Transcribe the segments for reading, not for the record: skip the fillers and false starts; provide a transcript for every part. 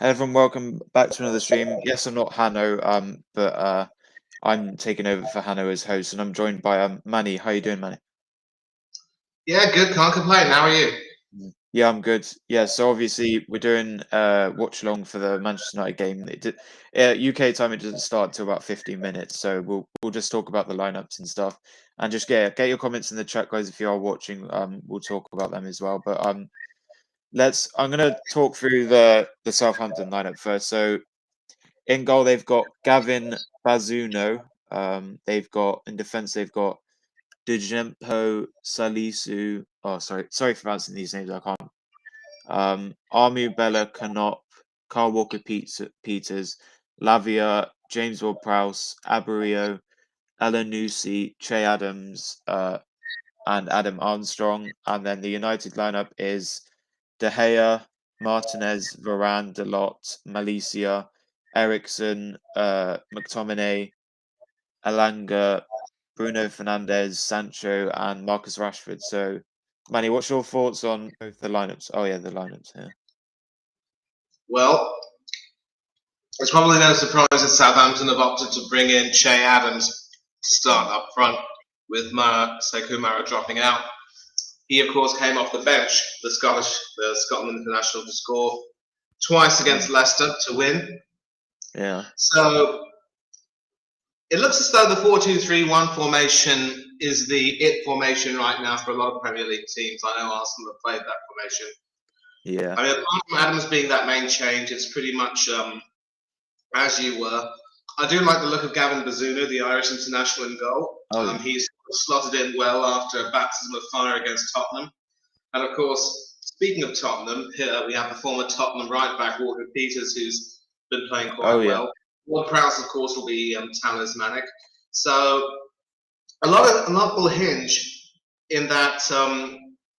Everyone, welcome back to another stream. Yes, I'm not Hanno, but I'm taking over for Hanno as host, and I'm joined by Manny. How you doing, Manny? Yeah, good. Can't complain. How are you? Yeah, I'm good. Yeah, so obviously we're doing watch along for the Manchester United game. It did, UK time. It doesn't start until about 15 minutes, so we'll just talk about the lineups and stuff, and just get your comments in the chat, guys. If you are watching, we'll talk about them as well. But I'm gonna talk through the Southampton lineup first. So in goal, they've got Gavin Bazuno. They've got in defense, they've got Djempo Salisu. Oh, sorry for pronouncing these names. I can't. Armu Bella Canop, Carl Walker Peters, Lavia, James Ward-Prowse, Abario, Elanusi, Che Adams, and Adam Armstrong. And then the United lineup is De Gea, Martinez, Varane, Dalot, Malicia, Ericsson, McTominay, Alanga, Bruno Fernandes, Sancho, and Marcus Rashford. So, Manny, what's your thoughts on both the lineups? Oh yeah, the lineups here. Well, it's probably no surprise that Southampton have opted to bring in Che Adams to start up front, with Sekou Mara dropping out. He, of course, came off the bench, the Scotland international, to score twice against Leicester to win. Yeah. So it looks as though the 4-2-3-1 formation is the it formation right now for a lot of Premier League teams. I know Arsenal have played that formation. Yeah. I mean, apart from Adams being that main change, it's pretty much as you were. I do like the look of Gavin Bazunu, the Irish international, in goal. Oh, yeah. He's slotted in well after a baptism of fire against Tottenham. And of course, speaking of Tottenham, here we have the former Tottenham right back, Walker Peters, who's been playing quite well. Ward-Prowse, of course, will be talismanic. So a lot will hinge in that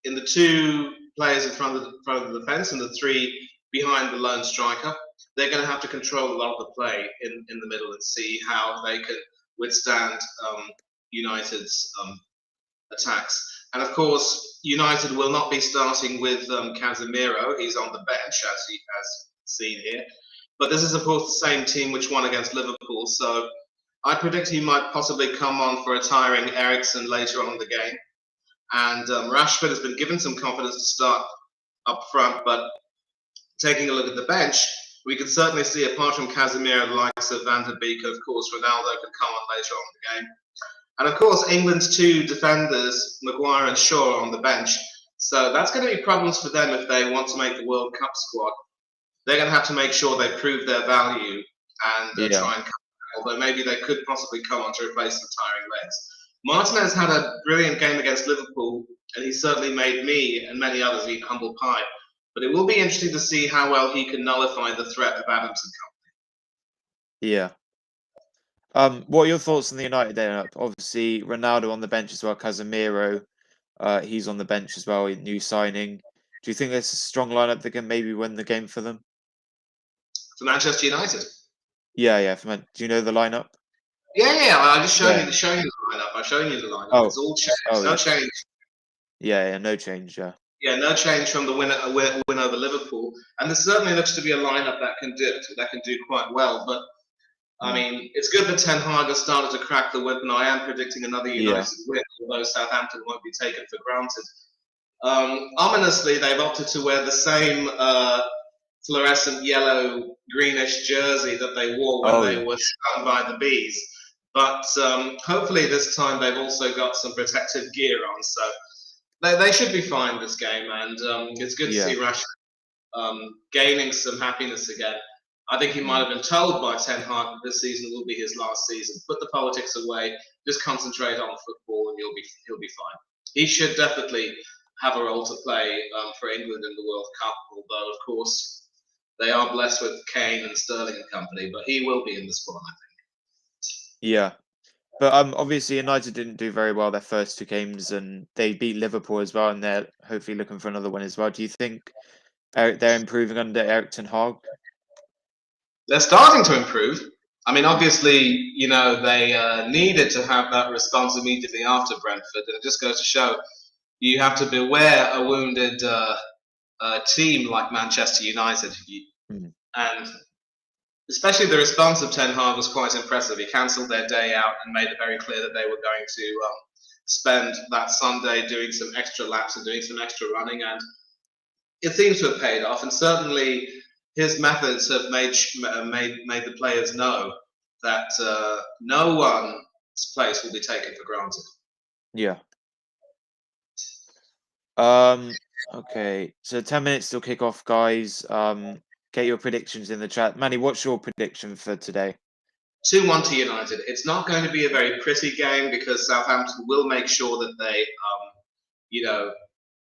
in the two players in front of the defence and the three behind the lone striker. They're going to have to control a lot of the play in the middle and see how they can withstand United's attacks. And of course, United will not be starting with Casemiro. He's on the bench, as seen here. But this is, of course, the same team which won against Liverpool. So I predict he might possibly come on for a tiring Ericsson later on in the game. And Rashford has been given some confidence to start up front. But taking a look at the bench, we can certainly see, apart from Casemiro, the likes of Van der Beek, of course, Ronaldo can come on later on in the game. And of course, England's two defenders, Maguire and Shaw, are on the bench. So that's going to be problems for them if they want to make the World Cup squad. They're going to have to make sure they prove their value and try and come back, although maybe they could possibly come on to replace some tiring legs. Martinez had a brilliant game against Liverpool, and he certainly made me and many others eat humble pie. But it will be interesting to see how well he can nullify the threat of Adams and company. Yeah. What are your thoughts on the United lineup? Obviously, Ronaldo on the bench as well. Casemiro, he's on the bench as well. New signing. Do you think there's a strong lineup that can maybe win the game for them? For Manchester United? Yeah. Do you know the lineup? Yeah. I just showing you the lineup. I'm showing you the lineup. Oh. It's all changed. No change. Yeah, no change. Yeah. Yeah, no change from the win over Liverpool, and there certainly looks to be a lineup that can do quite well. But I mean, it's good that Ten Hag has started to crack the whip, and I am predicting another United win, although Southampton won't be taken for granted. Ominously, they've opted to wear the same fluorescent yellow greenish jersey that they wore when they were stung by the bees. But hopefully this time they've also got some protective gear on, so they should be fine this game. And it's good to see Rashford gaining some happiness again. I think he might have been told by Ten Hag that this season will be his last season. Put the politics away, just concentrate on football, and he'll be fine. He should definitely have a role to play for England in the World Cup, although of course they are blessed with Kane and Sterling and company, but he will be in the squad, I think. Yeah. But obviously United didn't do very well their first two games, and they beat Liverpool as well, and they're hopefully looking for another one as well. Do you think they're improving under Erik ten Hag? They're starting to improve. I mean, obviously, they needed to have that response immediately after Brentford, and it just goes to show you have to beware a wounded team like Manchester United. And especially the response of Ten Hag was quite impressive. He cancelled their day out and made it very clear that they were going to spend that Sunday doing some extra laps and doing some extra running, and it seems to have paid off. And certainly, his methods have made the players know that no one's place will be taken for granted. Yeah. Okay. So 10 minutes till kick off, guys. Get your predictions in the chat. Manny, what's your prediction for today? 2-1 to United. It's not going to be a very pretty game because Southampton will make sure that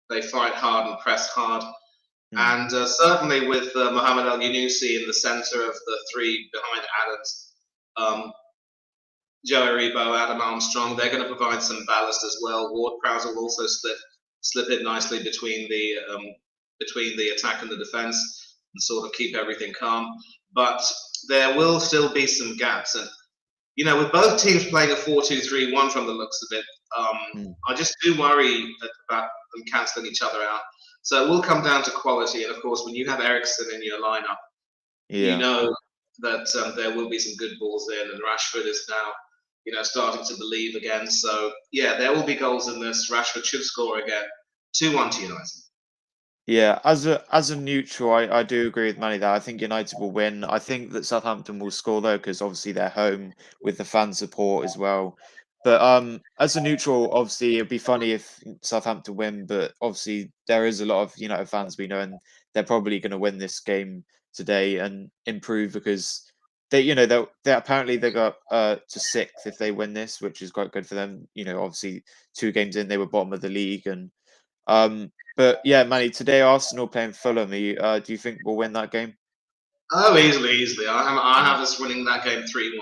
they fight hard and press hard. And certainly with Mohamed El Yunusi in the centre of the three behind Adams, Joe Aribo, Adam Armstrong, they're going to provide some ballast as well. Ward-Prowse will also slip in nicely between the attack and the defence and sort of keep everything calm. But there will still be some gaps. And, with both teams playing a 4-2-3-1 from the looks of it, I just do worry about them cancelling each other out. So it will come down to quality. And, of course, when you have Eriksen in your lineup, you know that there will be some good balls in. And Rashford is now, starting to believe again. So, yeah, there will be goals in this. Rashford should score again. 2-1 to United. Yeah, as a neutral, I do agree with Manny that I think United will win. I think that Southampton will score though, because obviously they're home with the fan support as well. But as a neutral, obviously it'd be funny if Southampton win, but obviously there is a lot of United fans we know, and they're probably going to win this game today and improve because they apparently they got to sixth if they win this, which is quite good for them. Obviously 2 games in they were bottom of the league, and but yeah, Manny, today Arsenal playing Fulham. Do you think we'll win that game? Oh, easily. I have us winning that game 3-1.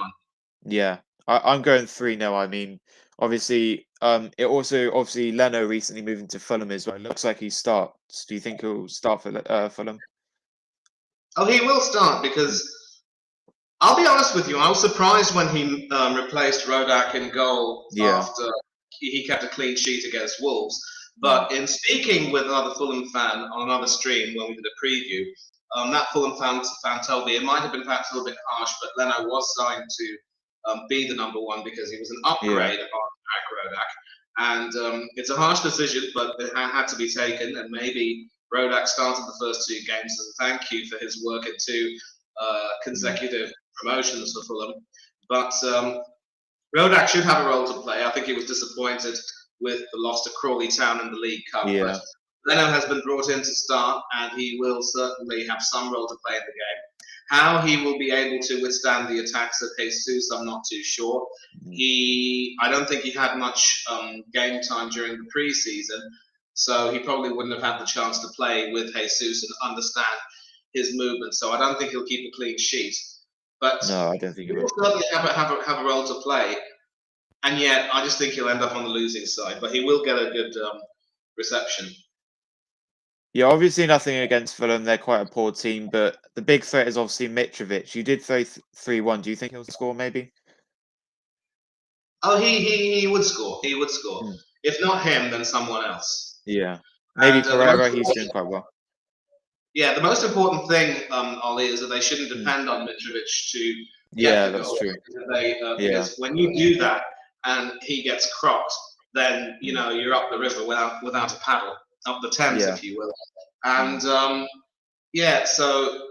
Yeah, I'm going 3-0. I mean, obviously, obviously Leno recently moving to Fulham as well. It looks like he starts. Do you think he'll start for Fulham? Oh, he will start because I'll be honest with you. I was surprised when he replaced Rodak in goal after he kept a clean sheet against Wolves. But in speaking with another Fulham fan on another stream when we did a preview, that Fulham fan told me it might have been perhaps a little bit harsh, but Leno was signed to be the number one because he was an upgrade on Rodak. And it's a harsh decision, but it had to be taken. And maybe Rodak started the first 2 games as a thank you for his work in 2 consecutive promotions for Fulham. But Rodak should have a role to play. I think he was disappointed with the loss to Crawley Town in the League Cup. But Leno has been brought in to start, and he will certainly have some role to play in the game. How he will be able to withstand the attacks of Jesus, I'm not too sure. I don't think he had much game time during the pre-season, so he probably wouldn't have had the chance to play with Jesus and understand his movement. So I don't think he'll keep a clean sheet. But no, I don't think he will. Certainly have a role to play. And yet, I just think he'll end up on the losing side, but he will get a good reception. Yeah, obviously nothing against Fulham. They're quite a poor team, but the big threat is obviously Mitrovic. You did throw 3-1. Do you think he'll score maybe? Oh, he would score. He would score. If not him, then someone else. Yeah. Maybe Pereira, he's doing quite well. Yeah, the most important thing, Ollie, is that they shouldn't depend on Mitrovic to get the goal. True. Because when you do that and he gets cropped, then you're up the river without a paddle, up the Thames, if you will. And so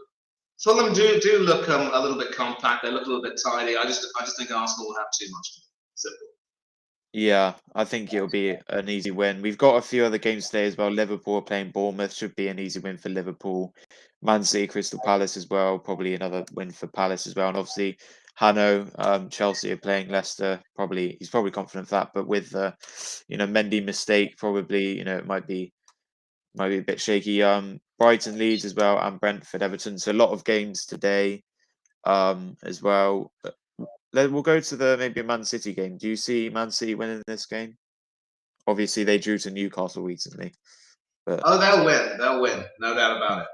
Fulham do look a little bit compact. They look a little bit tidy. I just think Arsenal will have too much. Simple. Yeah, I think it'll be an easy win. We've got a few other games today as well. Liverpool are playing Bournemouth, should be an easy win for Liverpool. Man City, Crystal Palace as well, probably another win for Palace as well. And obviously, Hanno, Chelsea are playing Leicester. He's probably confident of that, but with the, Mendy mistake, probably, it might be a bit shaky. Brighton, Leeds as well, and Brentford, Everton. So a lot of games today, as well. We'll go to maybe a Man City game. Do you see Man City winning this game? Obviously, they drew to Newcastle recently. But they'll win. They'll win. No doubt about it.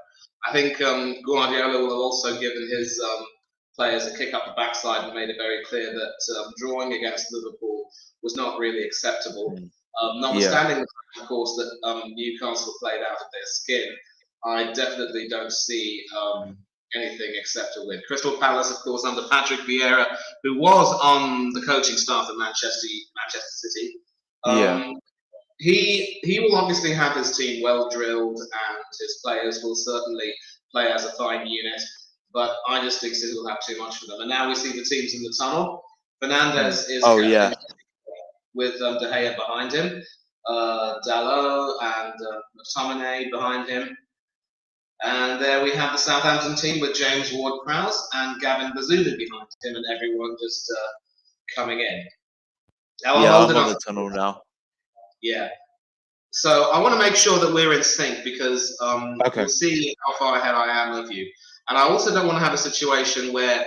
I think Guardiola will have also given his players a kick up the backside and made it very clear that drawing against Liverpool was not really acceptable. Notwithstanding the fact, of course, that Newcastle played out of their skin, I definitely don't see anything except a win. Crystal Palace, of course, under Patrick Vieira, who was on the coaching staff at Manchester City. Yeah. He will obviously have his team well drilled, and his players will certainly play as a fine unit. But I just think City will have too much for them. And now we see the teams in the tunnel. Fernandes is Yeah. with De Gea behind him, Dalot and McTominay behind him. And there we have the Southampton team with James Ward-Prowse and Gavin Bazunu behind him, and everyone just coming in. Now, I'm on the tunnel now. Yeah. So I want to make sure that we're in sync because we'll see how far ahead I am of you. And I also don't want to have a situation where,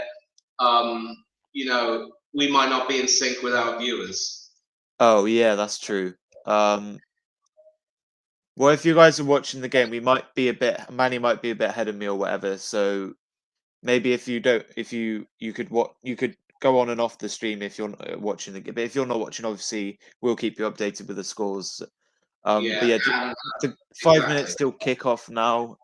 we might not be in sync with our viewers. Oh, yeah, that's true. Well, if you guys are watching the game, Manny might be a bit ahead of me or whatever. So maybe if you could go on and off the stream if you're watching the game. But if you're not watching, obviously we'll keep you updated with the scores. But yeah, the 5 minutes till kickoff now.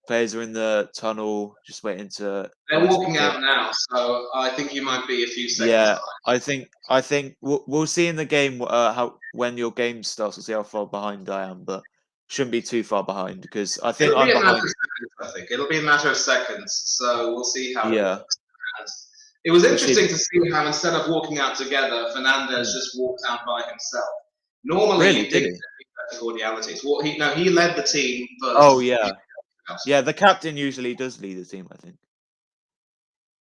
Players are in the tunnel, just waiting to. They're walking out now, so I think you might be a few seconds. Yeah, behind. I think we'll see in the game when your game starts. We'll see how far behind I am, but shouldn't be too far behind because I think I'm behind. I think it'll be a matter of seconds, so we'll see how it works. And it was interesting to see how instead of walking out together, Fernandes just walked out by himself. Normally, really, did he? Cordialities. Well, he led the team first. Oh yeah. Yeah, the captain usually does lead the team, I think.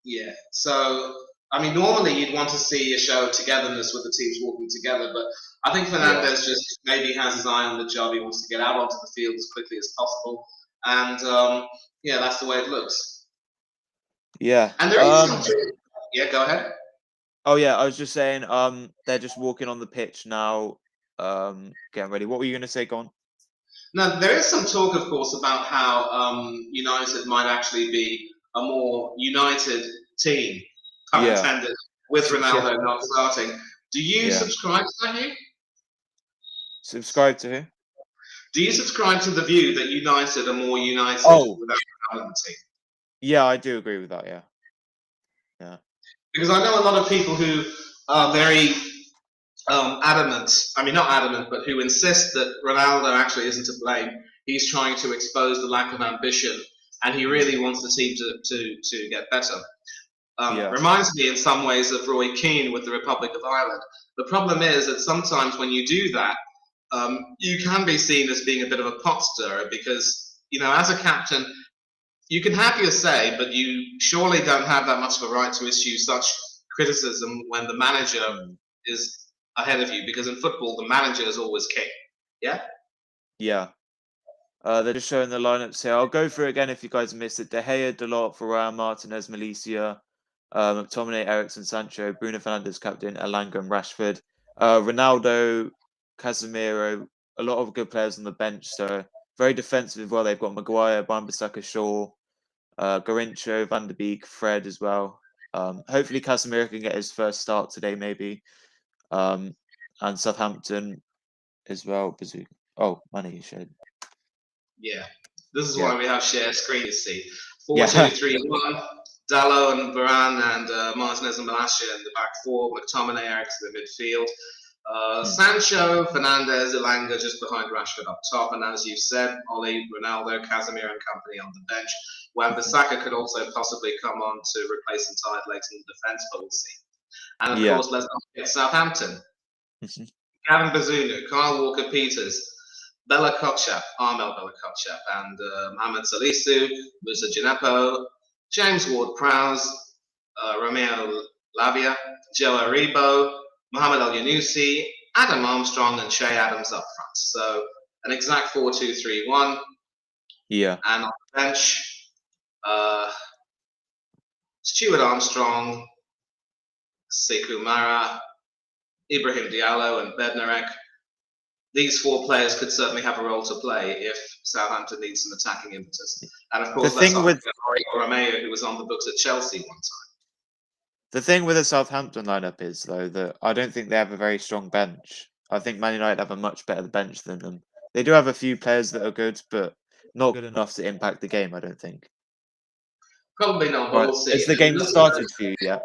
Yeah, so, I mean, normally you'd want to see a show of togetherness with the teams walking together, but I think Fernandes just maybe has his eye on the job. He wants to get out onto the field as quickly as possible, and, that's the way it looks. Yeah. And there is something... Yeah, go ahead. Oh, yeah, I was just saying, they're just walking on the pitch now, getting ready. What were you going to say, Go on? Now, there is some talk, of course, about how United might actually be a more united team, pun intended, with Ronaldo not starting. Do you subscribe to that view? Subscribe to who? Do you subscribe to the view that United are more united without Ronaldo in the team? Yeah, I do agree with that, yeah. Yeah. Because I know a lot of people who are very... not adamant, but who insist that Ronaldo actually isn't to blame. He's trying to expose the lack of ambition, and he really wants the team to get better. Reminds me in some ways of Roy Keane with the Republic of Ireland. The problem is that sometimes when you do that, you can be seen as being a bit of a pot stirrer because, as a captain, you can have your say, but you surely don't have that much of a right to issue such criticism when the manager is ahead of you, because in football the manager is always king. Yeah. They're just showing the lineups here. I'll go through it again if you guys missed it. De Gea, Dalot, Varane, Martinez, Malaysia, McTominay, Eriksen, Sancho, Bruno Fernandes, captain, Elanga, and Rashford, Ronaldo, Casemiro. A lot of good players on the bench, so very defensive as well. They've got Maguire, Wan-Bissaka, Shaw, Garrincha, Van der Beek, Fred as well. Hopefully Casemiro can get his first start today, maybe. And Southampton as well. Oh, money shared. Yeah, this is why we have shared screen. You see, 4-2-3-1. Dalot and Varane and Martinez and Malaysia in the back four. McTominay, Eriksen in the midfield. Sancho, Fernandes, Elanga just behind Rashford up top, and as you said, Ollie, Ronaldo, Casemiro and company on the bench. Wan-Bissaka could also possibly come on to replace him tired legs in the defence, but we'll see. And of course, let's not forget Southampton. Gavin Bazunu, Kyle Walker-Peters, Armel Bella-Kotchap, and Mohamed Salisu, Musa Gineppo, James Ward-Prowse, Romeo Lavia, Joe Aribo, Mohamed El-Yunusi, Adam Armstrong, and Che Adams up front. So an exact 4-2-3-1. Yeah. And on the bench, Stuart Armstrong, Sekou Mara, Ibrahim Diallo, and Bednarek. These four players could certainly have a role to play if Southampton needs some attacking impetus. And of course, let's not forget Romeo, who was on the books at Chelsea one time. The thing with the Southampton lineup is, though, that I don't think they have a very strong bench. I think Man United have a much better bench than them. They do have a few players that are good, but not good enough to impact the game, I don't think. Probably not, but Right. we'll see. Has the game started for you yet?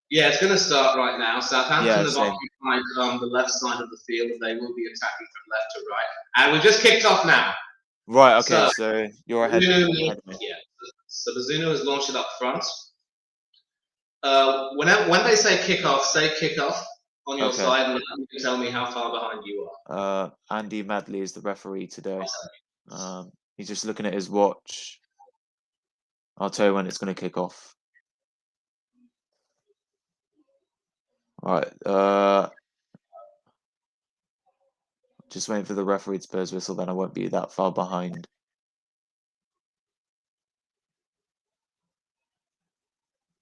Yeah, it's going to start right now. Southampton Yeah, have same. occupied the left side of the field, and they will be attacking from left to right. And we just kicked off now. Right. Okay. So you're ahead. Yeah. So Bazunu has launched it up front. When they say kickoff on your side, and you can tell me how far behind you are. Andy Madley is the referee today. He's just looking at his watch. I'll tell you when it's going to kick off. All right. Just waiting for the referee to blow his whistle, then I won't be that far behind.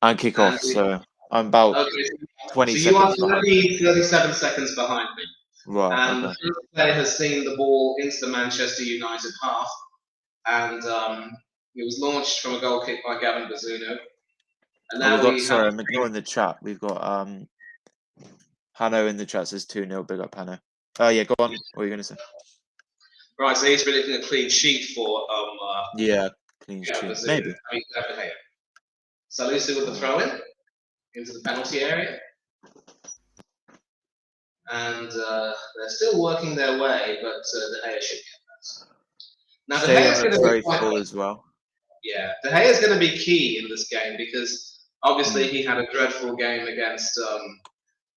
And kick off, so I'm about 20 seconds behind. So you are 37 seconds behind me. Right, and the first player has seen the ball into the Manchester United half, and it was launched from a goal kick by Gavin Bazunu. And now sorry, I'm ignoring the chat. We've got Hanno in the chat says 2-0, big up Hanno. Yeah, go on. What are you going to say? Right, so he's predicting a clean sheet for yeah, clean sheet. Bazunu. Maybe. Salisu with the throw in into the penalty area. And they're still working their way, but De Gea should get that. Now, De Gea is going to be very full as well. Yeah, De Gea is going to be key in this game because obviously he had a dreadful game against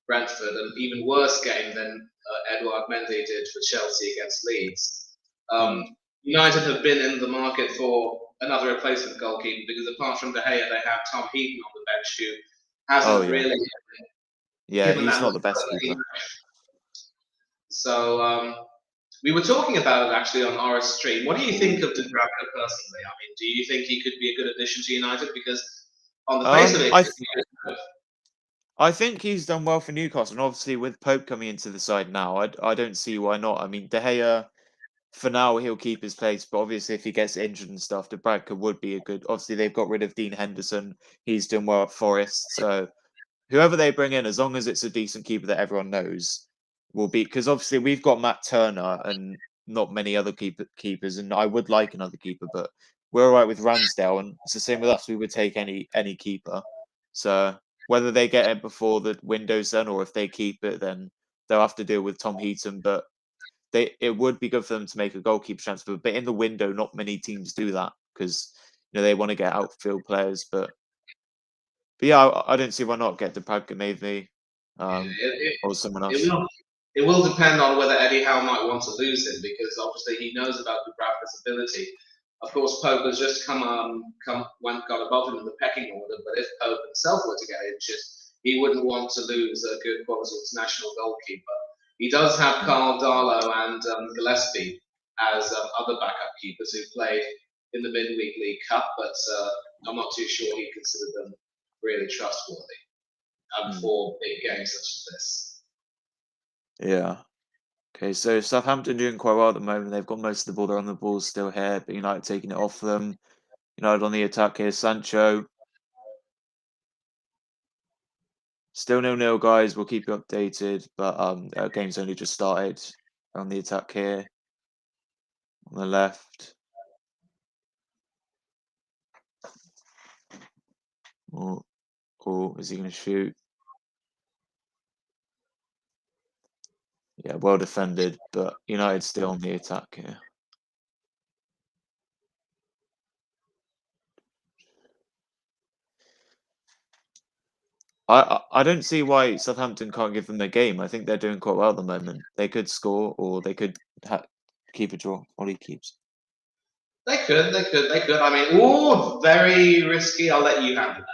Brentford, an even worse game than Edouard Mendy did for Chelsea against Leeds. United have been in the market for another replacement goalkeeper because apart from De Gea, they have Tom Heaton on the bench who hasn't really. Yeah, he's not the best keeper. So we were talking about it actually on our stream. What do you think of Dubravka personally? I mean, do you think he could be a good addition to United? Because on the face of it, I think he's done well for Newcastle, and obviously with Pope coming into the side now, I don't see why not. I mean, De Gea, for now, he'll keep his place, but obviously if he gets injured and stuff, Dubravka would be a good. Obviously, they've got rid of Dean Henderson. He's doing well at Forest, so whoever they bring in, as long as it's a decent keeper that everyone knows, will be. Because obviously we've got Matt Turner and not many other keepers, and I would like another keeper, but we're all right with Ramsdale, and it's the same with us. We would take any keeper. So whether they get it before the window's done or if they keep it, then they'll have to deal with Tom Heaton. But it would be good for them to make a goalkeeper transfer. But in the window, not many teams do that because they want to get outfield players. But yeah, I don't see why not get Dubravka maybe or someone else. It will depend on whether Eddie Howe might want to lose him because obviously he knows about Dubravka's ability. Of course, Pope has just got above him in the pecking order. But if Pope himself were to get injured, he wouldn't want to lose a good quality international goalkeeper. He does have Carl Darlow and Gillespie as other backup keepers who played in the midweek League Cup, but I'm not too sure he considered them really trustworthy for big games such as this. Yeah. Okay, so Southampton doing quite well at the moment. They've got most of the ball. They're on the ball still here, but United taking it off them. United on the attack here. Sancho. Still 0-0, guys. We'll keep you updated, but our game's only just started. On the attack here. On the left. Oh, is he going to shoot? Yeah, well defended, but United still on the attack here. I don't see why Southampton can't give them a game. I think they're doing quite well at the moment. They could score, or they could keep a draw. Ollie keeps. They could. I mean, very risky. I'll let you handle that.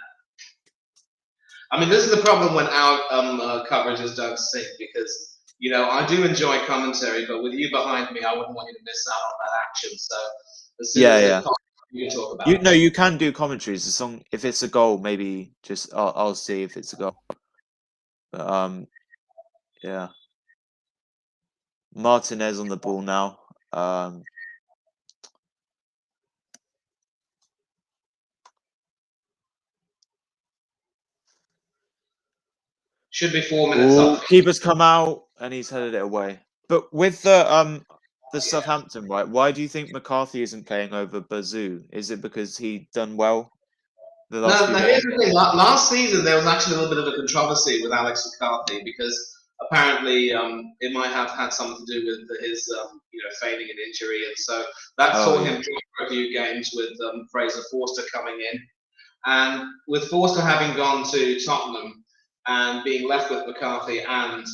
I mean, this is the problem when our coverages don't sync because, I do enjoy commentary, but with you behind me, I wouldn't want you to miss out on that action. So as soon as it's possible, you can talk about it. No, you can do commentaries. If it's a goal, maybe just I'll see if it's a goal. But yeah. Martinez on the ball now. Should be 4 minutes up. Keeper's come out and he's headed it away. But with the Southampton, right? Why do you think McCarthy isn't playing over Bazoo? Is it because he done well the last few here's games? the thing. Last season, there was actually a little bit of a controversy with Alex McCarthy because apparently it might have had something to do with his, feigning an injury, and so that saw him drop for a few games with Fraser Forster coming in, and with Forster having gone to Tottenham and being left with McCarthy and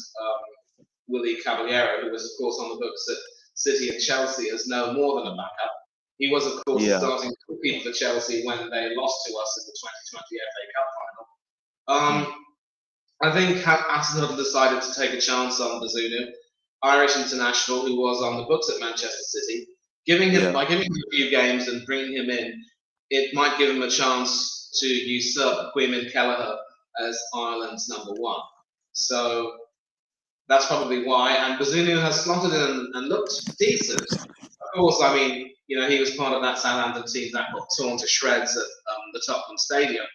Willie Caballero, who was of course on the books at City and Chelsea as no more than a backup. He was, of course, starting goalkeeper for Chelsea when they lost to us in the 2020 FA Cup final. I think Arsenal decided to take a chance on Bazunu, Irish international who was on the books at Manchester City. By giving him a few games and bringing him in, it might give him a chance to usurp Queeman Kelleher as Ireland's number one. So that's probably why. And Bazunu has slotted in and looked decent. Of course, I mean, he was part of that Southampton team that got torn to shreds at the Tottenham Stadium.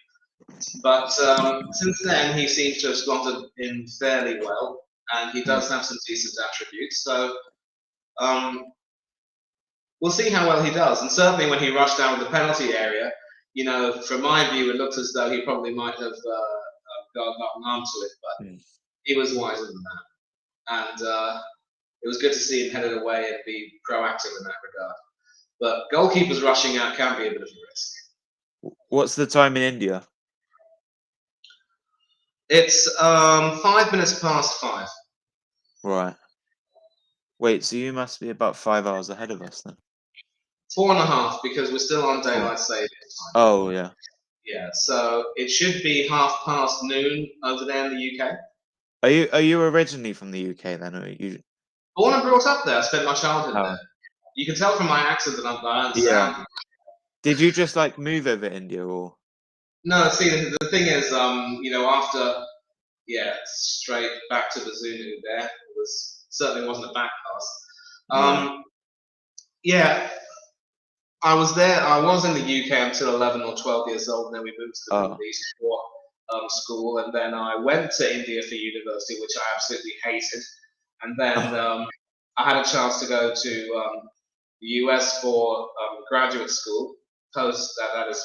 But since then, he seems to have slotted in fairly well, and he does have some decent attributes. So we'll see how well he does. And certainly when he rushed out of the penalty area, from my view, it looked as though he probably might have gotten onto it, but he was wiser than that. And it was good to see him headed away and be proactive in that regard. But goalkeepers rushing out can be a bit of a risk. What's the time in India? It's 5 minutes past 5. Right. Wait, so you must be about 5 hours ahead of us then? 4.5, because we're still on daylight saving time. Oh, yeah. Yeah, so it should be noon over there in the UK. Are you originally from the UK then? Or are you... Born and brought up there. I spent my childhood there. You can tell from my accent that I understand. Yeah. Did you just move over India or? No, see, the thing is, after straight back to Bazunu there, certainly wasn't a back pass. I was there. I was in the UK until 11 or 12 years old, and then we moved to the Middle East for school, and then I went to India for university, which I absolutely hated. And then I had a chance to go to the US for graduate school, that is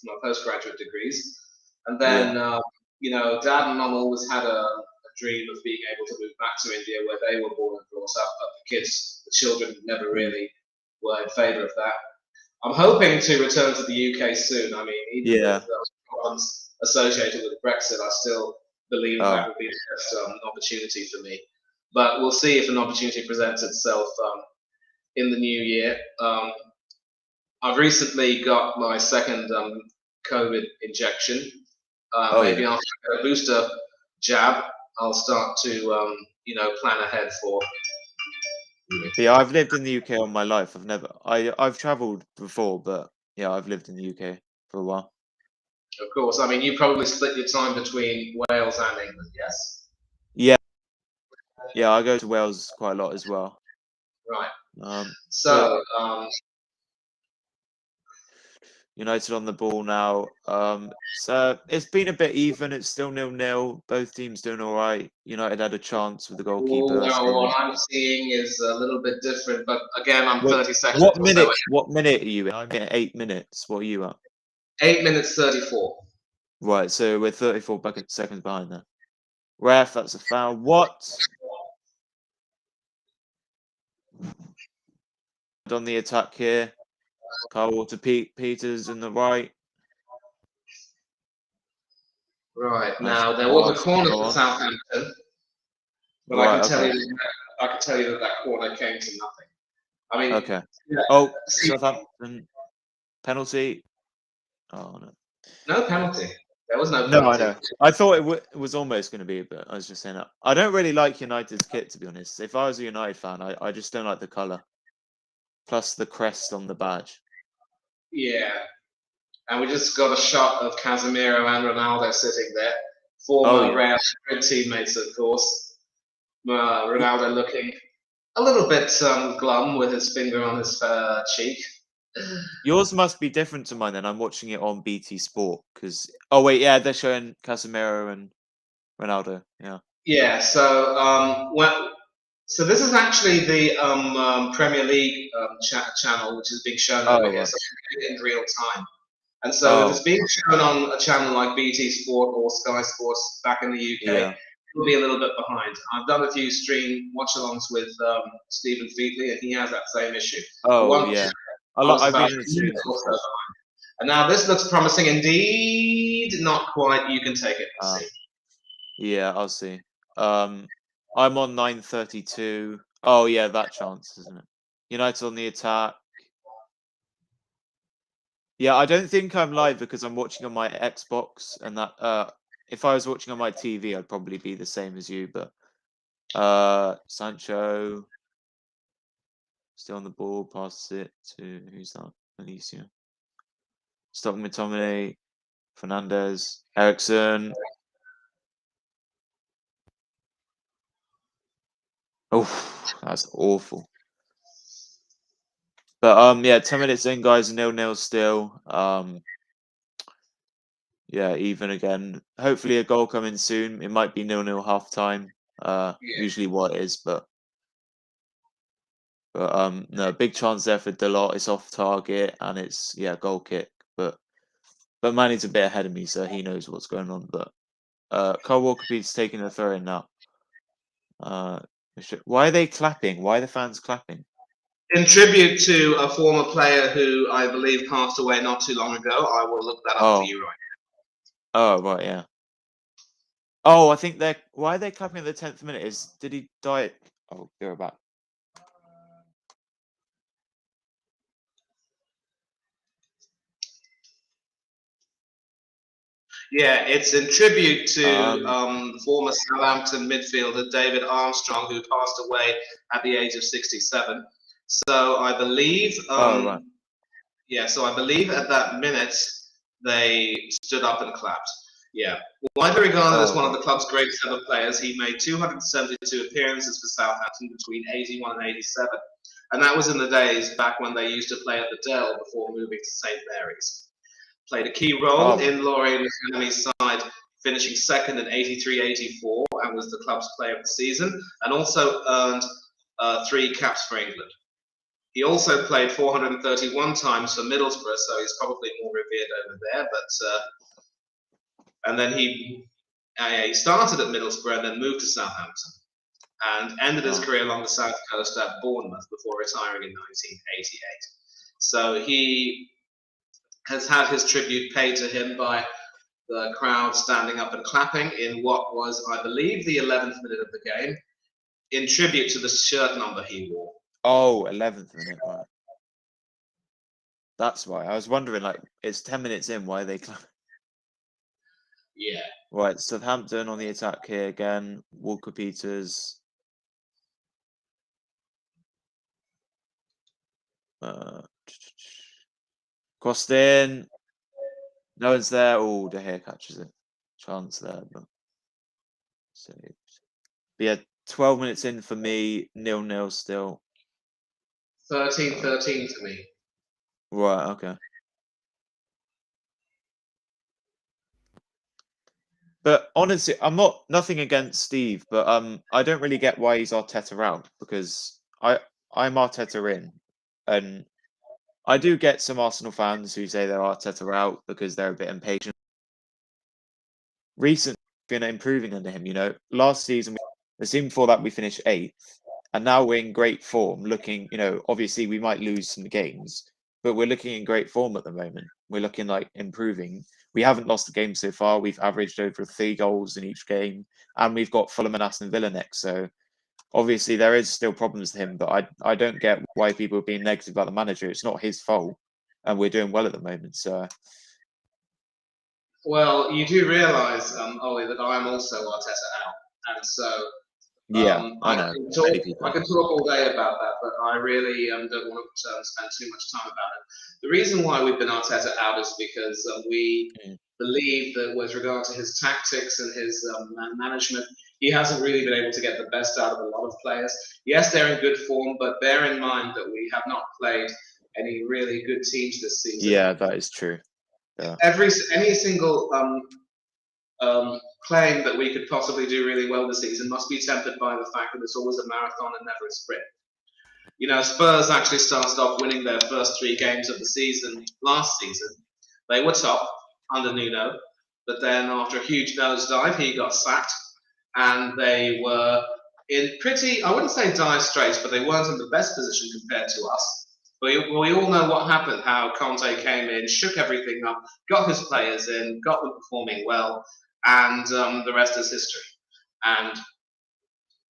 my postgraduate degrees. And then, Dad and Mum always had a dream of being able to move back to India where they were born and brought up, but the children never really were in favour of that. I'm hoping to return to the UK soon. I mean, even with those problems associated with Brexit, I still believe that would be the best opportunity for me. But we'll see if an opportunity presents itself in the new year. I've recently got my second COVID injection. Maybe after a booster jab, I'll start to plan ahead for. Yeah, I've lived in the UK all my life. I've travelled before, but yeah, I've lived in the UK for a while. Of course, I mean you probably split your time between Wales and England, yes? Yeah, I go to Wales quite a lot as well. Right. United on the ball now. So it's been a bit even. It's still 0-0. Both teams doing all right. United had a chance with the goalkeeper. What I'm seeing is a little bit different, but again, I'm 30 seconds. What minute are you in? I'm in 8 minutes. What are you at? 8 minutes 34. Right, so we're 34 seconds behind there. Ref, that's a foul. What? On the attack here. Kyle Walker-Peters in the right. Right, now there was a corner for Southampton, but I can tell you that corner came to nothing. I mean, okay. Southampton penalty. Oh no. No penalty. There was no penalty. No, I know. I thought it was almost going to be, but I was just saying that. I don't really like United's kit, to be honest. If I was a United fan, I just don't like the colour. Plus the crest on the badge. Yeah. And we just got a shot of Casemiro and Ronaldo sitting there. Former Real Madrid teammates, of course. Ronaldo looking a little bit glum with his finger on his cheek. Yours must be different to mine then. I'm watching it on BT Sport because they're showing Casemiro and Ronaldo. Yeah. Yeah. So so this is actually the Premier League channel, which is being shown over here, so in real time. And so if it's being shown on a channel like BT Sport or Sky Sports back in the UK, it'll be a little bit behind. I've done a few stream watch-alongs with Stephen Featley, and he has that same issue. Oh, yeah. I've been in the streams before. And now this looks promising indeed. Not quite. You can take it and see. Yeah, I'll see. I'm on 9:32. Oh, yeah, that chance, isn't it? United on the attack. Yeah, I don't think I'm live because I'm watching on my Xbox, and that if I was watching on my TV, I'd probably be the same as you. But Sancho still on the ball, passes it to who's that? Alicia. Stockton McTominay, Fernandez, Ericsson. Oh, that's awful. But yeah, 10 minutes in, guys, 0-0 still. Yeah, even again. Hopefully a goal coming soon. It might be 0-0 half time. Usually what it is, but no, big chance there for Delort. It's off target and it's goal kick. But Manny's a bit ahead of me, so he knows what's going on. But Kyle Walker-Peters taking the throw in now. Why are they clapping? Why are the fans clapping? In tribute to a former player who I believe passed away not too long ago. I will look that up for you right now. Oh, right, yeah. Oh, I think why are they clapping at the 10th minute? Did he die? Oh, go back. Yeah, it's in tribute to former Southampton midfielder David Armstrong, who passed away at the age of 67. So I believe, right. yeah, so I believe at that minute they stood up and clapped. Yeah, widely regarded as one of the club's greatest ever players, he made 272 appearances for Southampton between 81 and 87, and that was in the days back when they used to play at the Dell before moving to St Mary's. Played a key role in Laurie and Academy's side, finishing second in 83-84 and was the club's player of the season, and also earned 3 caps for England. He also played 431 times for Middlesbrough, so he's probably more revered over there. And then he started at Middlesbrough and then moved to Southampton and ended his career along the south coast at Bournemouth before retiring in 1988. So he has had his tribute paid to him by the crowd standing up and clapping in what was, I believe, the 11th minute of the game, in tribute to the shirt number he wore. Oh, 11th minute, right. That's why. I was wondering, like, it's 10 minutes in, why are they clapping? Yeah. Right, Southampton on the attack here again. Walker-Peters. Crossed in. No one's there. Oh, De Gea catches it. Chance there, but saved. But yeah, 12 minutes in for me. 0-0 still. 13-13 to me. Right, okay. But honestly, nothing against Steve, but I don't really get why he's Arteta out, because I'm Arteta in, and I do get some Arsenal fans who say they're Arteta out because they're a bit impatient. Recently, been improving under him. Last season, the season before that, we finished 8th, and now we're in great form. Looking, obviously we might lose some games, but we're looking in great form at the moment. We're looking like improving. We haven't lost a game so far. We've averaged over 3 goals in each game, and we've got Fulham and Aston Villa next. So obviously there is still problems to him, but I don't get why people are being negative about the manager. It's not his fault, and we're doing well at the moment. So. Well, you do realise, Ollie, that I am also Arteta out, and so Yeah, I know. I can talk all day about that, but I really don't want to spend too much time about it. The reason why we've been Arteta out is because we believe that with regard to his tactics and his management, he hasn't really been able to get the best out of a lot of players. Yes, they're in good form, but bear in mind that we have not played any really good teams this season. Yeah, that is true. Yeah. Any single claim that we could possibly do really well this season must be tempered by the fact that it's always a marathon and never a sprint. Spurs actually started off winning their first 3 games of the season last season, They were top under Nuno, but then after a huge nosedive, he got sacked, and they were in pretty, I wouldn't say dire straits, but they weren't in the best position compared to us. We all know what happened, how Conte came in, shook everything up, got his players in, got them performing well, and the rest is history. And,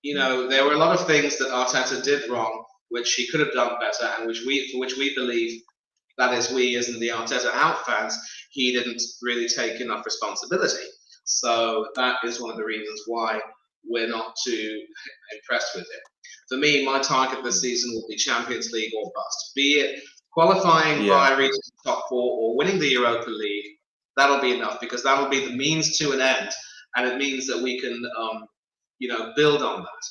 there were a lot of things that Arteta did wrong, which he could have done better, and for which we believe, that is, we as in the Arteta out fans, he didn't really take enough responsibility. So that is one of the reasons why we're not too impressed with him. For me, my target this season will be Champions League or bust. Be it qualifying via reaching the top 4 or winning the Europa League, that'll be enough, because that'll be the means to an end, and it means that we can, build on that.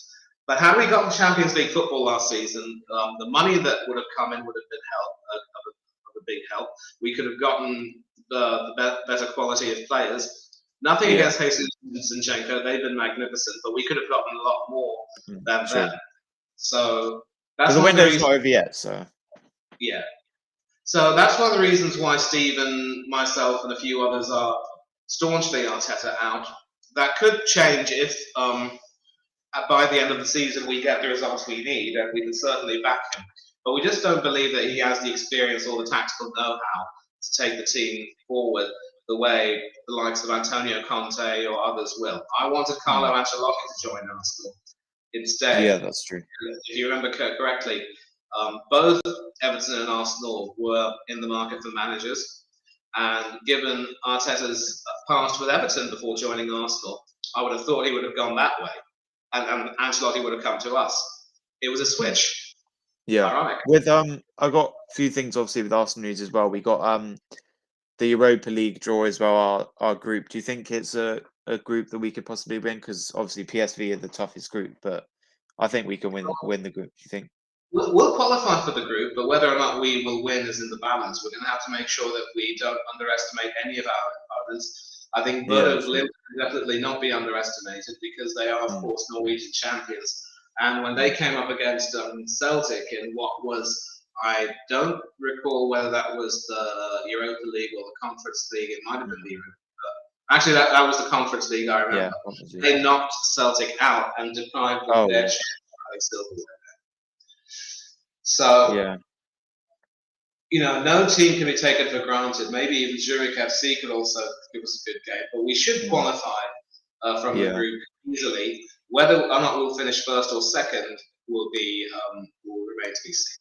But had we gotten Champions League football last season, the money that would have come in would have been of a big help. We could have gotten the better quality of players. Nothing against Jesus and Zinchenko, they've been magnificent, but we could have gotten a lot more than them. So that's the window's not over yet. So so that's one of the reasons why Steve and myself and a few others are staunchly Arteta out. That could change if by the end of the season we get the results we need, and we can certainly back him. But we just don't believe that he has the experience or the tactical know-how to take the team forward the way the likes of Antonio Conte or others will. I wanted Carlo Ancelotti to join Arsenal instead. Yeah, that's true. If you remember correctly, both Everton and Arsenal were in the market for managers. And given Arteta's past with Everton before joining Arsenal, I would have thought he would have gone that way. And Ancelotti would have come to us. It was a switch. Yeah. Ironic. With I got a few things obviously with Arsenal news as well. We got the Europa League draw as well, our group. Do you think it's a group that we could possibly win? Because obviously PSV are the toughest group, but I think we can win the group. Do you think? We'll qualify for the group, but whether or not we will win is in the balance. We're going to have to make sure that we don't underestimate any of our opponents. I think Bodo Glimt can definitely not be underestimated, because they are, of course, Norwegian champions. And when they came up against Celtic in what was, I don't recall whether that was the Europa League or the Conference League. It might have been the Europa. Actually, that was the Conference League, I remember. Yeah, they knocked Celtic out and deprived them their chance of silverware. So, no team can be taken for granted. Maybe even Zurich FC could also give us a good game. But we should qualify from the group easily. Whether or not we'll finish first or second will remain to be seen.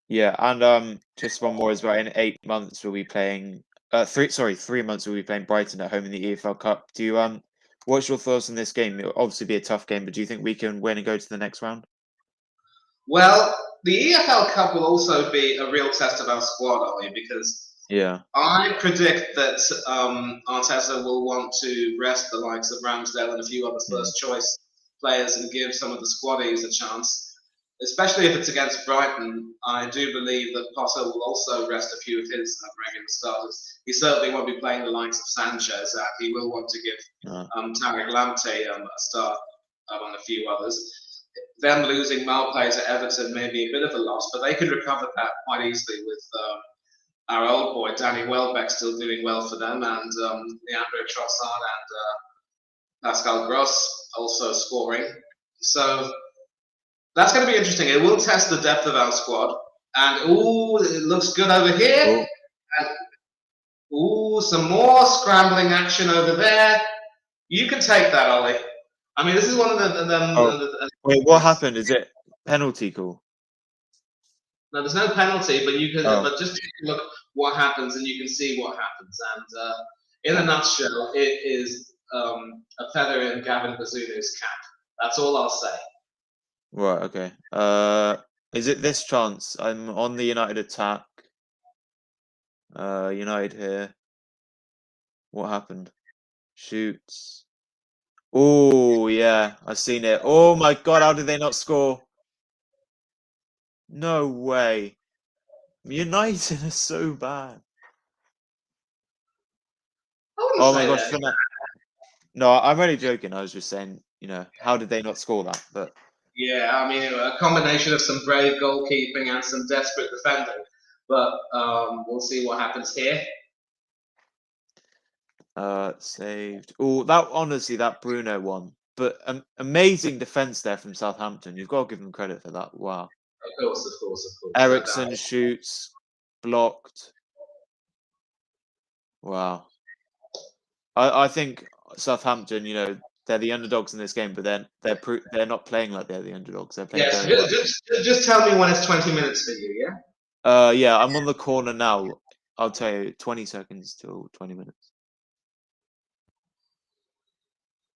Yeah, and just one more as well. In 8 months, we'll be playing. 3 months we'll be playing Brighton at home in the EFL Cup. Do you what's your thoughts on this game? It'll obviously be a tough game, but do you think we can win and go to the next round? Well, the EFL Cup will also be a real test of our squad, Ollie, because I predict that Arteta will want to rest the likes of Ramsdale and a few other first-choice players and give some of the squaddies a chance. Especially if it's against Brighton, I do believe that Potter will also rest a few of his regular starters. He certainly won't be playing the likes of Sanchez. He will want to give Tariq Lamptey a start on a few others. Them losing Maupay to Everton may be a bit of a loss, but they could recover that quite easily with our old boy Danny Welbeck still doing well for them, and Leandro Trossard and Pascal Gross also scoring. So that's going to be interesting. It will test the depth of our squad. And it looks good over here. And some more scrambling action over there. You can take that, Ollie. I mean, this is one of them. Wait, what happened? Is it penalty call? No, there's no penalty, but you can. But just take a look what happens, and you can see what happens. And in a nutshell, it is a feather in Gavin Bazunu's cap. That's all I'll say. Right. Okay. Is it this chance? I'm on the United attack. United here. What happened? Shoots. Oh, yeah, I've seen it. Oh my God, how did they not score? No way. United are so bad. Oh my gosh. No, I'm only joking. I was just saying, how did they not score that? But yeah, I mean, a combination of some brave goalkeeping and some desperate defending. But we'll see what happens here. Saved. Oh, that Bruno one. But amazing defense there from Southampton. You've got to give them credit for that. Wow. Of course, of course, of course. Ericsson shoots, blocked. Wow. I think Southampton, they're the underdogs in this game, but then they're not playing like they're the underdogs. They're playing very well. Just tell me when it's 20 minutes for you, yeah? Yeah, I'm on the corner now. I'll tell you, 20 seconds till 20 minutes.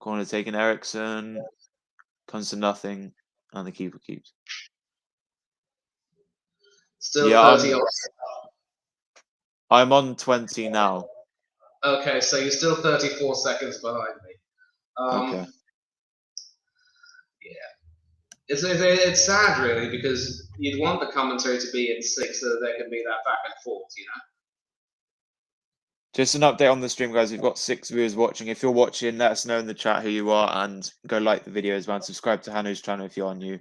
Corner taken, Ericsson. Comes to nothing, and the keeper keeps. Still 30 I'm on 20 now. Okay, so you're still 34 seconds behind me. Okay. Yeah. It's sad, really, because you'd want the commentary to be in 6 so that there can be that back and forth, Just an update on the stream, guys. We've got 6 viewers watching. If you're watching, let us know in the chat who you are and go like the video as well. And subscribe to Hanu's channel if you are new.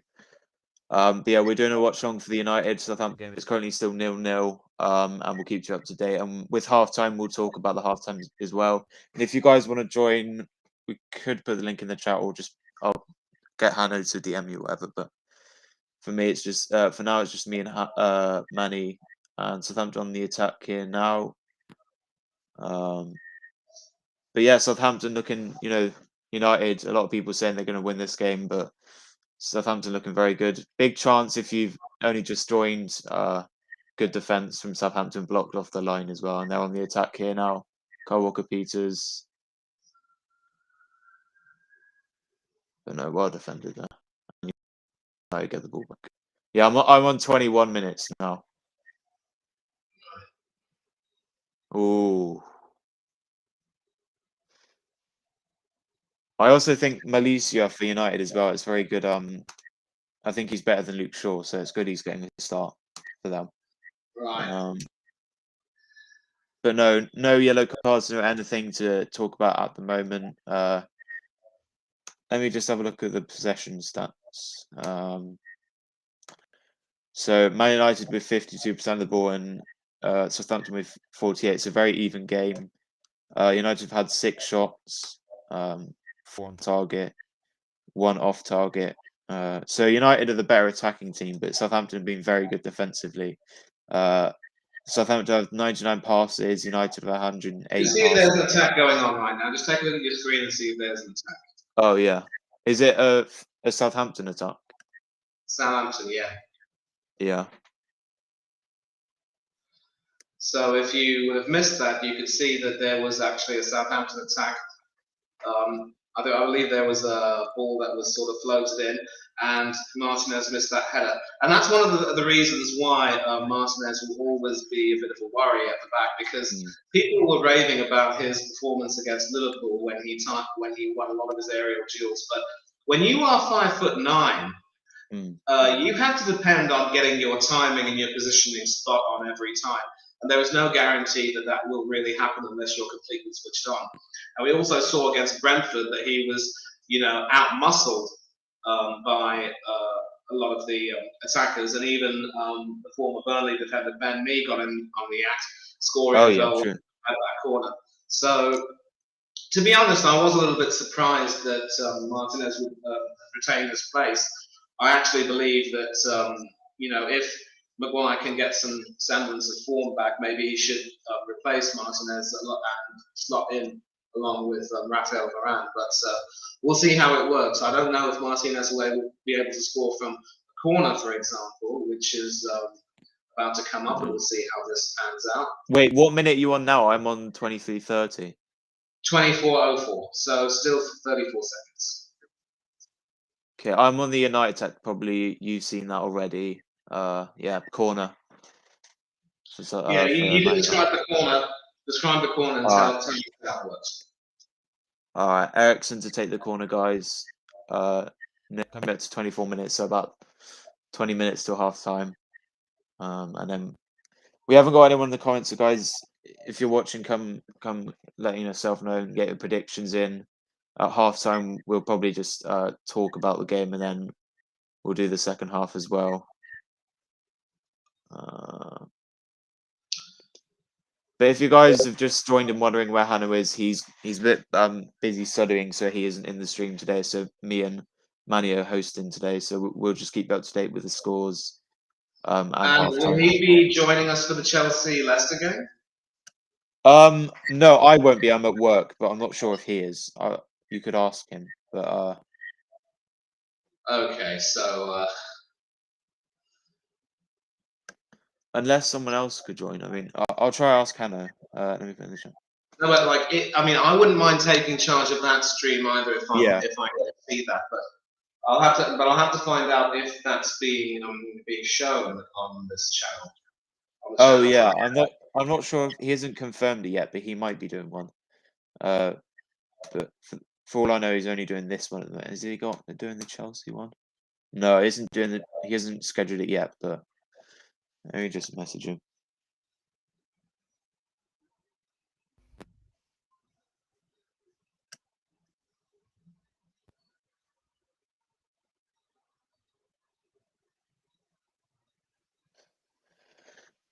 But yeah, we're doing a watch long for the United Southampton game. It's currently still 0-0. And we'll keep you up to date. And with halftime, we'll talk about the halftime as well. And if you guys want to join, we could put the link in the chat, or I'll get Hanu to DM you, whatever. But for me, it's just for now, it's just me and Manny and Southampton on the attack here now. But yeah, Southampton looking, United. A lot of people saying they're going to win this game, but Southampton looking very good. Big chance if you've only just joined. Good defense from Southampton, blocked off the line as well, and they're on the attack here now. Kyle Walker-Peters. Don't know, well defended there. I get the ball back. Yeah, I'm on 21 minutes now. Ooh. I also think Malaysia for United as well. It's very good. I think he's better than Luke Shaw, so it's good he's getting a start for them. Right. But no yellow cards or anything to talk about at the moment. Let me just have a look at the possession stats. So Man United with 52% of the ball and Southampton with 48%. It's a very even game. United have had 6 shots, 4 on target, 1 off target. So United are the better attacking team, but Southampton have been very good defensively. Southampton have 99 passes, United have 108 Just see if there's an attack going on right now. Just take a look at your screen and see if there's an attack. Oh, yeah. Is it a Southampton attack? Southampton, yeah. Yeah. So if you have missed that, you could see that there was actually a Southampton attack. I believe there was a ball that was sort of floated in, and Martinez missed that header. And that's one of the reasons why Martinez will always be a bit of a worry at the back, because people were raving about his performance against Liverpool when he won a lot of his aerial duels. But when you are 5'9", you have to depend on getting your timing and your positioning spot on every time. And there is no guarantee that that will really happen unless you're completely switched on. And we also saw against Brentford that he was, out-muscled by a lot of the attackers, and even the former Burnley defender Ben Mee got in on the act, scoring a goal at that corner. So, to be honest, I was a little bit surprised that Martinez would retain his place. I actually believe that, if Maguire can get some semblance of form back, maybe he should replace Martinez and slot in along with Rafael Varane. But we'll see how it works. I don't know if Martinez will be able to score from a corner, for example, which is about to come up, and we'll see how this pans out. Wait, what minute are you on now? I'm on 23:30. 24:04, so still 34 seconds. Okay, I'm on the United attack. Probably you've seen that already. Yeah, corner. You can describe the corner. Describe the corner and tell me how that works. All right, Ericsson to take the corner, guys. Coming up to 24 minutes, so about 20 minutes till half time. And then we haven't got anyone in the comments, so guys, if you're watching, come letting yourself know and get your predictions in. At half time, we'll probably just talk about the game, and then we'll do the second half as well. But if you guys have just joined and wondering where Hannah is, he's a bit busy studying, so he isn't in the stream today. So me and Manny are hosting today, so we'll just keep you up to date with the scores and Will halftime. he be joining us for the Chelsea Leicester game? No, I won't be. I'm at work, but I'm not sure if he is. You could ask him, but Okay, so unless someone else could join, I mean, I'll try ask Hannah. Let me finish it. no, but like, I mean, I wouldn't mind taking charge of that stream either if Yeah. I see that, but I'll have to find out if that's being shown on this channel. Oh yeah, I'm not sure if he hasn't confirmed it yet, but he might be doing one. But for all I know, he's only doing this one at the moment. Has he got doing the Chelsea one? No, he isn't doing he hasn't scheduled it yet, but let me just message him.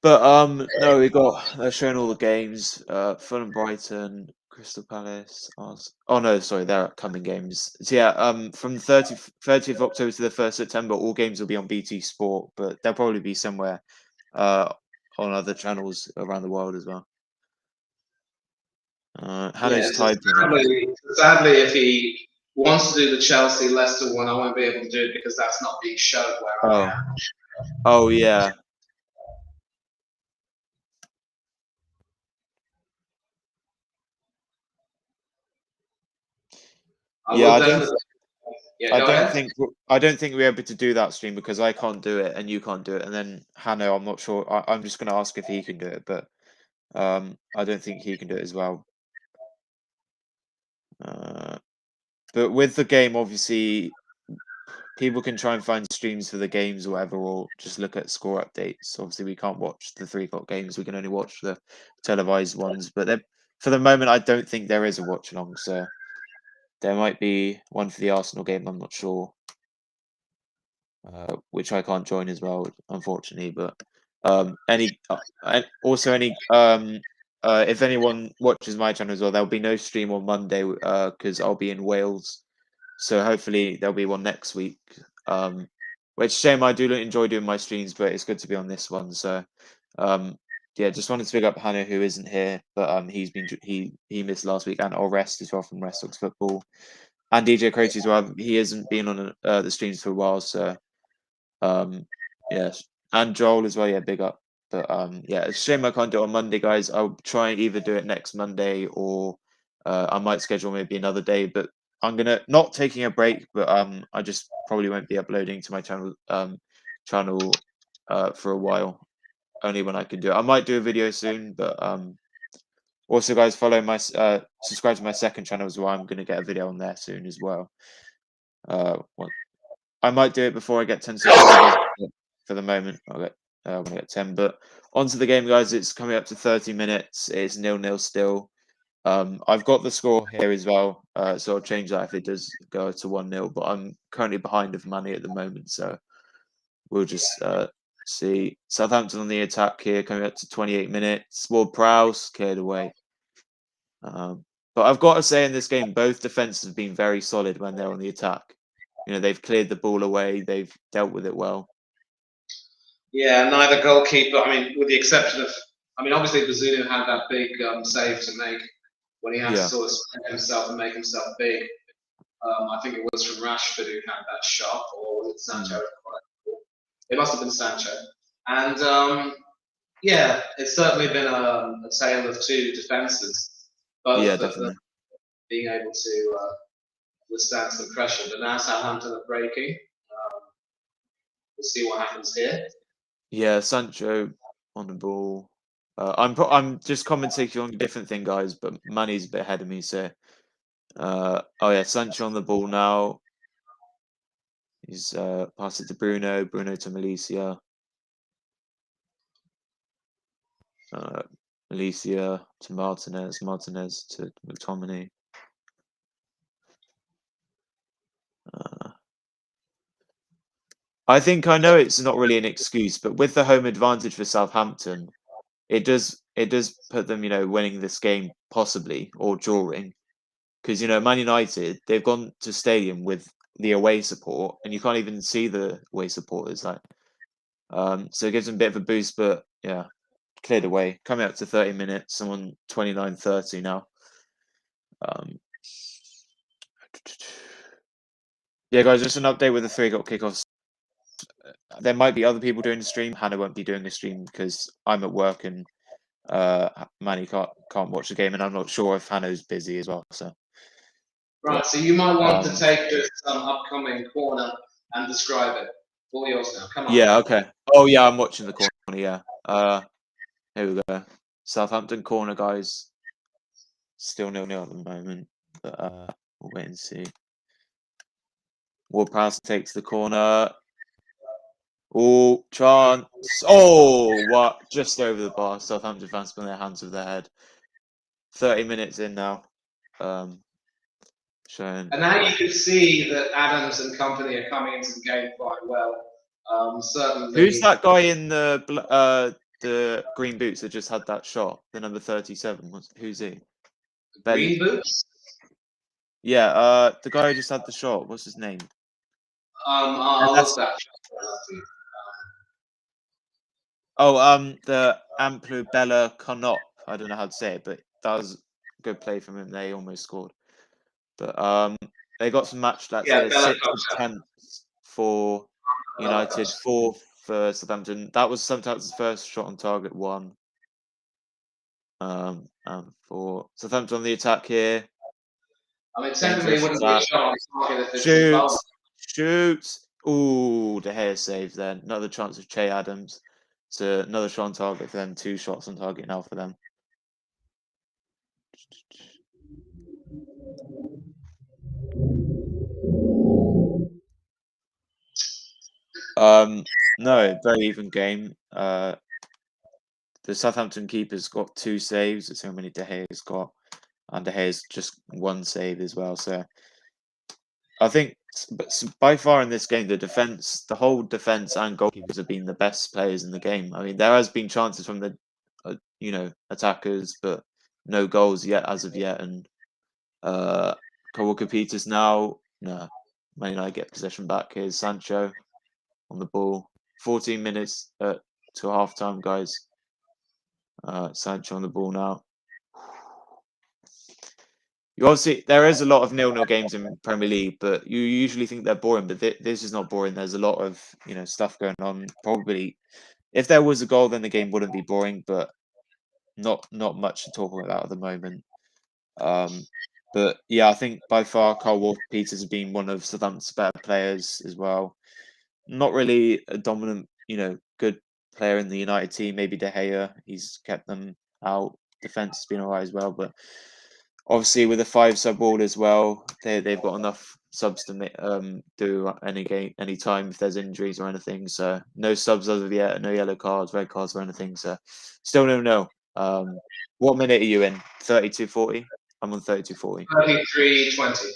But no, we got they're showing all the games. Fulham, Brighton, Crystal Palace. Oh no, sorry, they're upcoming games. So yeah, from the 30th October to the 1st September, all games will be on BT Sport, but they'll probably be somewhere on other channels around the world as well. Hannah's typing. Sadly, if he wants to do the Chelsea Leicester one, I won't be able to do it because that's not being shown where I am. Oh yeah. I don't think we're able to do that stream because I can't do it and you can't do it. And then Hannah, I'm not sure. I'm just going to ask if he can do it, but I don't think he can do it as well. But with the game, obviously, people can try and find streams for the games or whatever, or just look at score updates. Obviously, we can't watch the 3 o'clock games. We can only watch the televised ones. But for the moment, I don't think there is a watch along. So there might be one for the Arsenal game. I'm not sure. Which I can't join as well, unfortunately. But if anyone watches my channel as well, there'll be no stream on Monday because I'll be in Wales. So hopefully there'll be one next week. Which shame, I do enjoy doing my streams, but it's good to be on this one. So yeah, just wanted to pick up Hannah, who isn't here, but he missed last week, and I'll rest as well from Rest Talks Football, and DJ Crazy as well. He hasn't been on the streams for a while, so. Yes, and Joel as well. Yeah, big up. But yeah, it's a shame I can't do it on Monday, guys. I'll try and either do it next Monday or I might schedule maybe another day. But I'm gonna not taking a break, but I just probably won't be uploading to my channel for a while. Only when I can do it. I might do a video soon, but also guys, follow my subscribe to my second channel as well. I'm gonna get a video on there soon as well. I might do it before I get 10 subscribers. For the moment, I'll get when I get 10. But onto the game, guys. It's coming up to 30 minutes. It's 0-0 still. I've got the score here as well, so I'll change that if it does go to 1-0. But I'm currently behind of money at the moment, so we'll just see. Southampton on the attack here, coming up to 28 minutes. Ward-Prowse cleared away. But I've got to say, in this game, both defenses have been very solid when they're on the attack. You know, they've cleared the ball away. They've dealt with it well. Yeah, neither goalkeeper. I mean, with the exception of, obviously Bazunu had that big save to make when he had to sort of spread himself and make himself big. I think it was from Rashford who had that shot, or was it Sancho? It must have been Sancho. And yeah, it's certainly been a tale of two defences, both of them being able to withstand some pressure. But now Southampton are breaking. We'll see what happens here. Yeah, Sancho on the ball. I'm just commentating on a different thing, guys, but Manny's a bit ahead of me, so oh yeah, Sancho on the ball now. He's passed it to Bruno to Malaysia. Malaysia to Martinez to McTominay. I think I know it's not really an excuse, but with the home advantage for Southampton, it does put them, winning this game possibly or drawing. Because, Man United, they've gone to stadium with the away support, and you can't even see the away supporters. So it gives them a bit of a boost, but yeah, cleared away. Coming up to 30 minutes, someone 29-30 now. Yeah, guys, just an update with the 3-goal kickoffs. There might be other people doing the stream. Hannah won't be doing the stream because I'm at work and Manny can't watch the game, and I'm not sure if Hannah's busy as well. So right, so you might want to take this upcoming corner and describe it. All yours now. Come on. Yeah. Okay. Oh yeah, I'm watching the corner. Yeah. Here we go. Southampton corner, guys. Still 0-0 at the moment, but we'll wait and see. Ward-Prowse takes the corner. Oh, chance. Oh, what? Just over the bar. Southampton fans putting their hands over their head. 30 minutes in now. Showing. And now you can see that Adams and company are coming into the game quite well. Certainly. Who's that guy in the green boots that just had that shot? The number 37. Who's he? Green boots? Yeah, the guy who just had the shot. What's his name? I'll look that. The Amplubella Conop. I don't know how to say it, but that was a good play from him. They almost scored. But they got some match stats here. 6 attempts for United, 4 for Southampton. That was Southampton's first shot on target, 1. And for Southampton on the attack here. I mean, technically, it wouldn't be a shot on target if it's Shoots. Ooh, De Gea saved then. Another chance of Che Adams. So another shot on target for them. 2 shots on target now for them. No, very even game. The Southampton keeper's got 2 saves. That's how many De Gea's got. And De Gea's just 1 save as well. So I think by far in this game, the whole defense and goalkeepers have been the best players in the game. I mean, there has been chances from the, attackers, but no goals yet as of yet. And Walker-Peters now, no, Man United get possession back. Here's Sancho on the ball. 14 minutes to half time, guys. Sancho on the ball now. You obviously, there is a lot of 0-0 games in Premier League, but you usually think they're boring. But this is not boring. There's a lot of stuff going on. Probably, if there was a goal, then the game wouldn't be boring. But not much to talk about at the moment. But yeah, I think by far Kyle Walker-Peters has been one of Southampton's better players as well. Not really a dominant, good player in the United team. Maybe De Gea, he's kept them out. Defense has been alright as well, but obviously with a 5 sub rule as well, they've got enough subs to do any time if there's injuries or anything. So no subs as of yet, no yellow cards, red cards or anything. So still no. What minute are you in? 32:40. I'm on 32:40. 33:20.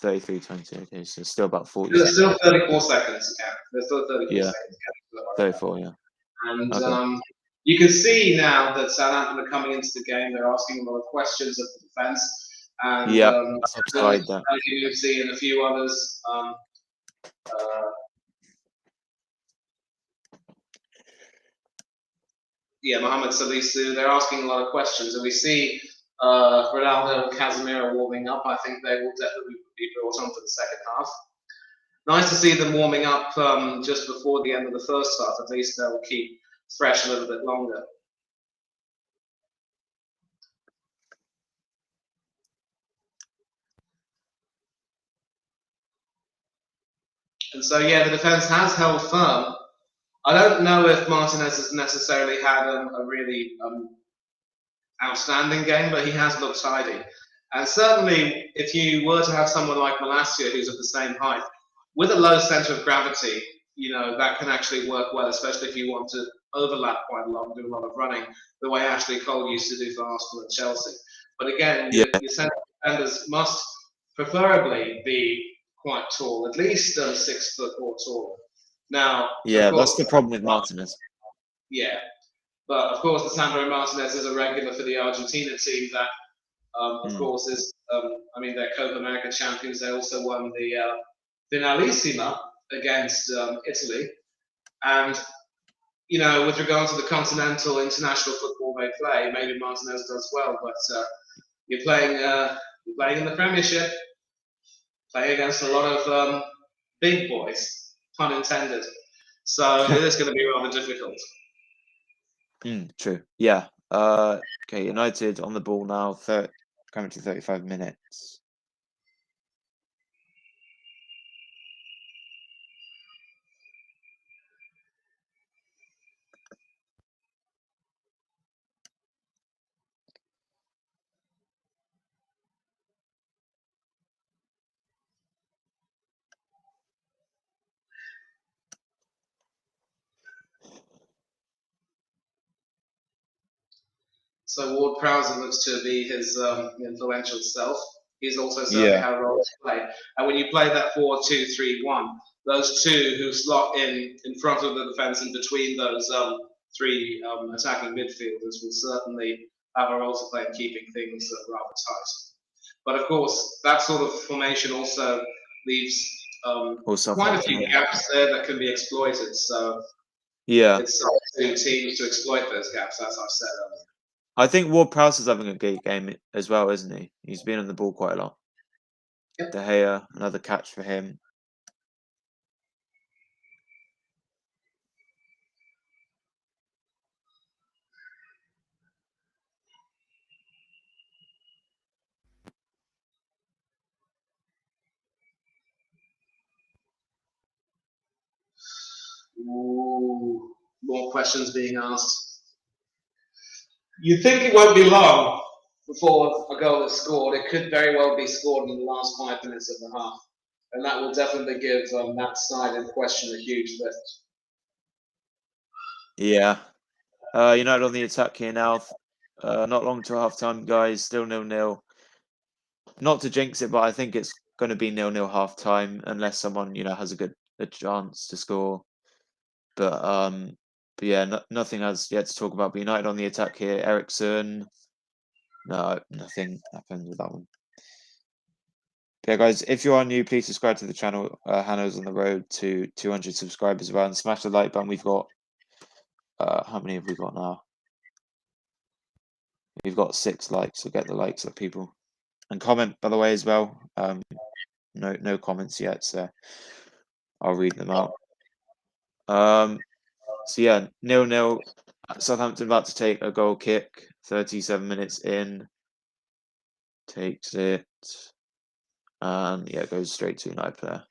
33:20. Okay, so still about 40. There's still 34 seconds. Yeah, there's still 34 seconds. 34. Yeah. And okay. You can see now that Southampton are coming into the game. They're asking a lot of questions of the defence. And as you can see, and a few others. Mohamed Salisu. They're asking a lot of questions, and we see Ronaldo and Casemiro warming up. I think they will definitely be brought on for the second half. Nice to see them warming up just before the end of the first half. At least they'll keep fresh a little bit longer. And so, the defence has held firm. I don't know if Martinez has necessarily had a really outstanding game, but he has looked tidy. And certainly, if you were to have someone like Malacia, who's of the same height, with a low centre of gravity, that can actually work well, especially if you want to overlap quite a lot and do a lot of running, the way Ashley Cole used to do for Arsenal and Chelsea. But again, your centre defenders must preferably be quite tall, at least 6 foot or taller. Now, that's the problem with Martinez. Yeah, But of course, Lisandro Martinez is a regular for the Argentina team that, of course, is, I mean, they're Copa America champions. They also won the Finalissima against Italy. And, you know, with regard to the continental international football they play, maybe Martinez does well, but you're playing in the Premiership, playing against a lot of big boys, pun intended. So it is going to be rather difficult. True. Yeah. Okay. United on the ball now. Coming to 35 minutes. So Ward-Prowse looks to be his influential self. He's also certainly had a role to play. And when you play that 4-2-3-1, those two who slot in front of the defence and between those three attacking midfielders will certainly have a role to play in keeping things rather tight. But of course, that sort of formation also leaves quite a few gaps there that can be exploited. So it's up to teams to exploit those gaps, as I've said earlier. I think Ward-Prowse is having a great game as well, isn't he? He's been on the ball quite a lot. Yep. De Gea, another catch for him. Ooh, more questions being asked. You think it won't be long before a goal is scored. It could very well be scored in the last 5 minutes of the half. And that will definitely give that side in question a huge lift. Yeah. United on the attack here now. Not long to half time, guys. Still 0-0. Not to jinx it, but I think it's going to be 0-0 half time unless someone has a chance to score. But yeah, nothing has yet to talk about. But United on the attack here. Eriksen. No, nothing happened with that one. Okay, guys, if you are new, please subscribe to the channel. Hannah's on the road to 200 subscribers as well, and smash the like button. We've got how many have we got now? We've got 6 likes, so get the likes up, people. And comment, by the way, as well. No comments yet, so I'll read them out. So yeah, 0-0. Southampton about to take a goal kick. 37 minutes in. Takes it. And yeah, goes straight to United player.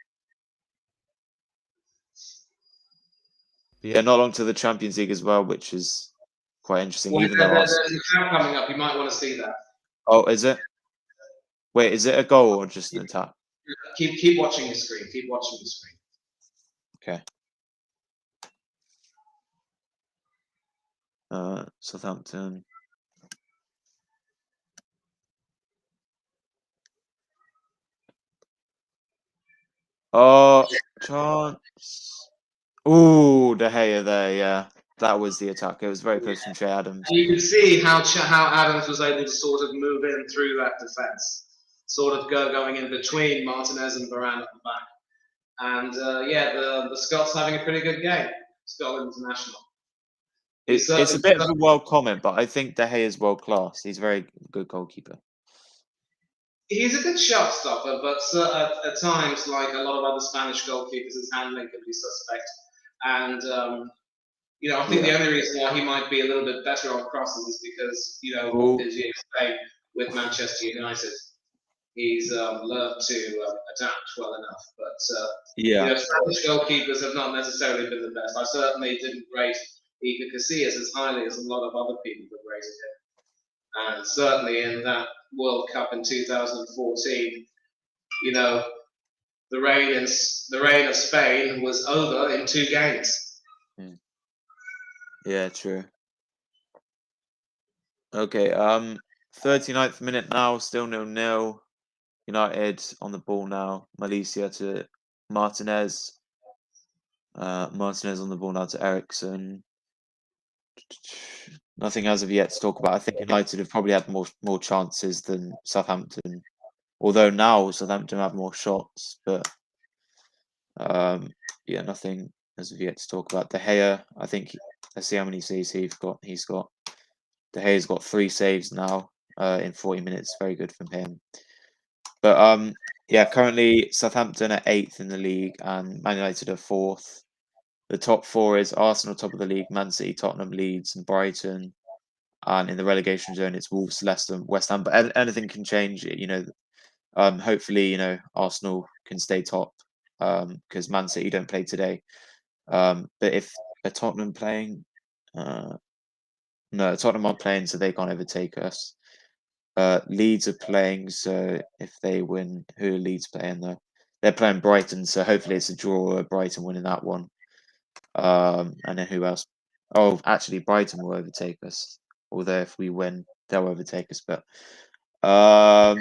Yeah, not long to the Champions League as well, which is quite interesting. Well, Even though there's a attack coming up, you might want to see that. Oh, is it? Wait, is it a goal or just an attack? Keep watching your screen. Keep watching your screen. Okay. Southampton. Oh, chance. Ooh, De Gea there, yeah. That was the attack. It was very close from Che Adams. And you can see how Adams was able to sort of move in through that defence, sort of going in between Martinez and Varane at the back. And yeah, the Scots having a pretty good game. Scotland international. It's a bit of a wild comment, but I think De Gea is world class. He's a very good goalkeeper. He's a good shot stopper, but at times, like a lot of other Spanish goalkeepers, his handling can be suspect. And I think the only reason why he might be a little bit better on crosses is because, as you explained, with Manchester United, he's learned to adapt well enough. But Spanish goalkeepers have not necessarily been the best. I certainly didn't rate Iker Casillas as highly as a lot of other people have rated him. And certainly in that World Cup in 2014, the reign of Spain was over in 2 games. Yeah, true. Okay, 39th minute now, still 0-0. United on the ball now. Malaysia to Martinez. Martinez on the ball now to Eriksen. Nothing as of yet to talk about. I think United have probably had more chances than Southampton, although now Southampton have more shots. But yeah, nothing as of yet to talk about. De Gea, I think. Let's see how many saves he's got. De Gea's got 3 saves now in 40 minutes. Very good from him. But yeah, currently Southampton are 8th in the league and Man United are 4th. The top 4 is Arsenal top of the league, Man City, Tottenham, Leeds, and Brighton. And in the relegation zone, it's Wolves, Leicester, West Ham. But anything can change. Hopefully, Arsenal can stay top because Man City don't play today. But if Tottenham playing, no, Tottenham aren't playing, so they can't overtake us. Leeds are playing, so if they win, who are Leeds playing though? They're playing Brighton, so hopefully it's a draw or Brighton winning that one. And then who else? Oh, actually, Brighton will overtake us. Although if we win, they'll overtake us. But I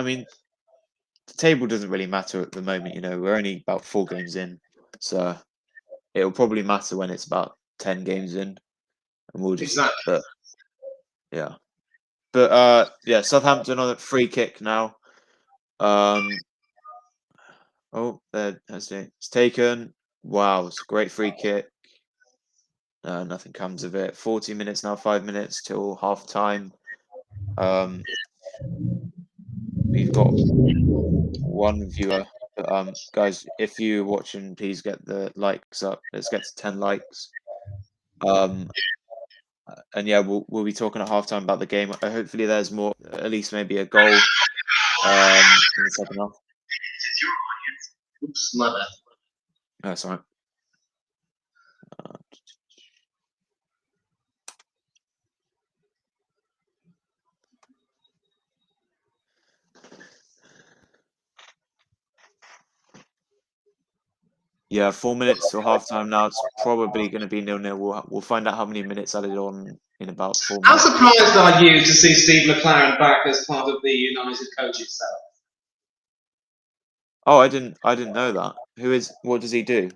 mean, the table doesn't really matter at the moment. We're only about 4 games in, so it'll probably matter when it's about 10 games in, and we'll just. Exactly. But yeah, but yeah, Southampton on a free kick now. Oh, it's taken. Wow, it's a great free kick. Nothing comes of it. 40 minutes now, 5 minutes till half time. We've got 1 viewer. But, guys, if you're watching, please get the likes up. Let's get to 10 likes. And yeah, we'll be talking at halftime about the game. Hopefully, there's more. At least maybe a goal in the second half. Oops, my bad. That's all right. Yeah, 4 minutes till halftime now. It's probably going to be 0-0. We'll find out how many minutes added on in about 4 How minutes. surprised are you to see Steve McLaren back as part of the United coaching staff? Oh, I didn't know that. What does he do?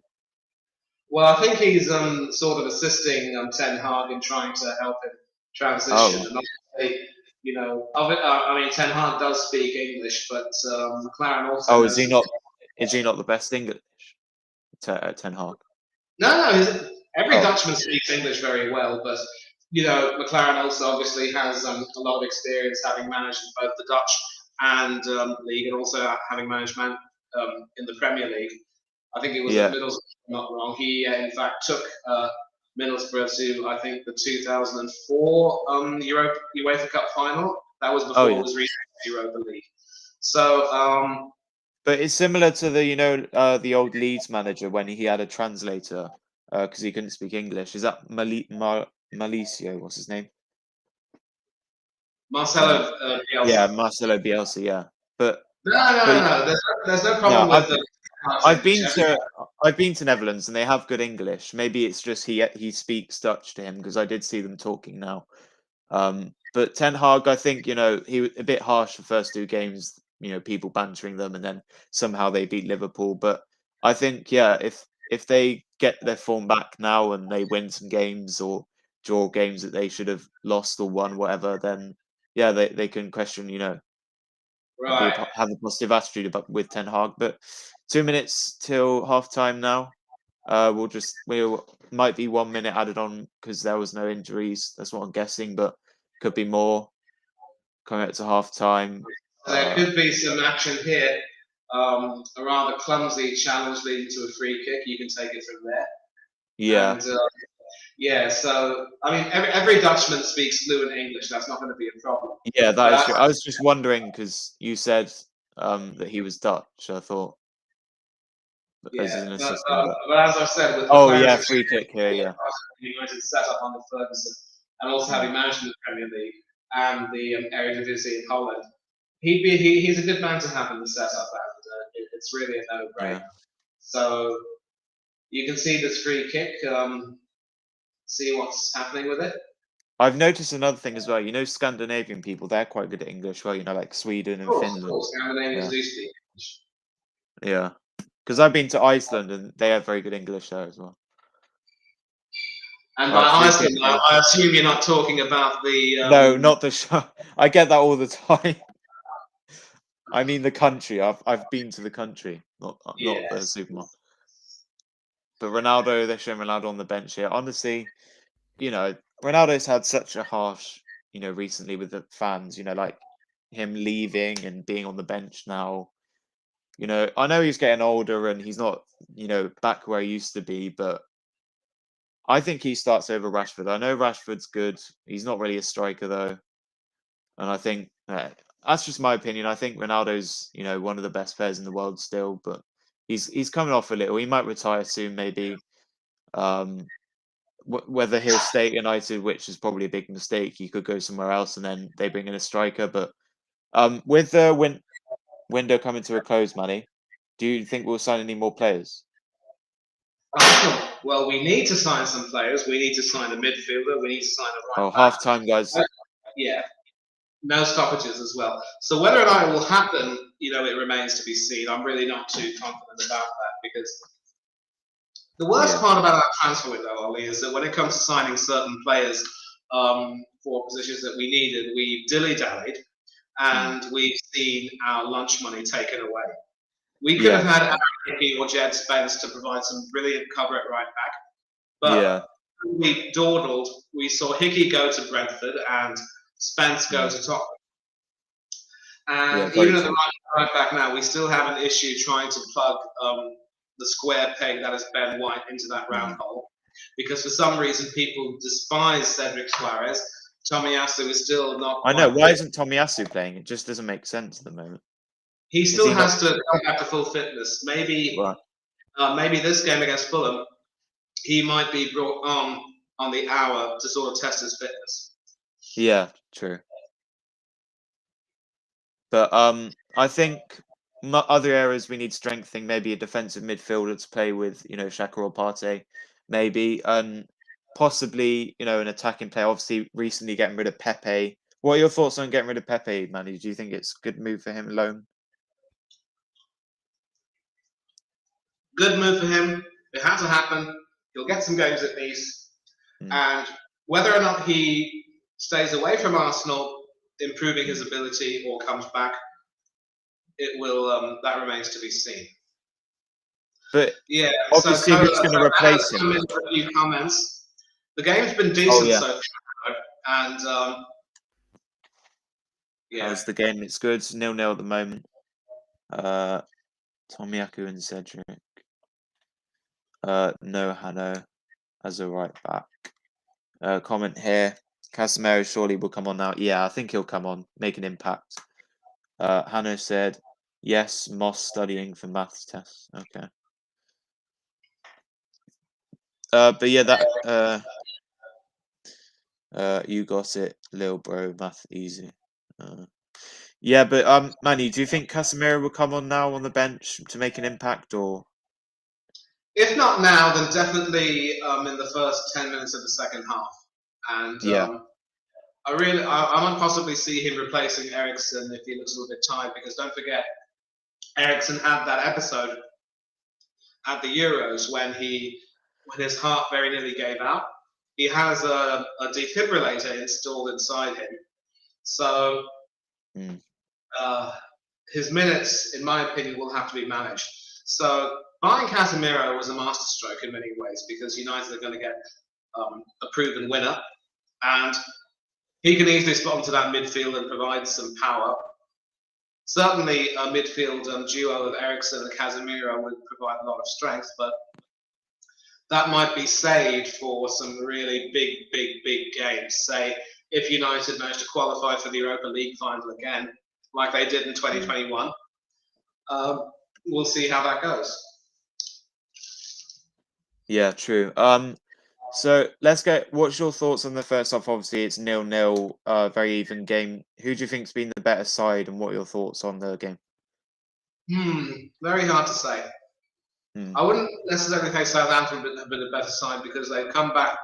Well, I think he's sort of assisting Ten Hag in trying to help him transition. Oh. And obviously, I mean, Ten Hag does speak English, but McLaren also. Oh, is he not the best English? Ten Hag. No. Every Dutchman speaks English very well, but McLaren also obviously has a lot of experience having managed both the Dutch and league, and also having managed in the Premier League. I think it was at Middlesbrough, if I'm not wrong. He, in fact, took Middlesbrough to, I think, the 2004 UEFA Cup final. That was before it was reached Europa League. So. But it's similar to the old Leeds manager when he had a translator because he couldn't speak English. Is that Malicio? What's his name? Marcelo Bielsa. Yeah, Marcelo Bielsa. Yeah, but no. There's no problem with the. I've been to Netherlands and they have good English. Maybe it's just he speaks Dutch to him because I did see them talking now. But Ten Hag, I think he was a bit harsh the first 2 games. People bantering them, and then somehow they beat Liverpool. But I think if they get their form back now and they win some games or draw games that they should have lost or won, whatever, then they can question Right. have a positive attitude with Ten Hag. But 2 minutes till half time now. We might be 1 minute added on because there was no injuries. That's what I'm guessing, but could be more coming up to half time. There could be some action here. A rather clumsy challenge leading to a free kick. You can take it from there. Yeah. And, so I mean, every Dutchman speaks fluent English. That's not going to be a problem. Yeah, that is true. I was just wondering because you said that he was Dutch. I thought. Yeah, but as I said, with free kick here, United set up under Ferguson, and also having managed in the Premier League and the Eredivisie in Holland, he's a good man to have in the setup, and it's really a no-brainer. Yeah. So you can see this free kick. See what's happening with it. I've noticed another thing as well. Scandinavian people, they're quite good at English. Well, like Sweden and Finland. Of course, Scandinavians do speak English. Yeah. Because I've been to Iceland and they have very good English there as well. And Right, by free Iceland, kick. I assume you're not talking about the. No, not the show. I get that all the time. I mean the country. I've been to the country, not the Yes. supermarket. But Ronaldo, they're showing Ronaldo on the bench here. Honestly, Ronaldo's had such a harsh, recently with the fans. Like him leaving and being on the bench now. I know he's getting older and he's not, back where he used to be, but I think he starts over Rashford. I know Rashford's good. He's not really a striker though, and I think that's just my opinion. I think Ronaldo's, one of the best players in the world still, but he's coming off a little. He might retire soon, maybe. Whether he'll stay at United, which is probably a big mistake, he could go somewhere else, and then they bring in a striker. But with the window coming to a close, Manny, do you think we'll sign any more players? Well, we need to sign some players. We need to sign a midfielder. We need to sign a right back. Half time, guys. Yeah, no stoppages as well. So whether or not it will happen, it remains to be seen. I'm really not too confident about that because the worst part about our transfer window, Ollie, is that when it comes to signing certain players for positions that we needed, we dilly-dallied and we've seen our lunch money taken away. We could have had Aaron Hickey or Jed Spence to provide some brilliant cover at right back. But we dawdled. We saw Hickey go to Brentford and Spence go to Tottenham. And even at the right back now, we still have an issue trying to plug the square peg that is Ben White into that round hole. Because for some reason, people despise Cedric Suarez. Tomiyasu is still not. I know. Why isn't Tomiyasu playing? It just doesn't make sense at the moment. He still has to come back to full fitness. Maybe this game against Fulham, he might be brought on the hour to sort of test his fitness. Yeah, true. But I think other areas we need strengthening. Maybe a defensive midfielder to play with, Xhaka or Partey, maybe, and possibly, an attacking player. Obviously, recently getting rid of Pepe. What are your thoughts on getting rid of Pepe, Manny? Do you think it's a good move for him alone? Good move for him. It had to happen. He'll get some games at Nice. And whether or not he stays away from Arsenal, improving his ability, or comes back, it will. That remains to be seen. But yeah, obviously, who's going to replace him? A few comments. The game's been decent so far, and how's the game? It's good. 0-0 at the moment. Tomiyasu and Cedric. No Hano as a right back. Comment here. Casemiro surely will come on now. Yeah, I think he'll come on, make an impact. Hano said, yes, Moss studying for maths tests. Okay. But yeah, that you got it, little bro, math easy. Yeah, but Manny, do you think Casemiro will come on now on the bench to make an impact, or? If not now, then definitely in the first 10 minutes of the second half. And I might possibly see him replacing Eriksen if he looks a little bit tired, because don't forget, Eriksen had that episode at the Euros when his heart very nearly gave out. He has a defibrillator installed inside him. So his minutes, in my opinion, will have to be managed. So buying Casemiro was a masterstroke in many ways, because United are going to get a proven winner, and he can easily slot into that midfield and provide some power. Certainly, a midfield duo of Eriksen and Casemiro would provide a lot of strength, but that might be saved for some really big games. Say, if United manage to qualify for the Europa League final again, like they did in 2021, we'll see how that goes. Yeah, true. So let's get. What's your thoughts on the first half? Obviously, it's 0-0, very even game. Who do you think's been the better side, and what are your thoughts on the game? Very hard to say. I wouldn't necessarily say Southampton have been a better side, because they've come back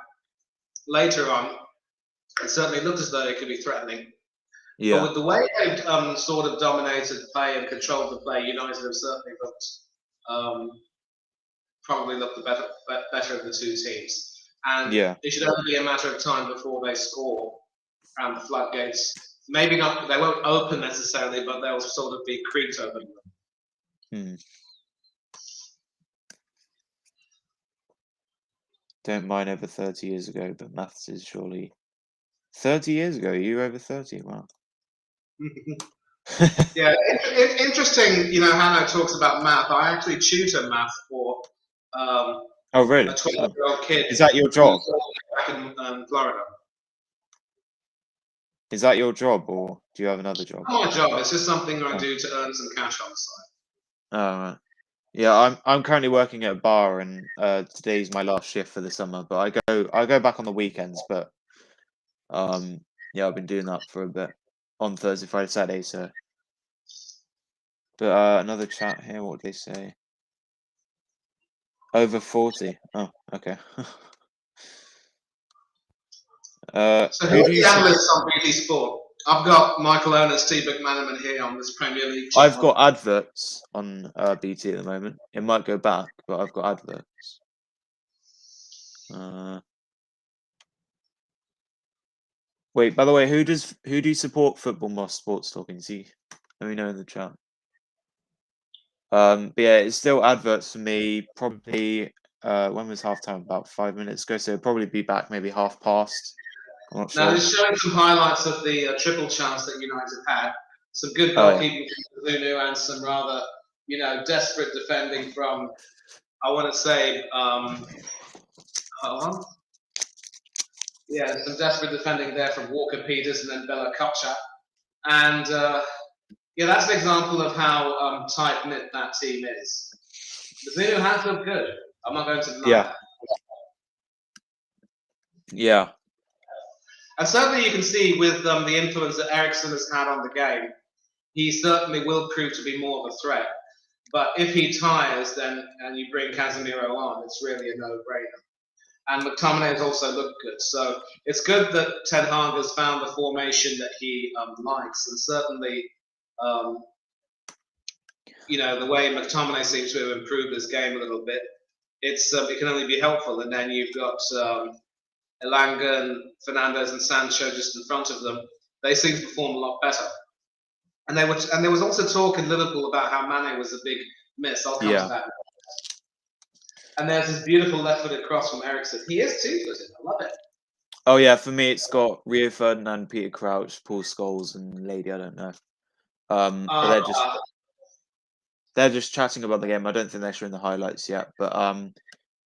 later on and certainly looked as though they could be threatening. Yeah. But with the way they've sort of dominated play and controlled the play, United have certainly looked probably the better of the two teams. and it should only be a matter of time before they score, and the floodgates, maybe not, they won't open necessarily, but they'll sort of be creaked open. Don't mind over 30 years ago, but maths is surely 30 years ago. You over 30? Wow. Yeah, it's interesting. You know, Hanno talks about math. I actually tutor math for oh, really? a 12-year-old kid. Is that your job? Back in Florida. Is that your job, or do you have another job? Not my job. It's just something I do to earn some cash on the side. Oh, right. Yeah, I'm currently working at a bar, and today's my last shift for the summer. But I go back on the weekends. But yeah, I've been doing that for a bit on Thursday, Friday, Saturday. So, but another chat here. What did they say? Over 40. Oh, okay. So who are the analysts on BT Sport? I've got Michael Owner, Steve McManaman here on this Premier League channel. I've got adverts on BT at the moment. It might go back, but I've got adverts. Wait, by the way, who do you support Football Moss Sports Talking? See, let me know in the chat. But yeah, it's still adverts for me. Probably when was halftime? About 5 minutes ago. So it'll probably be back maybe 1:30. I'm not sure. Now, just showing some highlights of the triple chance that United had. Some good goalkeeping from Zunu and some rather, desperate defending from, I want to say, hold on. Yeah, some desperate defending there from Walker Peters and then Bella Kupchak. And that's an example of how tight-knit that team is. The Zunu has looked good. I'm not going to deny that. Yeah. And certainly you can see with the influence that Eriksen has had on the game, he certainly will prove to be more of a threat. But if he tires, then and you bring Casemiro on, it's really a no-brainer. And McTominay has also looked good. So it's good that Ten Hag has found the formation that he likes. And certainly, the way McTominay seems to have improved his game a little bit, it can only be helpful. And then you've got Elanga and Fernandes and Sancho just in front of them. They seem to perform a lot better. And there was also talk in Liverpool about how Mane was a big miss. I'll come to that. And there's this beautiful left-footed cross from Eriksen. He is two-footed. I love it. Oh yeah, for me it's got Rio Ferdinand, Peter Crouch, Paul Scholes, and Lady I don't know. But they're just chatting about the game. I don't think they're showing the highlights yet. But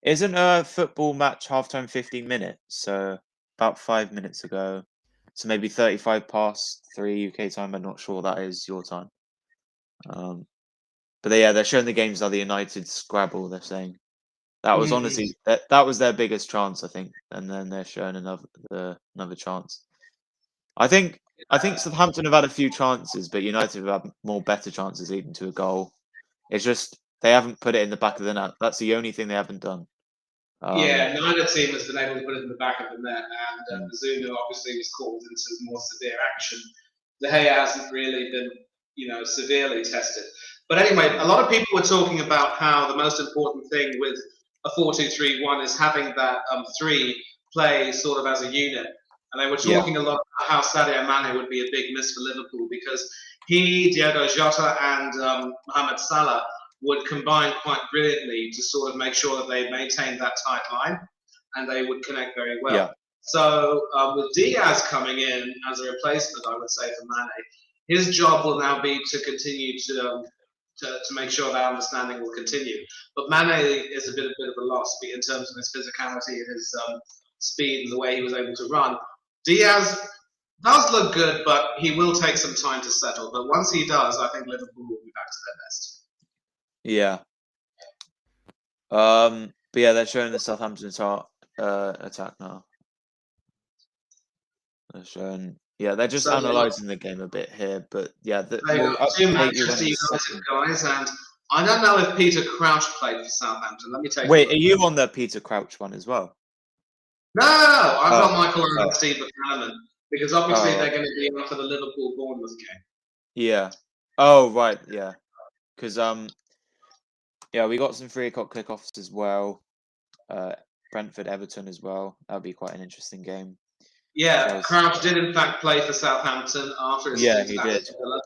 isn't a football match halftime 15 minutes? So about 5 minutes ago. So maybe 3 UK time. I'm not sure what that is your time. But they're showing the games are the United Scrabble. They're saying that was honestly that was their biggest chance, I think, and then they're showing another chance. I think Southampton have had a few chances, but United have had more better chances leading to a goal. It's just they haven't put it in the back of the net. That's the only thing they haven't done. Neither team has been able to put it in the back of the net, and Zunu obviously was called into more severe action. De Gea hasn't really been, severely tested. But anyway, a lot of people were talking about how the most important thing with a 4-2-3-1 is having that 3 play sort of as a unit. And they were talking a lot about how Sadio Mane would be a big miss for Liverpool because he, Diogo Jota, and Mohamed Salah would combine quite brilliantly to sort of make sure that they maintained that tight line and they would connect very well. Yeah. So with Diaz coming in as a replacement, I would say, for Mane, his job will now be to continue to make sure that understanding will continue. But Mane is a bit of a loss in terms of his physicality and his speed and the way he was able to run. Diaz does look good, but he will take some time to settle. But once he does, I think Liverpool will be back to their best. Yeah. But yeah, they're showing the Southampton attack now. They're showing. Yeah, they're just analysing the game a bit here, but yeah, we'll update you Manchester United guys, and I don't know if Peter Crouch played for Southampton. Let me take. Wait, are you on the Peter Crouch one as well? No, I've got Michael Owen and Steve McManaman because obviously they're going to be on for the Liverpool Bournemouth game. Yeah. Oh right, yeah. Because we got some 3 o'clock kickoffs as well. Brentford Everton as well. That'll be quite an interesting game. Yeah, Chelsea. Crouch did in fact play for Southampton after his Yeah, stint he at did. Villa,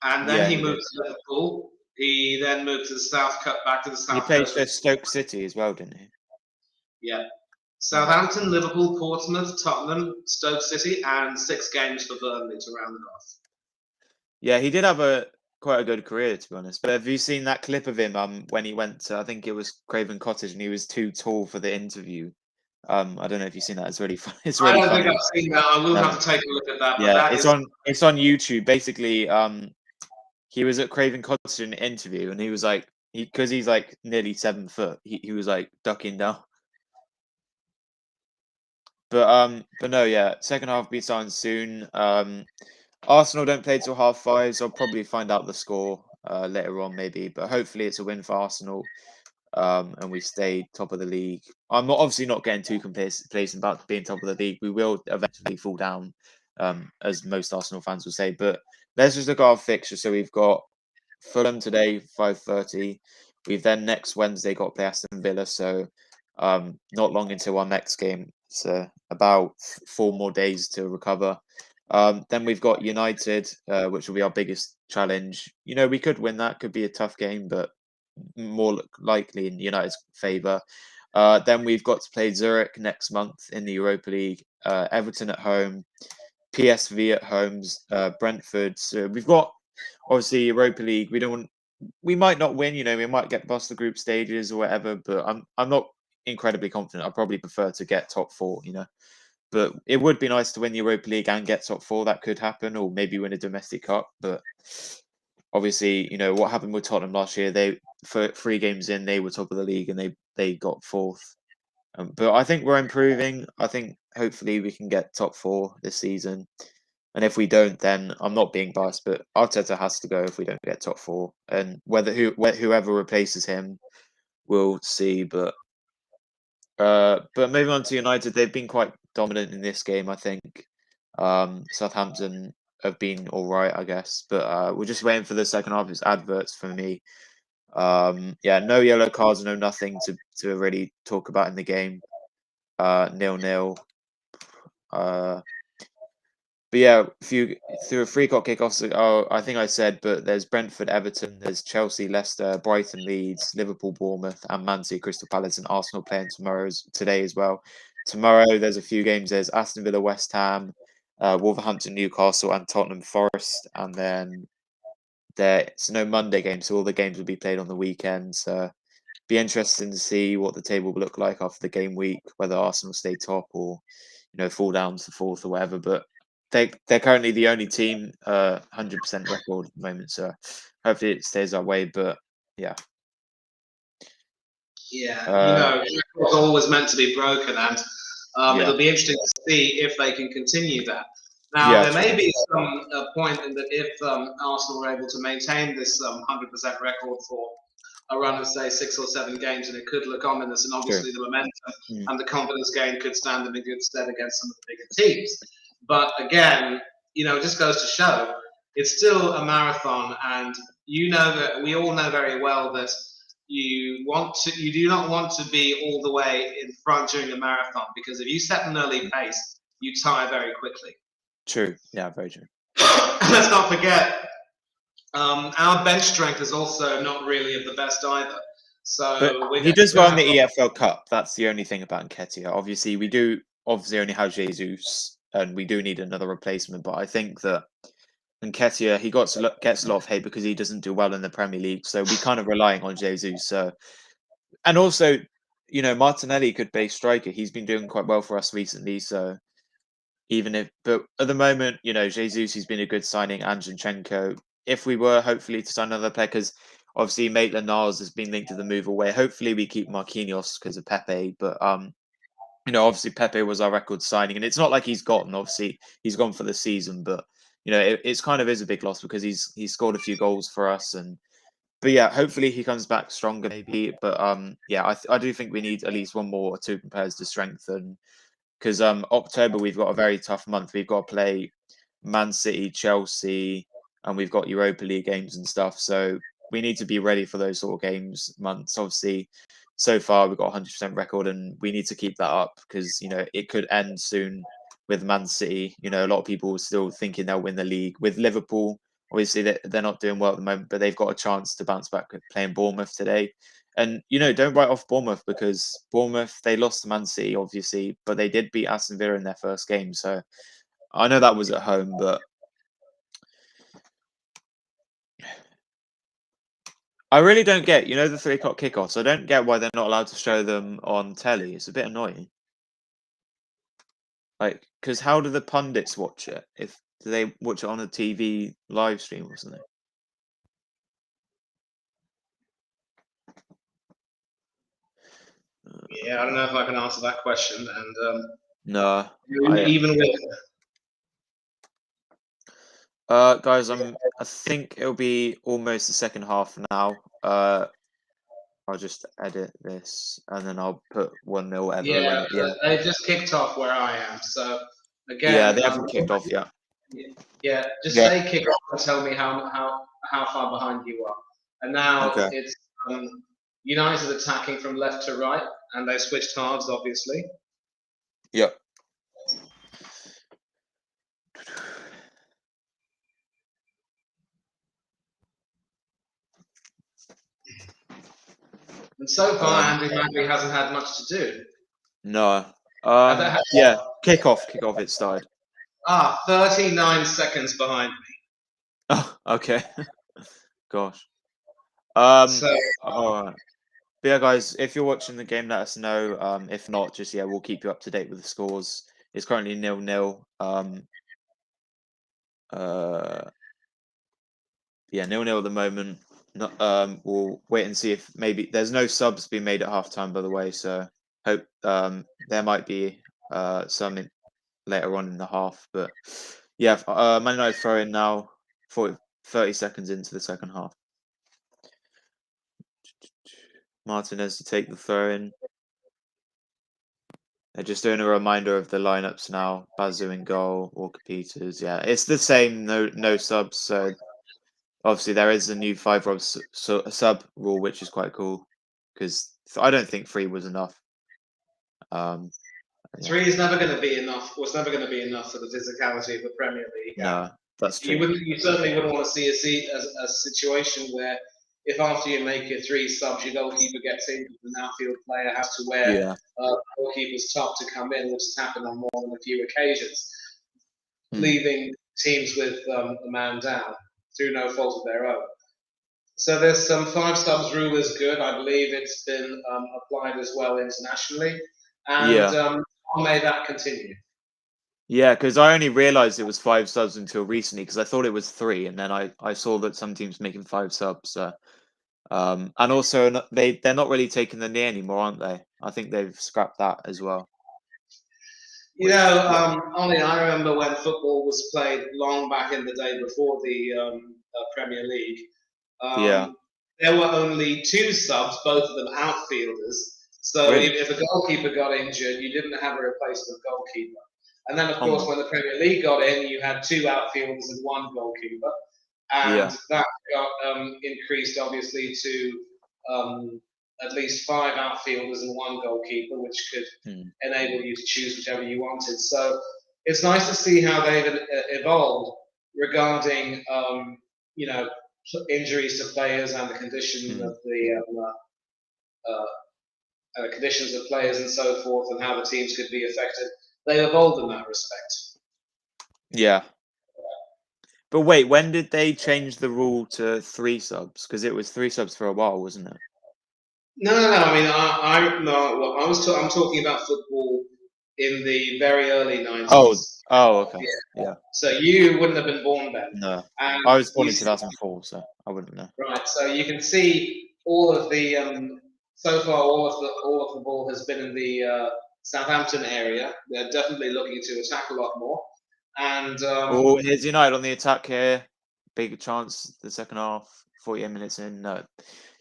and then Yeah, he he moved did. to Liverpool. He then moved to the back to the He South played Coast. for Stoke City as well, didn't he? Yeah. Southampton, Liverpool, Portsmouth, Tottenham, Stoke City, and 6 games for Burnley to round it off. Yeah, he did have quite a good career, to be honest. But have you seen that clip of him when he went to, I think it was Craven Cottage, and he was too tall for the interview? I don't know if you've seen that. It's really fun. It's I really don't think funny. I've seen that. I will No. have to take a look at that. But Yeah, that it's is on YouTube. Basically, he was at Craven Cottage in an interview, and he was like, because he's like nearly 7 foot, he was like ducking down. But no, yeah, second half will be signed soon. Arsenal don't play till 5:30, so I'll probably find out the score later on, maybe. But hopefully, it's a win for Arsenal, and we stay top of the league. I'm obviously not getting too complacent about being top of the league. We will eventually fall down, as most Arsenal fans will say. But let's just look at our fixture. So we've got Fulham today, 5:30. We've then next Wednesday got to play Aston Villa, so not long until our next game. So about 4 more days to recover. Then we've got United, which will be our biggest challenge. We could win that. Could be a tough game, but more likely in United's favour. Then we've got to play Zurich next month in the Europa League. Everton at home, PSV at home, Brentford. So we've got obviously Europa League. We might not win. We might get past the group stages or whatever. But I'm not incredibly confident. I probably prefer to get top 4. But it would be nice to win the Europa League and get top 4. That could happen, or maybe win a domestic cup. But obviously, what happened with Tottenham last year. They for 3 games in, they were top of the league and they got 4th. But I think we're improving. I think hopefully we can get top 4 this season. And if we don't, then I'm not being biased, but Arteta has to go if we don't get top 4. And whoever replaces him, we'll see. But moving on to United, they've been quite dominant in this game, I think. Southampton have been all right, I guess. But we're just waiting for the second half. It's adverts for me. Yeah, no yellow cards, no nothing to really talk about in the game. 0-0. But yeah, through a kickoffs. Oh, I think I said, but there's Brentford, Everton, there's Chelsea, Leicester, Brighton, Leeds, Liverpool, Bournemouth, and Man City, Crystal Palace, and Arsenal playing today as well. Tomorrow, there's a few games. There's Aston Villa, West Ham, Wolverhampton, Newcastle, and Tottenham Forest, and then there's no Monday game, so all the games will be played on the weekends. Be interesting to see what the table will look like after the game week, whether Arsenal stay top or fall down to 4th or whatever. But they're currently the only team 100% record at the moment, so hopefully it stays that way. But yeah, record's always meant to be broken, and it'll be interesting to see if they can continue that. Now, there may be some point in that if Arsenal are able to maintain this 100% record for a run of, say, 6 or 7 games, and it could look ominous, and obviously the momentum and the confidence gain could stand them in good stead against some of the bigger teams. But again, it just goes to show it's still a marathon, and that we all know very well that you do not want to be all the way in front during a marathon, because if you set an early pace, you tire very quickly. True. Yeah, very true. Let's not forget, our bench strength is also not really of the best either. So he does well in the EFL Cup. That's the only thing about Nketiah. Obviously, we do only have Jesus, and we do need another replacement. But I think that Nketiah, he gets a lot of hate because he doesn't do well in the Premier League. So we're kind of relying on Jesus. So, and also, Martinelli could be striker. He's been doing quite well for us recently. So but at the moment, Jesus, he's been a good signing, and Zinchenko. If we were hopefully to sign another player, because obviously Maitland-Niles has been linked to the move away. Hopefully we keep Marquinhos because of Pepe, but obviously Pepe was our record signing, and it's not like he's gotten. Obviously he's gone for the season, but it's kind of is a big loss because he's scored a few goals for us, but yeah, hopefully he comes back stronger maybe. But yeah, I do think we need at least 1 more or 2 players to strengthen. Because October we've got a very tough month. We've got to play Man City, Chelsea, and we've got Europa League games and stuff. So we need to be ready for those sort of months. Obviously, so far we've got a 100% record, and we need to keep that up because it could end soon with Man City. A lot of people are still thinking they'll win the league. With Liverpool, obviously they're not doing well at the moment, but they've got a chance to bounce back with playing Bournemouth today. And don't write off Bournemouth, because Bournemouth, they lost to Man City obviously, but they did beat Aston Villa in their first game. So I know that was at home, but I really don't get, the 3 o'clock kickoffs. I don't get why they're not allowed to show them on telly. It's a bit annoying. Like, because how do the pundits watch it? Do they watch it on a TV live stream or something? Yeah, I don't know if I can answer that question. And No, even with guys, I think it'll be almost the second half now. I'll just edit this and then I'll put 1-0 ever. they just kicked off where I am. So again, Yeah, they haven't kicked off yet. Yeah, just say kick off and tell me how far behind you are. And now it's United attacking from left to right, and they switched halves, obviously. Yep. And so far, Andy Magby hasn't had much to do. No. Yeah, kick off. It started. 39 seconds behind me. Oh, okay. Gosh. So, all right. But yeah, guys, if you're watching the game, let us know. If not, just we'll keep you up to date with the scores. It's currently 0-0. Yeah, 0-0 at the moment. We'll wait and see if maybe there's no subs being made at halftime, by the way. So hope there might be some later on in the half. But yeah, Man United throw in now. 30 seconds into the second half. Martinez to take the throw in. They're just doing a reminder of the lineups now. Bazu in goal, Walker Peters. Yeah, it's the same. No subs. So obviously there is a new 5 sub rule, which is quite cool because I don't think 3 was enough. 3 is never going to be enough. Was never going to be enough for the physicality of the Premier League. No, that's true. You certainly wouldn't want to see a situation where, if after you make your 3 subs, your goalkeeper gets injured, an outfield player has to wear goalkeeper's top to come in, which has happened on more than a few occasions, leaving teams with a man down through no fault of their own. So there's some 5 subs rule is good. I believe it's been applied as well internationally, and may that continue. Yeah, because I only realised it was 5 subs until recently, because I thought it was 3, and then I saw that some teams making 5 subs. And also they're not really taking the knee anymore, aren't they? I think they've scrapped that as well. Ollie, I remember when football was played long back in the day before the Premier League. There were only 2 subs, both of them outfielders. So if a goalkeeper got injured, you didn't have a replacement goalkeeper. And then, of course, when the Premier League got in, you had 2 outfielders and 1 goalkeeper. And that got increased, obviously, to at least 5 outfielders and 1 goalkeeper, which could enable you to choose whichever you wanted. So it's nice to see how they've evolved regarding, injuries to players and the condition of the conditions of players and so forth, and how the teams could be affected. They evolved in that respect. Yeah. But wait, when did they change the rule to 3 subs? Because it was 3 subs for a while, wasn't it? No. I mean, I'm talking about football in the very early 90s. Oh, okay. Yeah. So you wouldn't have been born then. No. I was born in 2004, so I wouldn't know. Right. So you can see all of the so far all of the ball has been in the Southampton area. They're definitely looking to attack a lot more. And here's United on the attack here. Big chance the second half. 48 minutes in. No.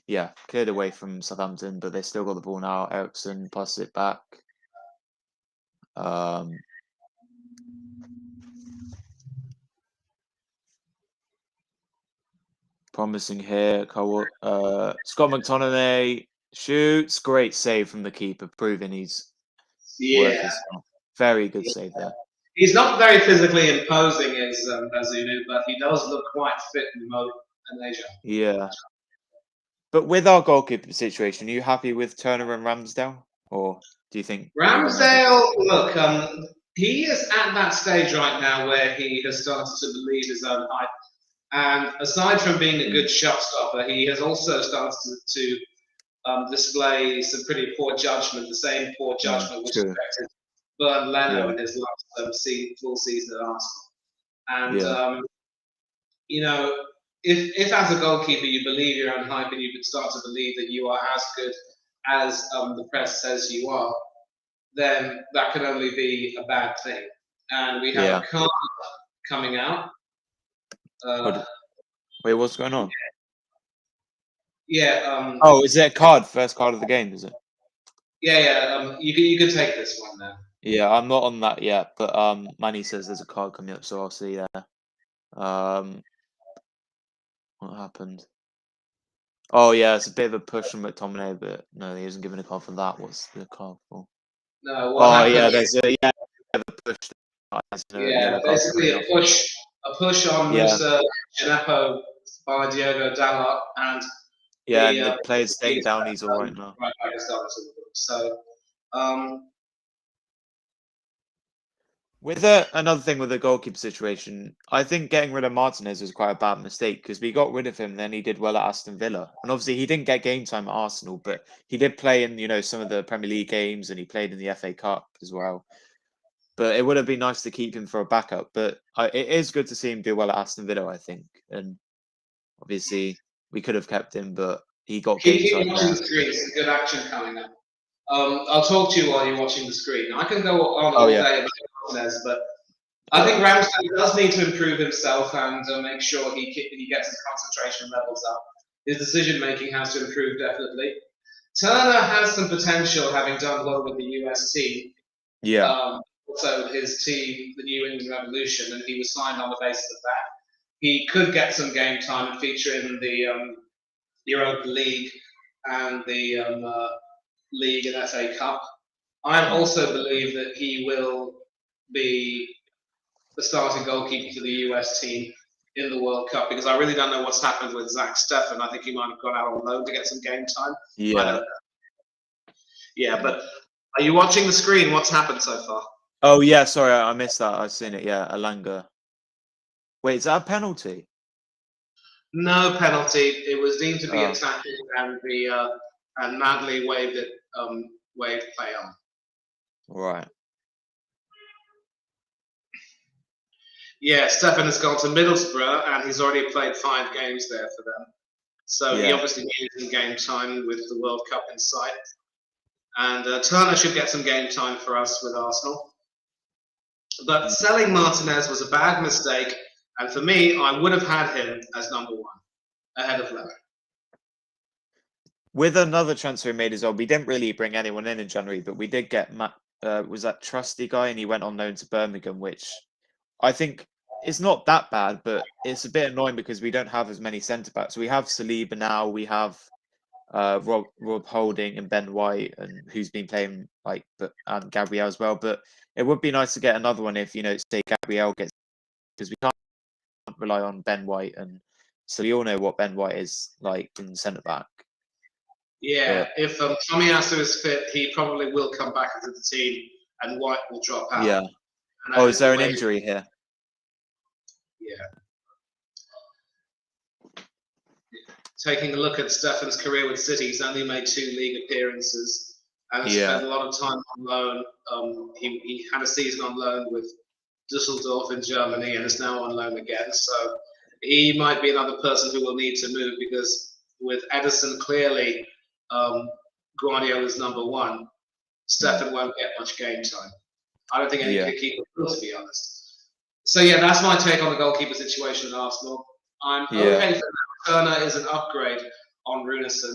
Yeah, cleared away from Southampton, but they still got the ball now. Ericsson passes it back. Promising here. Scott McTominay Shoots, great save from the keeper, proving he's worth Yeah. his salt. Very good save there. He's not very physically imposing as Unu, but he does look quite fit and Asia. Yeah. But with our goalkeeper situation, are you happy with Turner and Ramsdale? Or do you think we need another? Ramsdale, look, he is at that stage right now where he has started to believe his own hype. And aside from being a good shot stopper, he has also started to display some pretty poor judgment, the same poor judgment which True. affected Bernd Leno Yeah. in his last full season at Arsenal. And, Yeah. you know, if as a goalkeeper you believe your own hype and you can start to believe that you are as good as the press says you are, then that can only be a bad thing. And we have Yeah. a card coming out. Wait, what's going on? Yeah. Oh, is it a card? First card of the game, is it? Yeah. You can take this one now. Yeah, I'm not on that yet, but Manny says there's a card coming up, so I'll see there. What happened? Oh yeah, it's a bit of a push from McTominay, but no, he isn't giving a card for that. What's the card for? No, what happened? Yeah, there's a push. Basically a push on Musa Ginepo by Diogo Dalot, and the player's staying down. He's all right now. Right back is done to the book. So, with another thing with the goalkeeper situation, I think getting rid of Martinez was quite a bad mistake because we got rid of him, then he did well at Aston Villa, and obviously he didn't get game time at Arsenal, but he did play in some of the Premier League games, and he played in the FA Cup as well. But it would have been nice to keep him for a backup. But it is good to see him do well at Aston Villa, I think. And obviously, we could have kept him, but he got game time. Keep watching the screen. Some good action coming up. I'll talk to you while you're watching the screen. I can go on all day about Martinez, but I think Ramsdale does need to improve himself and make sure he gets his concentration levels up. His decision making has to improve definitely. Turner has some potential, having done well with the US team. Yeah. Also, his team, the New England Revolution, and he was signed on the basis of that. He could get some game time and feature in the Europa League and the League and FA Cup. I also believe that he will be the starting goalkeeper for the US team in the World Cup because I really don't know what's happened with Zach Steffen. I think he might have gone out on loan to get some game time. Yeah. Yeah, but are you watching the screen? What's happened so far? Oh, yeah, sorry, I missed that. I've seen it, yeah, Alanga. Wait, is that a penalty? No penalty. It was deemed to be a tackle, and Madley waved play on. Right. Yeah, Stefan has gone to Middlesbrough, and he's already played 5 games there for them. So he obviously needed some game time with the World Cup in sight. And Turner should get some game time for us with Arsenal. But selling Martinez was a bad mistake, and for me, I would have had him as number 1, ahead of Leno. With another transfer made as well, we didn't really bring anyone in January, but we did get Matt. Was that Trusty guy, and he went on loan to Birmingham, which I think is not that bad, but it's a bit annoying because we don't have as many centre backs. We have Saliba now, we have Rob Holding and Ben White, and who's been playing and Gabriel as well. But it would be nice to get another one if say Gabriel gets, because we can't rely on Ben White, and so you all know what Ben White is like in centre back. Yeah, if Tomiyasu is fit, he probably will come back into the team, and White will drop out. Yeah. Oh, is there an injury here? Yeah. Taking a look at Stefan's career with City, he's only made 2 league appearances and has spent a lot of time on loan. He had a season on loan with Dusseldorf in Germany and is now on loan again. So he might be another person who will need to move because with Edison clearly Guardiola's number 1, Stefan won't get much game time. I don't think any keeper will, to be honest. So yeah, that's my take on the goalkeeper situation at Arsenal. I'm okay for that. Turner is an upgrade on Runarsson,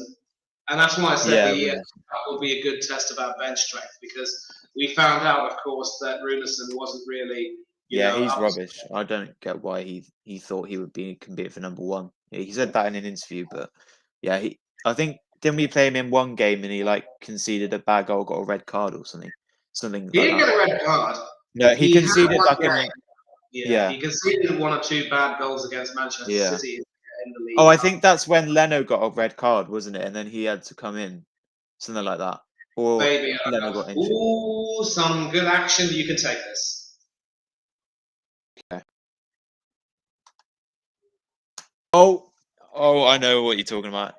and that's why I said that will be a good test of our bench strength because we found out, of course, that Runarsson wasn't really. He's rubbish. I don't get why he thought he would be competing for number 1. Yeah, he said that in an interview, but I think didn't we play him in one game and he like conceded a bad goal, got a red card or something He like didn't that? get a red card. No, he He had conceded one like game. yeah. He conceded 1 or 2 bad goals against Manchester Yeah. City in the league. Oh, I think that's when Leno got a red card, wasn't it? And then he had to come in, something like that. Or Maybe. Leno got injured. Ooh, some good action. You can take this. Okay. Oh, I know what you're talking about.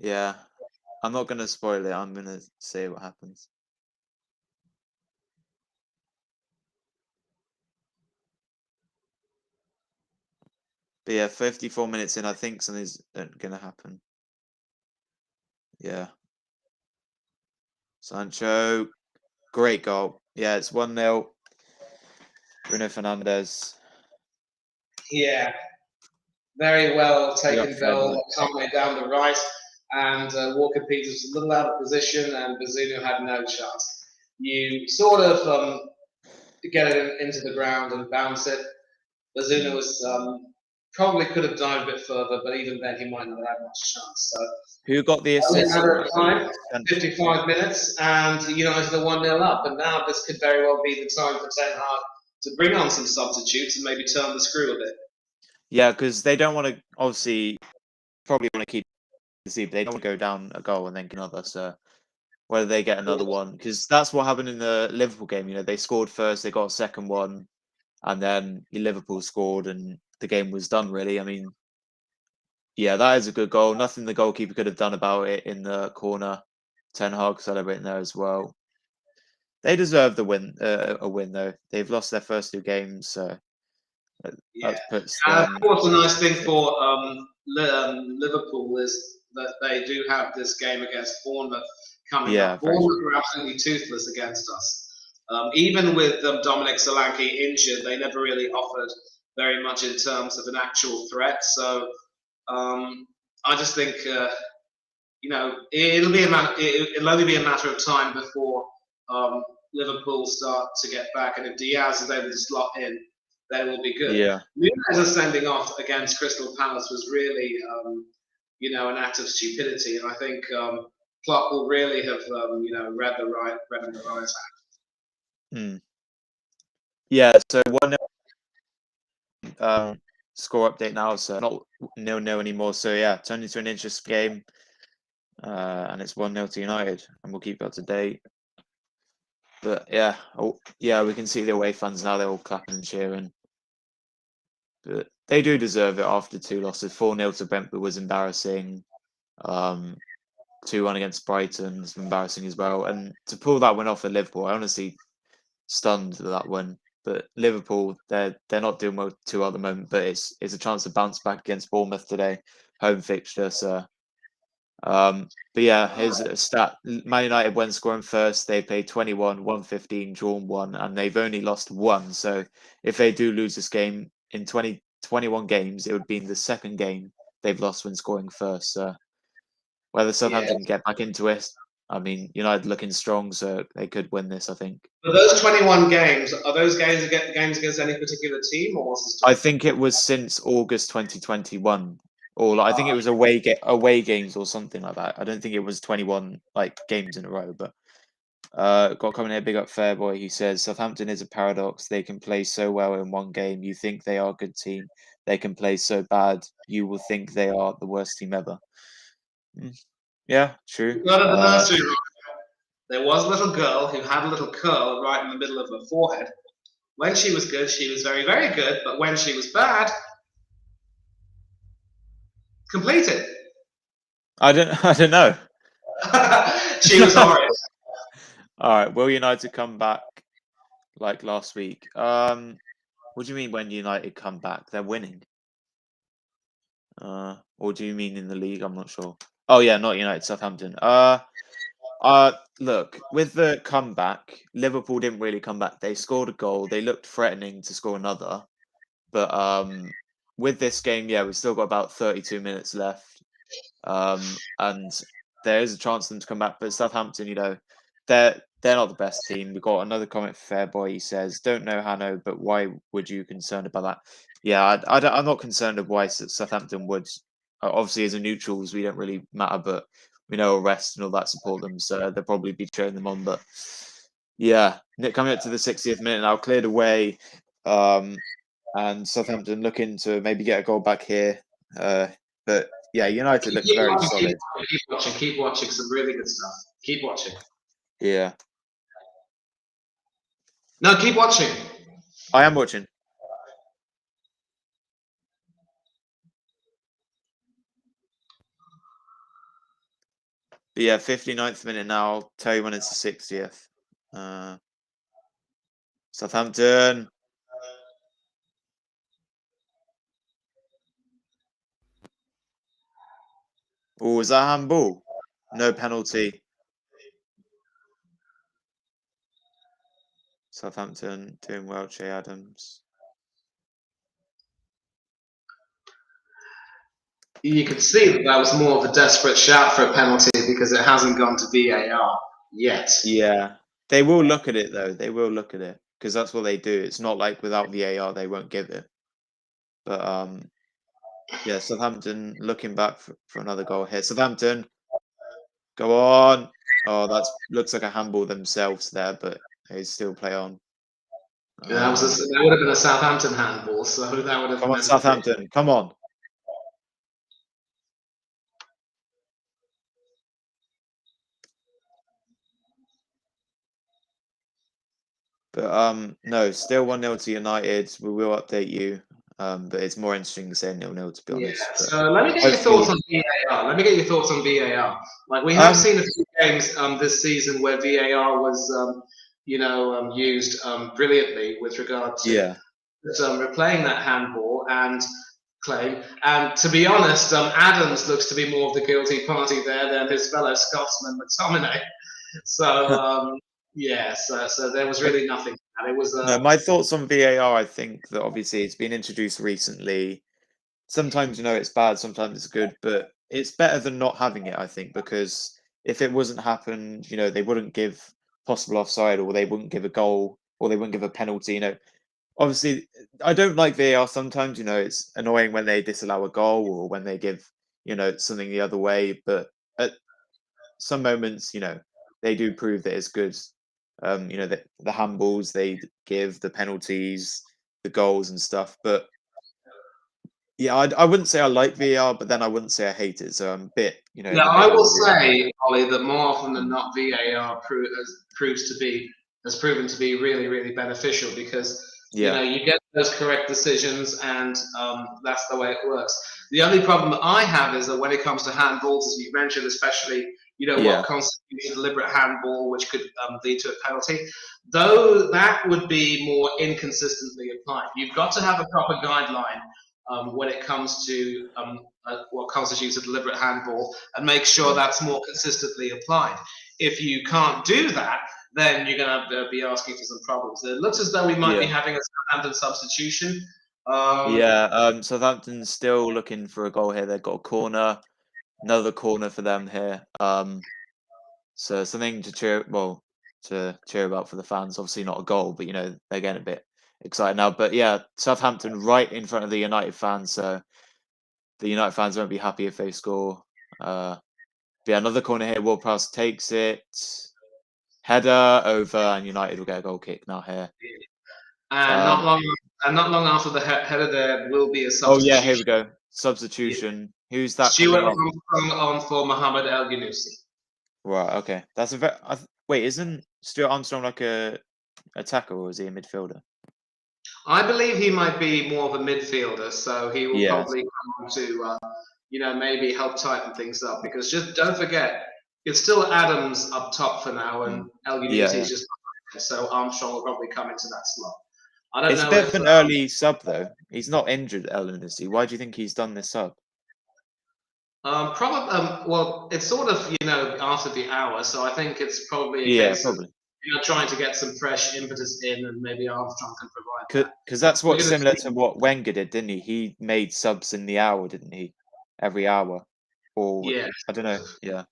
Yeah, I'm not gonna spoil it. I'm gonna say what happens. But yeah, 54 minutes in, I think something's gonna happen. Yeah. Sancho, great goal. Yeah, it's 1-0. Bruno Fernandes. Yeah. Very well taken fair goal. Coming down the right. And Walker Peters was a little out of position, and Bazunu had no chance. You sort of get it into the ground and bounce it. Bazunu was probably could have dived a bit further, but even then he might not have much chance. So Who got the only a assist? matter of time, 55 minutes, and United are 1-0 up. And now this could very well be the time for Ten Hag to bring on some substitutes and maybe turn the screw a bit. Yeah, because they don't want to, obviously, probably want to keep the seed, but they don't want to go down a goal and then get another. So whether they get another one, because that's what happened in the Liverpool game. They scored first, they got a second one, and then Liverpool scored, and the game was done. Really, I mean, yeah, that is a good goal. Nothing the goalkeeper could have done about it in the corner. Ten Hag celebrating there as well. They deserve the win, a win though. They've lost their first 2 games, so that puts them. Of course, the nice thing for Liverpool is that they do have this game against Bournemouth coming up. Bournemouth are absolutely toothless against us. Even with Dominic Solanke injured, they never really offered very much in terms of an actual threat. So I just think it'll only be a matter of time before Liverpool start to get back, and if Diaz is able to slot in, then it will be good. Yeah. Nunez sending off against Crystal Palace was really, an act of stupidity, and I think Klopp will really have, read in the right act. Yeah. So 1-0. Score update now, so not 0-0 anymore. So yeah, turned into an interesting game, and it's 1-0 to United, and we'll keep you up to date. But yeah, we can see the away fans now. They're all clapping and cheering. But they do deserve it after 2 losses. 4-0 to Brentford was embarrassing. 2-1 against Brighton is embarrassing as well. And to pull that win off at Liverpool, I honestly stunned with that win. But Liverpool, they're not doing well too well at the moment. But it's a chance to bounce back against Bournemouth today, home fixture. So, but yeah, here's a stat: Man United, when scoring first, they played 21, won 15, drawn 1, and they've only lost 1. So if they do lose this game in 21 games, it would be in the second game they've lost when scoring first. So whether Southampton can get back into it, I mean, United looking strong, so they could win this, I think. But those 21 games, are those games against any particular team, or what's the story? I think it was since August 2021, or I think it was away games or something like that. I don't think it was 21 games in a row. But got coming here, big up Fairboy. He says Southampton is a paradox. They can play so well in one game, you think they are a good team. They can play so bad, you will think they are the worst team ever. Yeah, true. There was a little girl who had a little curl right in the middle of her forehead. When she was good, she was very, very good. But when she was bad, completed. I don't know. She was horrid. All right. Will United come back like last week? What do you mean when United come back? They're winning. Or do you mean in the league? I'm not sure. Oh yeah, not United, Southampton. Look, with the comeback, Liverpool didn't really come back. They scored a goal. They looked threatening to score another. But with this game, yeah, we've still got about 32 minutes left. And there is a chance for them to come back. But Southampton, they're not the best team. We've got another comment for Fairboy. He says, "Don't know Hanno, but why would you concerned about that? Yeah, I'm not concerned of why Southampton would. Obviously, as a neutrals, we don't really matter, but we know arrest and all that support them, so they'll probably be cheering them on. But yeah, Nick coming up to the 60th minute now, cleared away, and Southampton looking to maybe get a goal back here. But yeah, United looked very solid. Keep watching. Some really good stuff. Keep watching. Yeah. No, keep watching. I am watching. But yeah, 59th minute now. I'll tell you when it's the 60th. Southampton. Oh, was that handball? No penalty. Southampton doing well, Che Adams. You could see that was more of a desperate shout for a penalty because it hasn't gone to VAR yet. Yeah, they will look at it though. They will look at it because that's what they do. It's not like without VAR they won't give it. But yeah, Southampton looking back for another goal here. Southampton, go on. Oh, that looks like a handball themselves there, but they still play on. That would have been a Southampton handball, so that would have Come on, meant Southampton, come on. But no, still 1-0 to United. We will update you. But it's more interesting to say 0-0 to be honest. Yeah. But So let me get your thoughts on VAR. Let me get your thoughts on VAR. Like we have seen a few games this season where VAR was, used brilliantly with regard to replaying that handball and claim. And to be honest, Adams looks to be more of the guilty party there than his fellow Scotsman McTominay. So so there was really nothing. And it was no, my thoughts on VAR. I think that obviously it's been introduced recently. Sometimes it's bad, sometimes it's good, but it's better than not having it. I think because if it wasn't happened, they wouldn't give possible offside, or they wouldn't give a goal, or they wouldn't give a penalty. Obviously, I don't like VAR sometimes. It's annoying when they disallow a goal or when they give something the other way. But at some moments, they do prove that it's good. The handballs they give, the penalties, the goals and stuff. But yeah, I wouldn't say I like VAR, but then I wouldn't say I hate it. So I'm a bit, in Yeah, the I middle. will say, Ollie, that more often than not, VAR has proven to be really, really beneficial because you get those correct decisions, and that's the way it works. The only problem that I have is that when it comes to handballs, as you mentioned, especially what constitutes a deliberate handball, which could lead to a penalty, though that would be more inconsistently applied. You've got to have a proper guideline when it comes to what constitutes a deliberate handball and make sure that's more consistently applied. If you can't do that, then you're going to be asking for some problems. It looks as though we might be having a Southampton substitution. Southampton's still looking for a goal here. They've got a corner, another corner for them here. So something to cheer about for the fans. Obviously not a goal, but they're getting a bit excited now. But yeah, Southampton right in front of the United fans, so the United fans won't be happy if they score. But yeah, another corner here. Ward-Prowse takes it, header over, and United will get a goal kick now here. And not long after the header, there will be a substitution. Oh yeah, here we go. Substitution. Who's that? Stuart Armstrong on for Mohamed El Yunusi. Right. Okay. That's a very. Wait, isn't Stuart Armstrong like a attacker, or is he a midfielder? I believe he might be more of a midfielder, so he will probably come on to, maybe help tighten things up. Because just don't forget, it's still Adams up top for now, and El Yunusi is just so Armstrong will probably come into that slot. I don't know. It's a bit of an early sub though. He's not injured, El Yunusi. Why do you think he's done this sub? Probably. Well, it's sort of after the hour, so I think it's probably a case of trying to get some fresh impetus in, and maybe Armstrong can provide that. Because that's what's similar to what Wenger did, didn't he? He made subs in the hour, didn't he? Every hour, or I don't know. Yeah.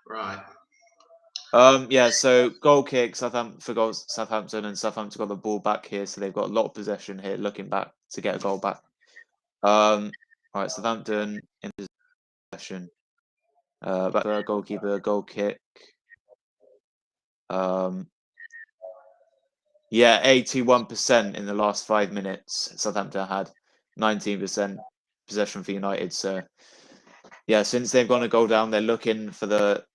Right. Yeah, so goal kick, Southampton for goals, Southampton, and Southampton got the ball back here, so they've got a lot of possession here, looking back to get a goal back. All right, Southampton in possession. Back to our goalkeeper, goal kick. Yeah, 81% in the last 5 minutes. Southampton had 19% possession for United. So yeah, since they've gone a goal down, they're looking for the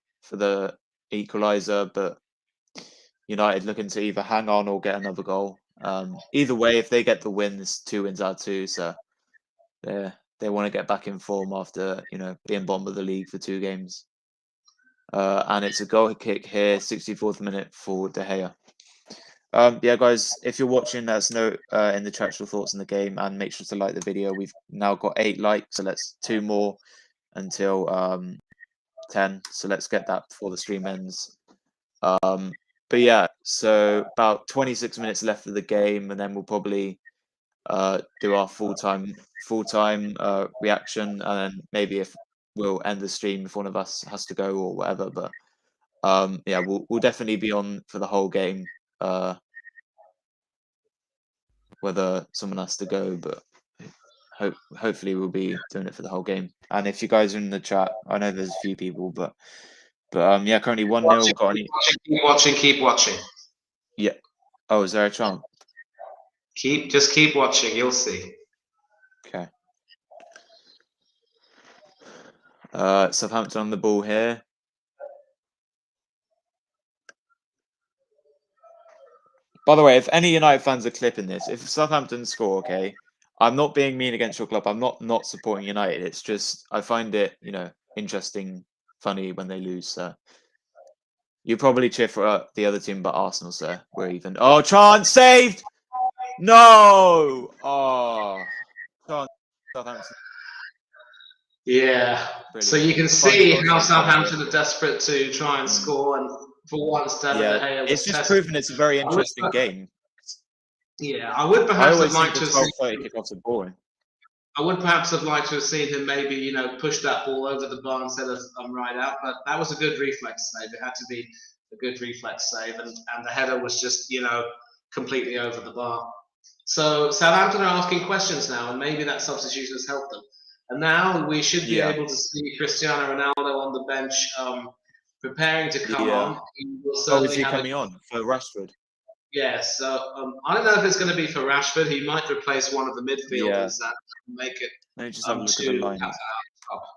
equaliser, but United looking to either hang on or get another goal. Either way, if they get the win, it's 2 wins out of 2. So they want to get back in form after being bottom of the league for 2 games. And it's a goal kick here, 64th minute for De Gea. Yeah, guys, if you're watching, let us know in the chat your thoughts on the game, and make sure to like the video. We've now got 8 likes, so let's 2 more until 10. So let's get that before the stream ends. But yeah, so about 26 minutes left of the game, and then we'll probably do our full-time reaction, and then maybe if we'll end the stream if one of us has to go or whatever. But yeah, we'll definitely be on for the whole game. Whether someone has to go, but hopefully we'll be doing it for the whole game. And if you guys are in the chat, I know there's a few people, but yeah, currently 1-0. Got any? Keep watching. Yeah. Oh, is there a chance? Just keep watching. You'll see. Okay. Southampton on the ball here. By the way, if any United fans are clipping this, if Southampton score, okay, I'm not being mean against your club. I'm not supporting United. It's just I find it, interesting, funny when they lose. So you probably cheer for the other team, but Arsenal, sir. We're even. Oh, chance saved! No! Oh, chance Southampton. Yeah. Brilliant. So you can see how Southampton are desperate to try and score, and for once, David De Gea was it's just proven it's a very interesting game. Yeah, I would perhaps have liked to have seen kickoffs are boring. I would perhaps have liked to have seen him maybe, push that ball over the bar instead of right out, but that was a good reflex save. It had to be a good reflex save, and the header was just, completely over the bar. So Southampton are asking questions now, and maybe that substitution has helped them. And now we should be able to see Cristiano Ronaldo on the bench, preparing to come on. He will is he coming on for Rashford? Yeah, so I don't know if it's going to be for Rashford. He might replace one of the midfielders and make it. Let me just have a look at the lineup.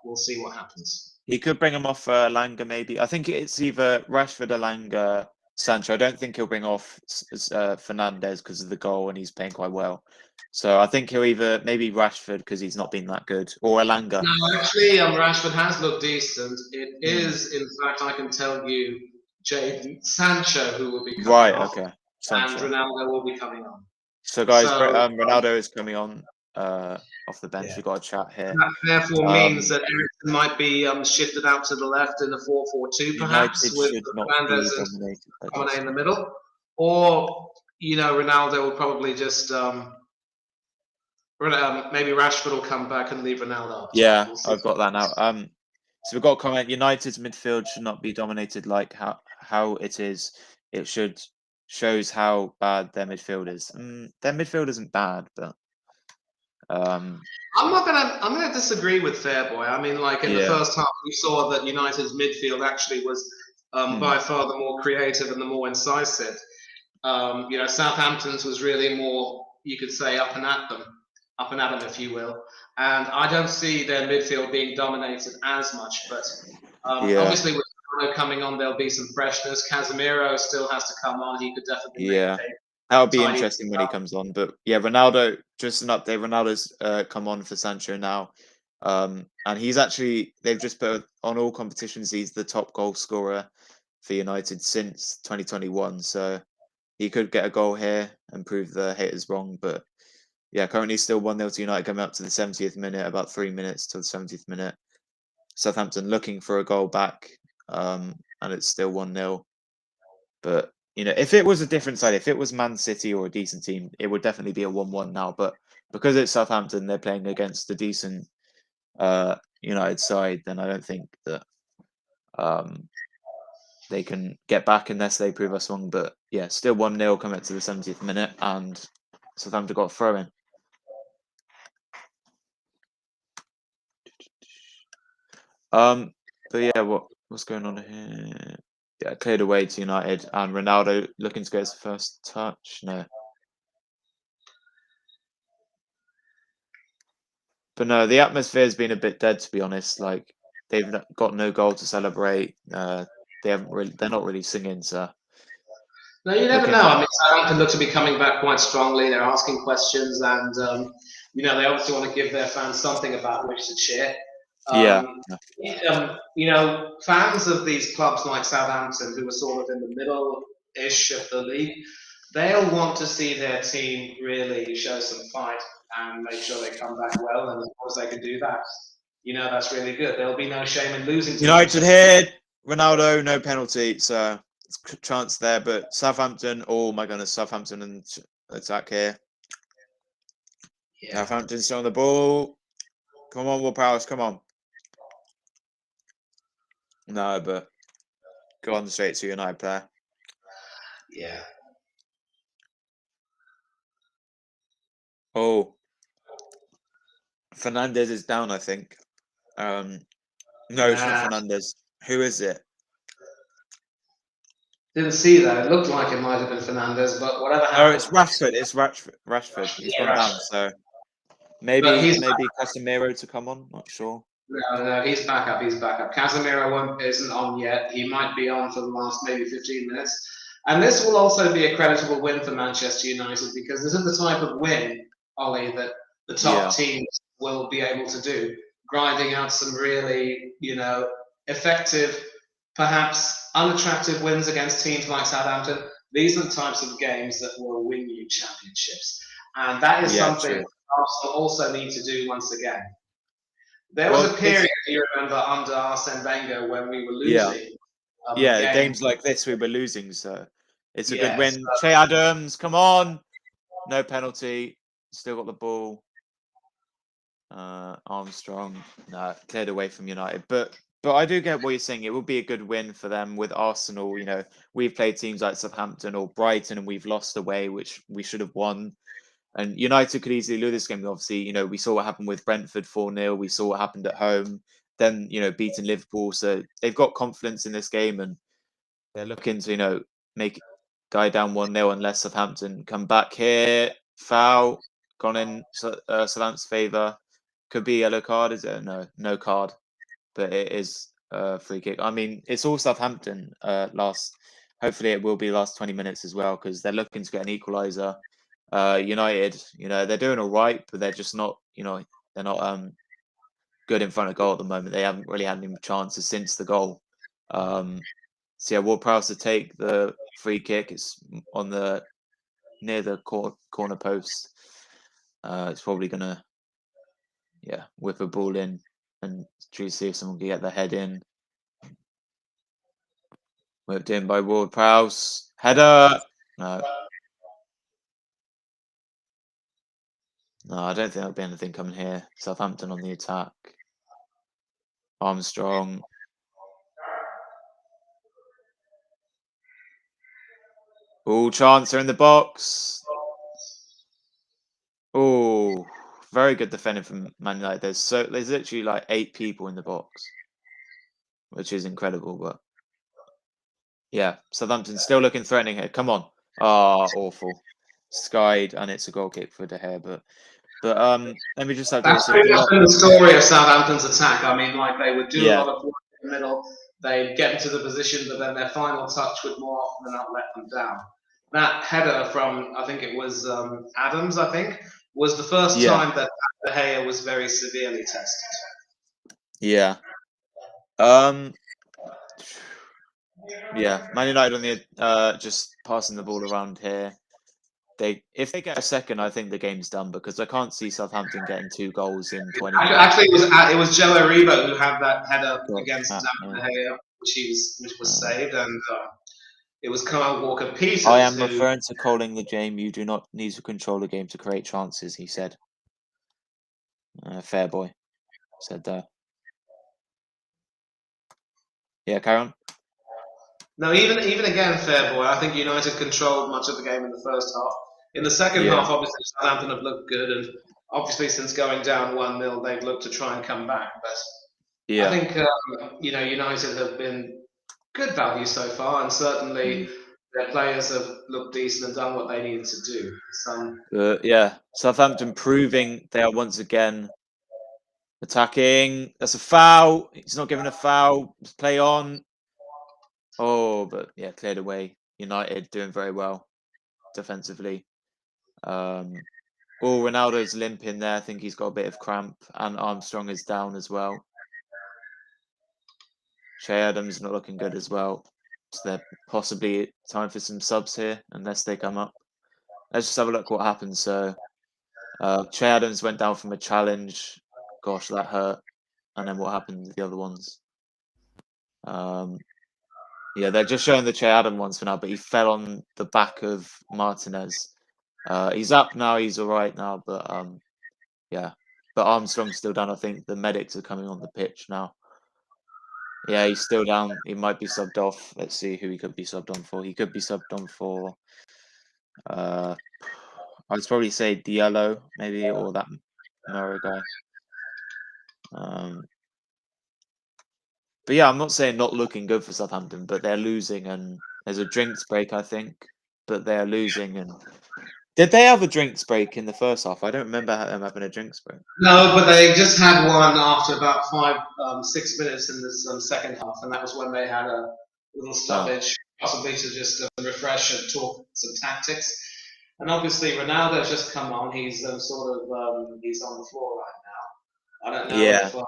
We'll see what happens. He could bring him off Elanga, maybe. I think it's either Rashford, Elanga, Sancho. I don't think he'll bring off Fernandes because of the goal, and he's playing quite well. So I think he'll either maybe Rashford because he's not been that good, or Elanga. No, actually, Rashford has looked decent. It is, in fact, I can tell you, Jadon Sancho who will be coming off. Okay. Sancho. And Ronaldo will be coming on. So guys, Ronaldo is coming on off the bench. We've got a chat here. That therefore means that Eriksen might be shifted out to the left in the 4-4-2, perhaps, with Fernandes and Mane in the middle. Or, Ronaldo will probably just maybe Rashford will come back and leave Ronaldo up. Yeah, I've got that now. So we've got a comment. United's midfield should not be dominated like how it is. It shows how bad their midfield is. Their midfield isn't bad, but I'm gonna disagree with Fairboy. I mean, like in the first half, we saw that United's midfield actually was by far the more creative and the more incisive. Southampton's was really more, you could say, up and at them, if you will. And I don't see their midfield being dominated as much, but obviously with Ronaldo coming on, there'll be some freshness. Casemiro still has to come on. He could definitely make that'll be interesting when he comes on. But yeah, Ronaldo, just an update. Ronaldo's come on for Sancho now. And they've just put on all competitions, he's the top goal scorer for United since 2021. So he could get a goal here and prove the haters wrong. But yeah, currently still 1-0 to United, coming up to the 70th minute, about 3 minutes till the 70th minute. Southampton looking for a goal back, and it's still 1-0. But if it was a different side, if it was Man City or a decent team, it would definitely be a 1-1 now. But because it's Southampton, they're playing against a decent United side, then I don't think that they can get back unless they prove us wrong. But yeah, still 1-0 coming up to the 70th minute, and Southampton got a throw in. But yeah, what's going on here? Yeah, cleared away to United, and Ronaldo looking to get his first touch. No. But no, the atmosphere has been a bit dead, to be honest. Like, they've got no goal to celebrate. They're not really singing. So No, you never know. I mean, Southampton look to be coming back quite strongly. They're asking questions, and they obviously want to give their fans something about which to cheer. Fans of these clubs like Southampton, who are sort of in the middle-ish of the league, they'll want to see their team really show some fight and make sure they come back well. And as long as they can do that, that's really good. There'll be no shame in losing to United here. Ronaldo, no penalty, so chance there. But Southampton, oh my goodness, Southampton and attack here. Yeah. Southampton still on the ball. Come on, Ward-Prowse, come on. No, but go on straight to United player. Yeah. Oh, Fernandez is down, I think. No, it's not Fernandez. Who is it? Didn't see that. It looked like it might have been Fernandez, but whatever happened. Oh, it's Rashford. It's Rashford. He's gone down, so maybe Casemiro to come on. Not sure. No, he's back up. He's back up. Casemiro isn't on yet. He might be on for the last maybe 15 minutes. And this will also be a creditable win for Manchester United, because this is the type of win, Ollie, that the top teams will be able to do. Grinding out some really, effective, perhaps unattractive wins against teams like Southampton. These are the types of games that will win you championships. And that is something Arsenal also need to do once again. There was a period, you remember, under Arsene Wenger when we were losing. Games like this we were losing, so it's a good win. Che Adams, come on. No penalty. Still got the ball. Armstrong, no, cleared away from United. But I do get what you're saying. It would be a good win for them with Arsenal. We've played teams like Southampton or Brighton and we've lost away, which we should have won. And United could easily lose this game. Obviously, we saw what happened with Brentford 4-0. We saw what happened at home. Then, beating Liverpool. So they've got confidence in this game and they're looking to, make guy down 1-0 unless Southampton come back here. Foul gone in Southampton's favour. Could be yellow card, is it? No card. But it is a free kick. I mean, it's all Southampton hopefully it will be last 20 minutes as well, because they're looking to get an equaliser. United, they're doing all right, but they're just not, they're not good in front of goal at the moment. They haven't really had any chances since the goal. So yeah, Ward-Prowse to take the free kick. It's on near the corner post. It's probably gonna whip a ball in and try to see if someone can get their head in. Whipped in by Ward-Prowse. Header. No, I don't think there'll be anything coming here. Southampton on the attack. Armstrong. Oh, chance are in the box. Oh, very good defending from Man United. There's literally like 8 people in the box, which is incredible. But yeah, Southampton still looking threatening here. Come on. Awful. Skied, and it's a goal kick for De Gea. But let me just have That's pretty much been the story of Southampton's attack. I mean, like, they would do a lot of work in the middle. They'd get into the position, but then their final touch would more often than not let them down. That header from, I think it was Adams, was the first time that De Gea was very severely tested. Yeah. Yeah, Man United on the just passing the ball around here. If they get a second, I think the game's done, because I can't see Southampton getting 2 goals in 20 minutes. Actually, it was Joe Aribo who had that header against De Gea, which was saved, and it was Kyle Walker-Peters. I am referring to calling the game. You do not need to control the game to create chances, he said. Fair boy, said that. Yeah, carry on. No, even again, fair boy. I think United controlled much of the game in the first half. In the second half, obviously Southampton have looked good, and obviously since going down 1-0, they've looked to try and come back. But I think United have been good value so far, and certainly their players have looked decent and done what they needed to do. Yeah, Southampton proving they are once again attacking. That's a foul. He's not giving a foul. Just play on. Oh, but yeah, cleared away. United doing very well defensively. Ronaldo's limping there. I think he's got a bit of cramp, and Armstrong is down as well. Che Adams not looking good as well. So there possibly time for some subs here, unless they come up. Let's just have a look what happens. So, Che Adams went down from a challenge. Gosh, that hurt. And then what happened to the other ones? Yeah, they're just showing the Che Adams ones for now, but he fell on the back of Martinez. He's up now. He's all right now, but yeah. But Armstrong's still down. I think the medics are coming on the pitch now. Yeah, he's still down. He might be subbed off. Let's see who he could be subbed on for. He could be subbed on for. I'd probably say Diallo, maybe, or that Murray guy. But yeah, I'm not saying not looking good for Southampton, but they're losing, and there's a drinks break, I think. But they're losing, and did they have a drinks break in the first half? I don't remember them having a drinks break. No, but they just had one after about 6 minutes in the second half, and that was when they had a little stoppage, possibly to just refresh and talk some tactics. And obviously, Ronaldo's just come on. He's he's on the floor right now. I don't know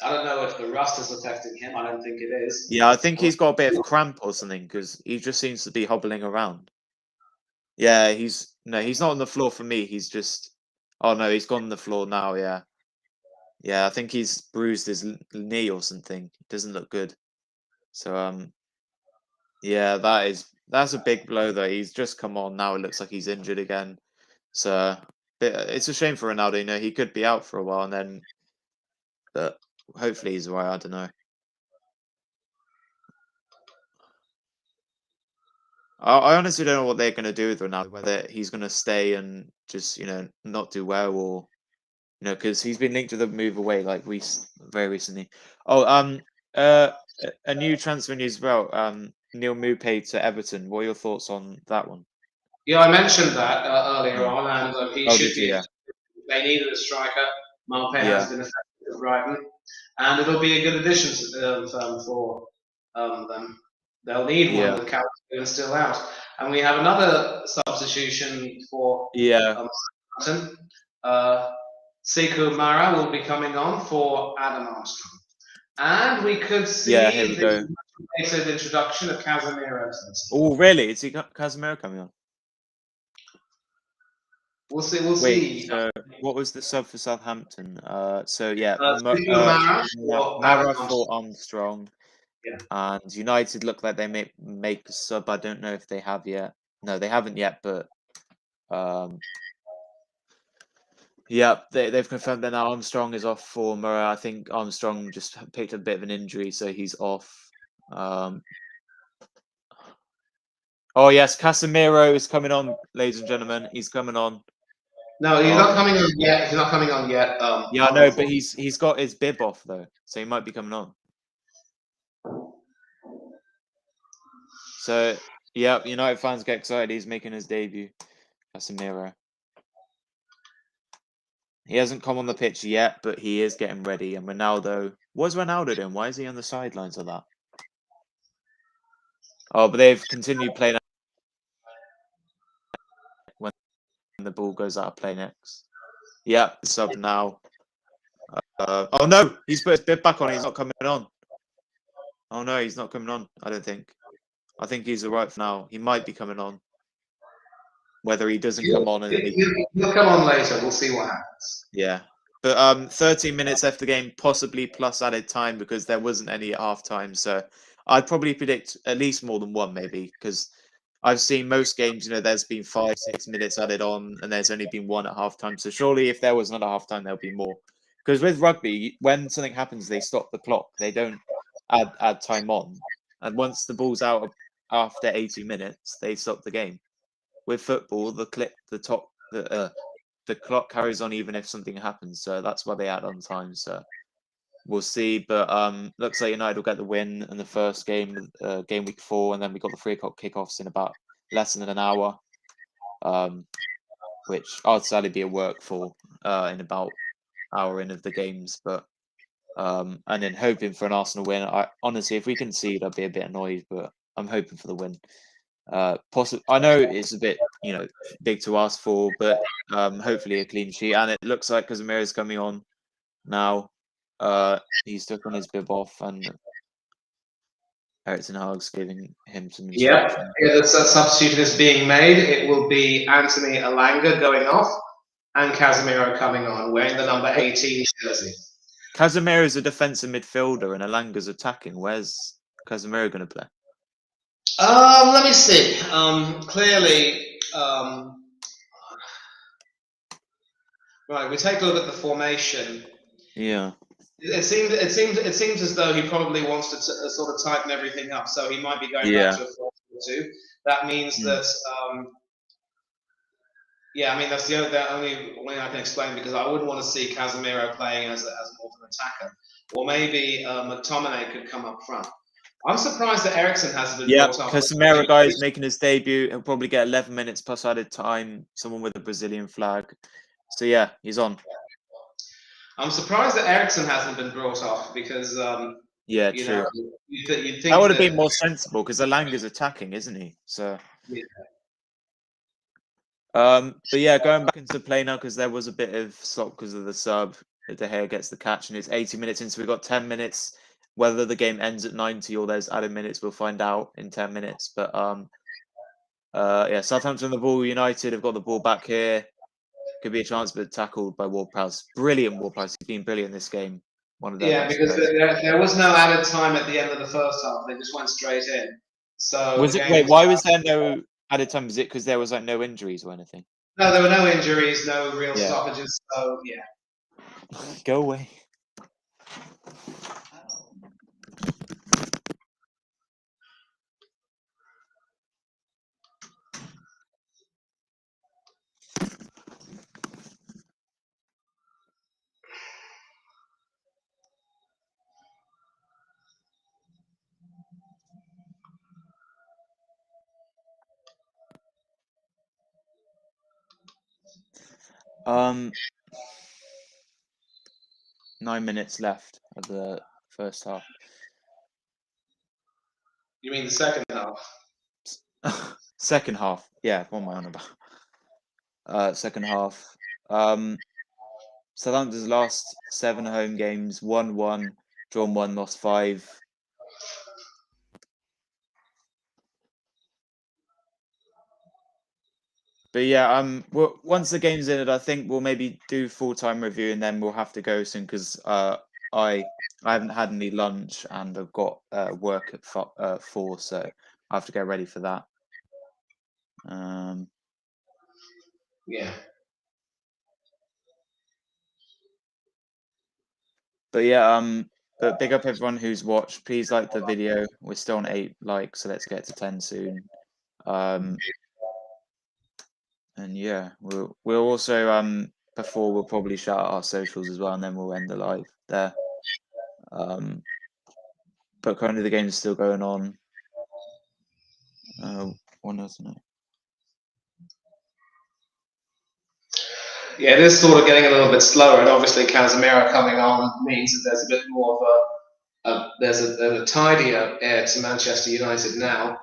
I don't know if the rust is affecting him. I don't think it is. Yeah, I think he's got a bit of cramp or something because he just seems to be hobbling around. Yeah, he's not on the floor for me. He's just. Oh no, he's gone on the floor now. Yeah, I think he's bruised his knee or something. It doesn't look good. So yeah, that's a big blow though. He's just come on now. It looks like he's injured again. So it's a shame for Ronaldo. You know, he could be out for a while, and then, but hopefully he's alright. I don't know. I honestly don't know what they're going to do with Ronaldo. Whether he's going to stay and just not do well, or because he's been linked with a move away like very recently. Oh, a new transfer news as well. Neil Maupay to Everton. What are your thoughts on that one? Yeah, I mentioned that earlier on, and he should be. Yeah. They needed a striker. Maupay has been effective at Brighton, and it'll be a good addition for them. They'll need one with Callum is still out, and we have another substitution for Southampton. Sekou Mara will be coming on for Adam Armstrong, and we could see the introduction of Casemiro. Oh, really? Is Casemiro coming on? We'll see. So what was the sub for Southampton? So yeah, Mara for Armstrong. Yeah. And United look like they may make a sub. I don't know if they have yet. No, they haven't yet, but yeah, they've confirmed that now Armstrong is off for Murray. I think Armstrong just picked up a bit of an injury, so he's off. Oh yes, Casemiro is coming on, ladies and gentlemen. He's coming on. No, he's not coming on yet. He's not coming on yet. Yeah, I know, but he's got his bib off though, so he might be coming on. So yeah, United fans get excited. He's making his debut, Casemiro. He hasn't come on the pitch yet, but he is getting ready. And Ronaldo, what's Ronaldo doing? Why is he on the sidelines of that? Oh, but they've continued playing when the ball goes out of play next. Yeah, sub now. Oh no, he's put his bib back on. He's not coming on. Oh no, he's not coming on. I don't think. I think he's alright for now. He might be coming on. Whether he doesn't come on, and he'll come on later. We'll see what happens. Yeah, but 13 minutes left the game, possibly plus added time because there wasn't any at half time. So I'd probably predict at least more than one, maybe, because I've seen most games. There's been 5-6 minutes added on, and there's only been one at half time. So surely, if there was another half time, there'll be more. Because with rugby, when something happens, they stop the clock. They don't add time on. and once the ball's out after 80 minutes, they stop the game. With football, the clock carries on even if something happens, so that's why they add on time. So we'll see, but looks like United will get the win in the first game, game week 4, and then we got the 3 o'clock kickoffs in about less than an hour, which I'd sadly be at work for in about hour in of the games, but and then hoping for an Arsenal win. Honestly, if we concede, I'd be a bit annoyed, but I'm hoping for the win. I know it's a bit, big to ask for, but hopefully a clean sheet. And it looks like Casemiro's coming on now. He's took on his bib off, and Erik ten Hag's giving him some instruction. Yeah, the substitution is being made. It will be Anthony Elanga going off and Casemiro coming on, wearing the number 18 jersey. Casemiro's a defensive midfielder and Elanga's attacking. Where's Casemiro going to play? Let me see. Clearly, right. We take a look at the formation. Yeah. It seems as though he probably wants to sort of tighten everything up. So he might be going back to a 4-2. That means that. Yeah, I mean that's the only way I can explain, because I wouldn't want to see Casemiro playing as more of an attacker, or maybe McTominay could come up front. I'm surprised that Eriksen hasn't been brought up. Casemiro, guys, making his debut. He'll probably get 11 minutes plus added time. Someone with a Brazilian flag. So yeah, he's on. I'm surprised that Eriksen hasn't been brought off, because true. You'd think that would have been more sensible, because Elanga's attacking, isn't he? So. Yeah. But yeah, going back into play now, because there was a bit of stop because of the sub. De Gea gets the catch, and it's 80 minutes in, so we've got 10 minutes. Whether the game ends at 90 or there's added minutes, we'll find out in 10 minutes. But yeah, Southampton the ball. United have got the ball back here. Could be a chance, but tackled by Ward-Prowse. Brilliant, Ward-Prowse. He's been brilliant this game. One of their best because players. there was no added time at the end of the first half. They just went straight in. So wait, why was there no added time? Was it because there was like no injuries or anything? No, there were no injuries, no real stoppages. So yeah. Go away. Um, 9 minutes left of the first half. You mean the second half? Second half, yeah. What am I on about? Second half. Southampton's last 7 home games: 1-1, drawn 1, lost 5. But yeah, once the game's ended, I think we'll maybe do full-time review, and then we'll have to go soon, because I haven't had any lunch and I've got work at 4, so I have to get ready for that. Yeah. But yeah, but big up everyone who's watched. Please like the video. We're still on 8 likes, so let's get to 10 soon. And yeah, we'll also before we'll probably shout out our socials as well, and then we'll end the live there. But currently the game is still going on. One doesn't know. Yeah, it is sort of getting a little bit slower, and obviously Casemiro coming on means that there's a bit more of there's a tidier air to Manchester United now.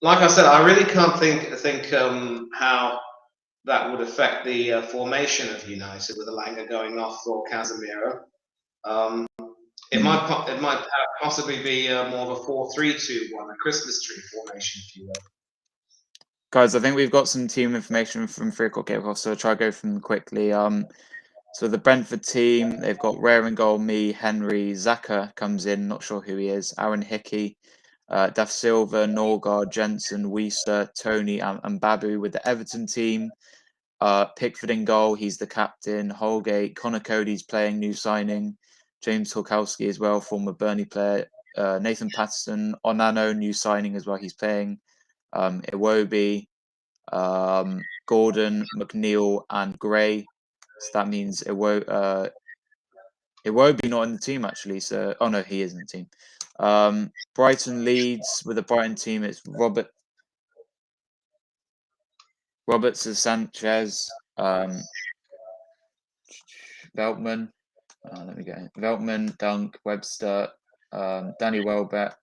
Like I said, I really can't think how that would affect the formation of United with Elanga going off for Casemiro. It might possibly be more of a 4-3-2-1, a Christmas tree formation, if you will. Guys, I think we've got some team information from 3 o'clock kickoff, so I'll try to go through them quickly. So the Brentford team, they've got Rare in goal, me, Henry, Xhaka comes in, not sure who he is, Aaron Hickey, Daf Silva, Norgard, Jensen, Weiser, Tony, and Babu. With the Everton team, Pickford in goal, he's the captain, Holgate, Connor Cody's playing, new signing, James Torkowski as well, former Burnley player, Nathan Patterson, Onano, new signing as well. He's playing. Iwobi, Gordon, McNeil, and Gray. So that means Iwobi not in the team actually. So no, he is in the team. Brighton Leeds with the Brighton team. It's Roberts, Sanchez, Veltman. Let me get it. Veltman, Dunk, Webster, Danny Welbeck,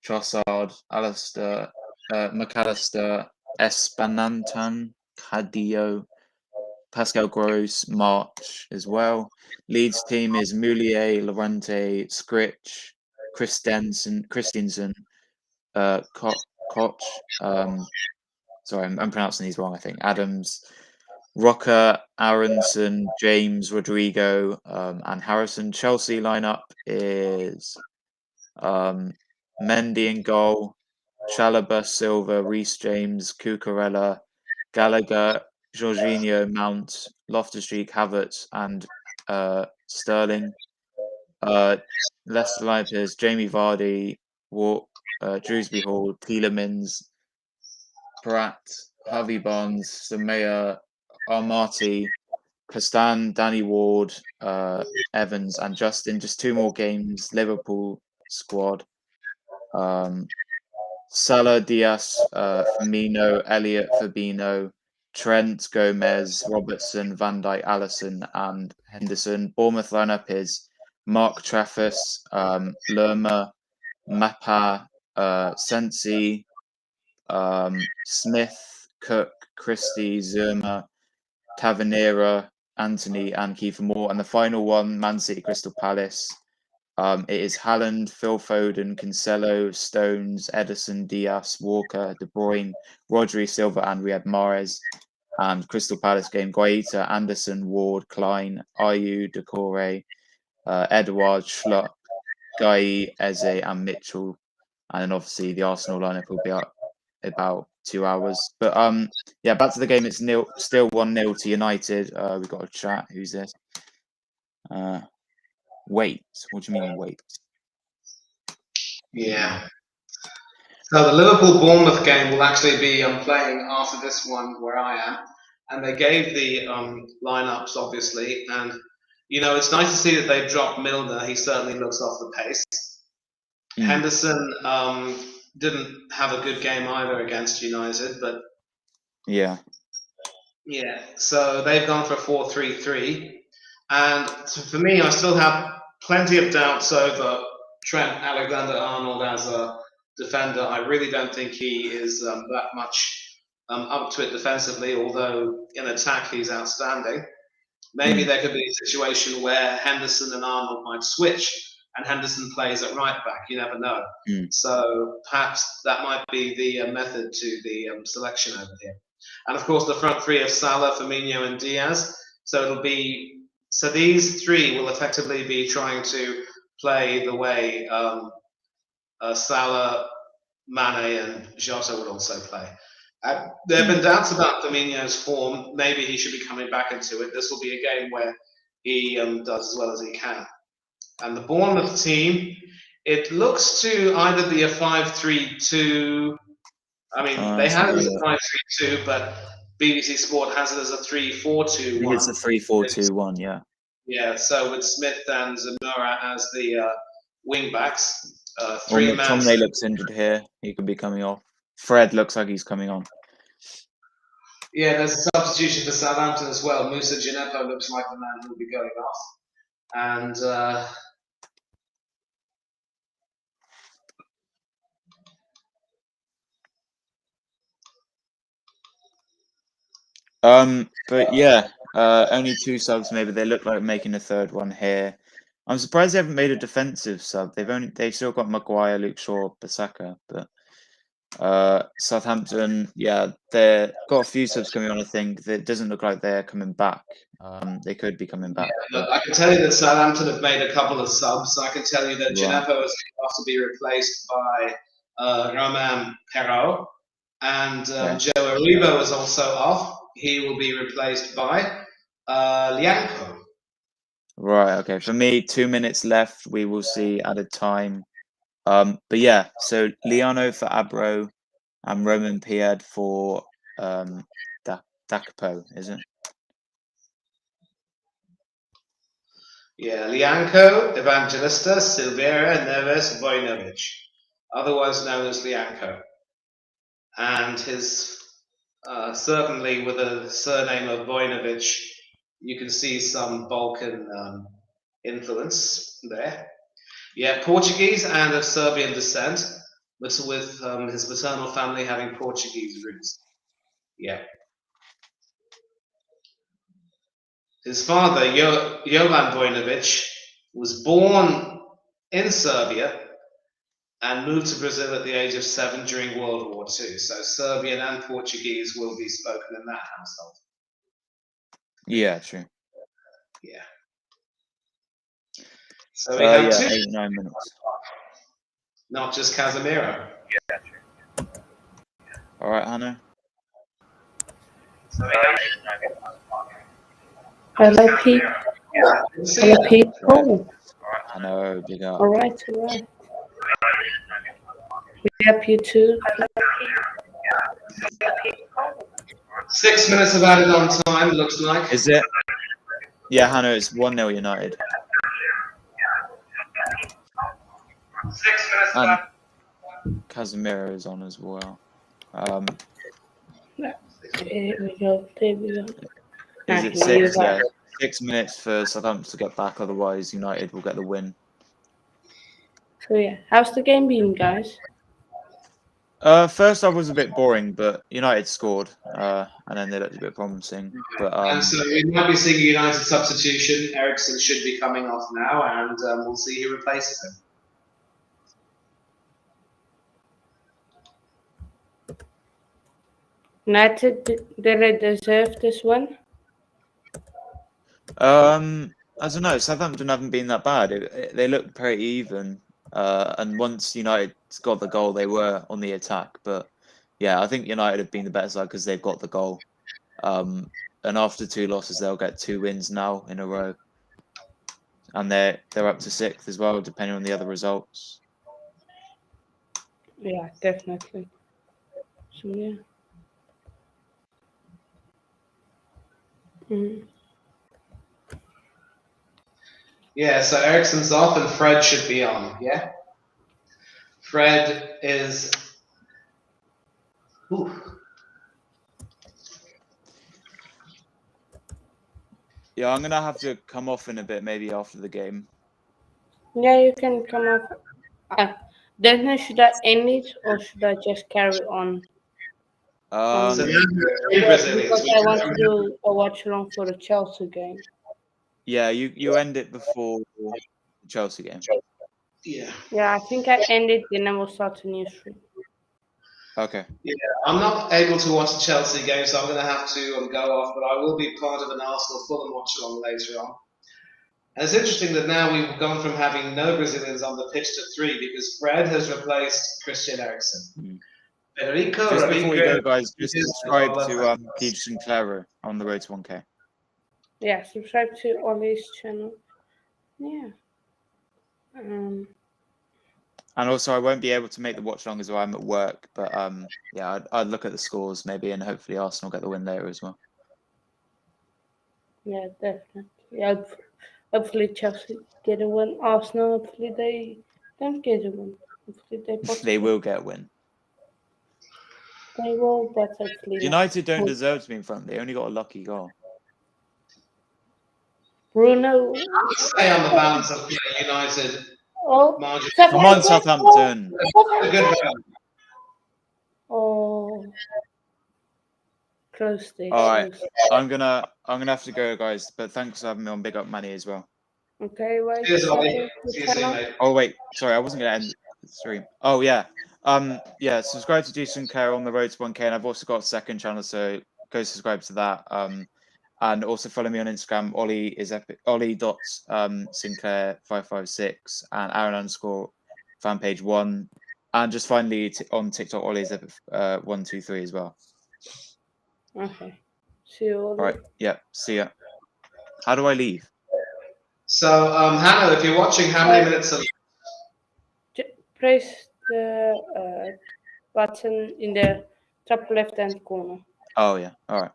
Trossard, Alistair, McAllister, Espanantan, Cadillo, Pascal Gross, March as well. Leeds team is Moulier, Lorente, Scritch, Christensen, Koch. Sorry, I'm pronouncing these wrong. I think Adams, Rocker, Aronson, James, Rodrigo, and Harrison. Chelsea lineup is Mendy in goal, Chalobah, Silva, Reece James, Cucurella, Gallagher, Jorginho, Mount, Loftus-Cheek, Havertz, and Sterling. Leicester lineup is Jamie Vardy, Drewsbury Hall, Tielemans, Pratt, Harvey Barnes, Samaya, Armati, Castan, Danny Ward, Evans, and Justin. Just 2 more games. Liverpool squad. Salah, Diaz, Firmino, Elliott, Fabinho, Trent, Gomez, Robertson, Van Dijk, Allison, and Henderson. Bournemouth lineup is Mark Traffus, Lerma, Mapa, Sensi, Smith, Cook, Christie, Zerma, Tavernier, Anthony, and Kiefer Moore. And the final one, Man City, Crystal Palace. It is Haaland, Phil Foden, Cancelo, Stones, Edison, Diaz, Walker, De Bruyne, Rodri, Silva, and Riyad Mahrez. And Crystal Palace game, Guaita, Anderson, Ward, Klein, Ayew, Decore, Edouard, Schlupp, Guy, Eze, and Mitchell. And then obviously the Arsenal lineup will be up about 2 hours. But yeah, back to the game. It's still 1-0 to United. We've got a chat. Who's this? Wait. What do you mean wait? Yeah. So the Liverpool-Bournemouth game will actually be playing after this one where I am. And they gave the lineups, obviously. And, it's nice to see that they've dropped Milner. He certainly looks off the pace. Henderson didn't have a good game either against United, but yeah. So they've gone for 4-3-3, and for me, I still have plenty of doubts over Trent Alexander-Arnold as a defender. I really don't think he is that much up to it defensively, although in attack he's outstanding. Maybe there could be a situation where Henderson and Arnold might switch, and Henderson plays at right back. You never know. So perhaps that might be the method to the selection over here. And of course, the front three of Salah, Firmino, and Diaz. So these three will effectively be trying to play the way Salah, Mane, and Jota would also play. There have been doubts about Firmino's form. Maybe he should be coming back into it. This will be a game where he does as well as he can. And the Bournemouth team, it looks to either be a 5-3-2. I mean, they have it as a 5-3-2, but BBC Sport has it as a 3-4-2-1. I think it's a 3-4-2-1, yeah. Yeah, so with Smith and Zamora as the wing backs. Tomney looks injured here. He could be coming off. Fred looks like he's coming on. Yeah, there's a substitution for Southampton as well. Musa Djenepo looks like the man who will be going off. And but yeah, only 2 subs. Maybe they look like making a third one here. I'm surprised they haven't made a defensive sub. They've still got Maguire, Luke Shaw, Bissaka, but Southampton, yeah, they've got a few subs coming on. I think it doesn't look like they're coming back. They could be coming back. Yeah, I can tell you that Southampton have made a couple of subs. I can tell you that Djenepo is going to be replaced by Romain Perrault, and Joe Aribo is also off. He will be replaced by Lianco. Right. Okay. For me, 2 minutes left. We will see added time. But yeah. So Liano for Abro and Roman Pied for Dacapo, is it? Yeah, Lianco Evangelista Silveira Neves Vojnovic, otherwise known as Lianco. And his certainly with a surname of Vojnovic, you can see some Balkan influence there. Yeah, Portuguese and of Serbian descent, but with his maternal family having Portuguese roots. Yeah. His father, Jovan Vojnovic, was born in Serbia and moved to Brazil at the age of 7 during World War II. So Serbian and Portuguese will be spoken in that household. Yeah, true. Yeah. So we have 9 minutes. Not just Casemiro. All right, Hannah. Hello, people. Hello, people. I know, big up. All right. We have you too. 6 minutes of added on time, looks like. Is it? Yeah, Hannah, it's 1-0 United. 6 minutes and Casemiro is on as well. There we go. Is it 6? Yeah, 6 minutes for Southampton to get back. Otherwise, United will get the win. So yeah, how's the game been, guys? First half was a bit boring, but United scored, and then they looked a bit promising. But and so we might be seeing a United substitution. Ericsson should be coming off now, and we'll see who replaces him. United, did they deserve this one? I don't know. Southampton haven't been that bad. They looked pretty even. And once United got the goal, they were on the attack. But yeah, I think United have been the better side because they've got the goal. And after 2 losses, they'll get 2 wins now in a row. And they're up to 6th as well, depending on the other results. Yeah, definitely. So yeah. Yeah, so Ericsson's off and Fred should be on, yeah? Fred is... Ooh. Yeah, I'm going to have to come off in a bit, maybe after the game. Yeah, you can come off. Then should I end it or should I just carry on? So because I want to do a watch along for the Chelsea game. Yeah, you end it before the Chelsea game. Yeah. Yeah, I think I end it, then I will start a new stream. Okay. Yeah, I'm not able to watch the Chelsea game, so I'm going to have to go off, but I will be part of an Arsenal Fulham watch along later on. And it's interesting that now we've gone from having no Brazilians on the pitch to 3 because Fred has replaced Christian Eriksen. Federico Just before we go, guys, just subscribe to Sinclairo on the road to 1K. Yeah, subscribe to Ollie's channel. Yeah. And also, I won't be able to make the watch long as well. I'm at work, but yeah, I'd look at the scores maybe, and hopefully Arsenal get the win later as well. Yeah, definitely. Yeah, hopefully Chelsea get a win. Arsenal, hopefully they don't get a win. Hopefully they will get a win. They will, but hopefully United don't deserve to be in front. They only got a lucky goal. Bruno. Stay on the balance of United. Oh, come on, Southampton. Oh, close this. All right, I'm gonna have to go, guys. But thanks for having me on. Big up Manny as well. Okay, wait. Cheers, Ollie. See you soon, mate. Oh wait, sorry, I wasn't gonna end the stream. Oh yeah, yeah. Subscribe to Sinclairo on the road to 1K, and I've also got a second channel, so go subscribe to that. And also follow me on Instagram. Ollie is epic. Ollie.Sinclair556 and Aaron_fanpage1. And just finally on TikTok, Ollie is epic 123 as well. Okay. See you, Ollie. All right. Yeah. See ya. How do I leave? So, Hannah, if you're watching, how many minutes are Press the button in the top left-hand corner. Oh yeah. All right.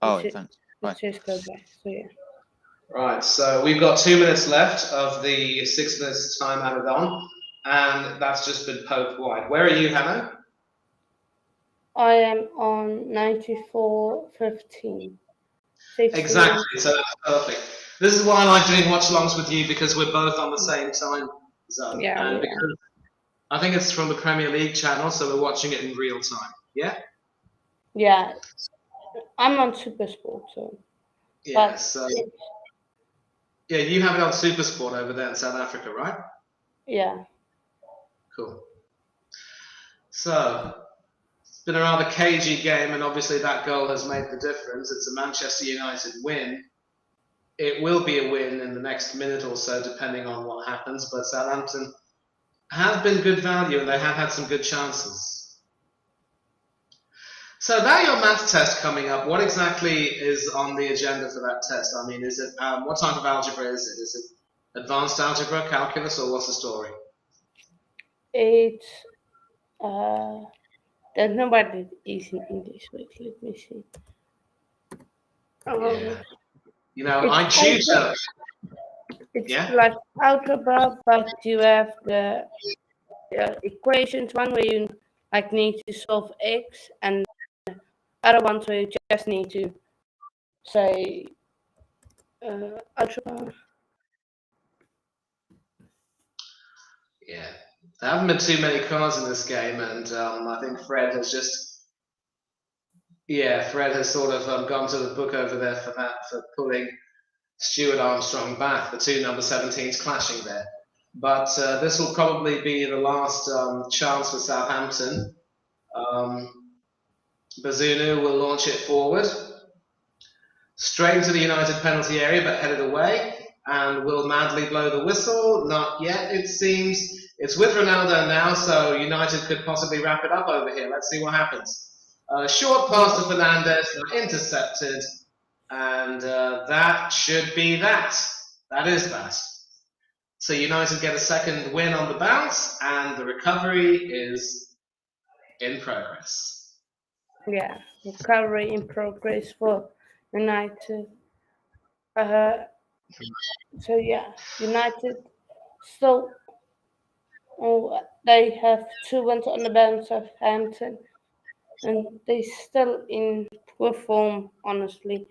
Oh, thanks. It says go back. So yeah. Right, so we've got 2 minutes left of the 6 minutes time added on, and that's just been poked wide. Where are you, Hannah? I am on 94.15. Exactly, so that's perfect. This is why I like doing watch-alongs with you, because we're both on the same time zone. Yeah, and because I think it's from the Premier League channel, so we're watching it in real time. Yeah? Yeah. I'm on Supersport, so. Yeah, so. Yeah, you have it on Supersport over there in South Africa, right? Yeah. Cool. So, it's been a rather cagey game, and obviously that goal has made the difference. It's a Manchester United win. It will be a win in the next minute or so, depending on what happens, but Southampton have been good value, and they have had some good chances. So now your math test coming up, what exactly is on the agenda for that test? I mean, is it, what type of algebra is it? Is it advanced algebra, calculus, or what's the story? It's, there's nobody that is in English. Wait, let me see. Yeah. You know, I tutor. It's like algebra, but you have the equations, one where you like need to solve x, and other ones where you just need to say algebra. Yeah, there haven't been too many cards in this game, and I think Fred has sort of gone to the book over there for that, for pulling Stuart Armstrong back, the two number 17s clashing there. But this will probably be the last chance for Southampton. Bazunu will launch it forward, straight into the United penalty area, but headed away, and will madly blow the whistle. Not yet, it seems. It's with Ronaldo now, so United could possibly wrap it up over here. Let's see what happens. Short pass to Fernandes, intercepted, and that should be that. That is that. So United get a second win on the bounce, and the recovery is in progress. Yeah, recovery in progress for United. So yeah, United still. Oh, they have 2 wins on the bounce of Southampton, and they still in poor form, honestly.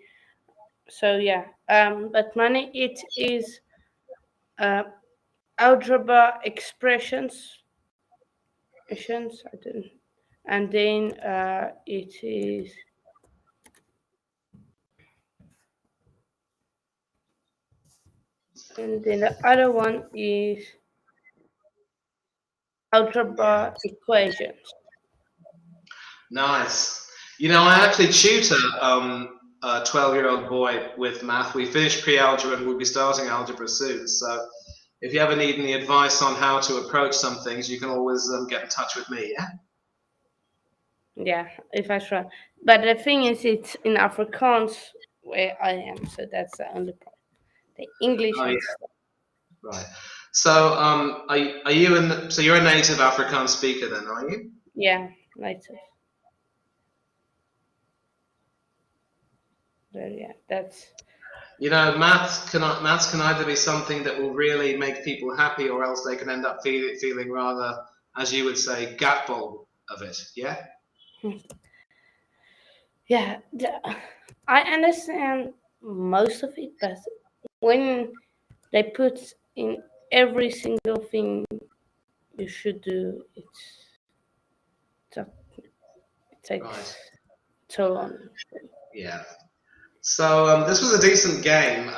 So yeah, but money it is algebra expressions. I don't, and then it is. And then the other one is algebra equations. Nice. You know, I actually tutor a 12-year-old boy with math. We finished pre-algebra and we'll be starting algebra soon. So if you ever need any advice on how to approach some things, you can always get in touch with me, yeah? Yeah, if I try. But the thing is, it's in Afrikaans where I am, so that's the only problem. The English and stuff. Right. So, are you so you're a native Afrikaans speaker then, are you? Yeah, native. So yeah, that's. You know, maths can either be something that will really make people happy, or else they can end up feeling rather, as you would say, gatball of it. Yeah. Yeah, I understand most of it, but when they put in every single thing you should do, it takes so long. Yeah. So this was a decent game.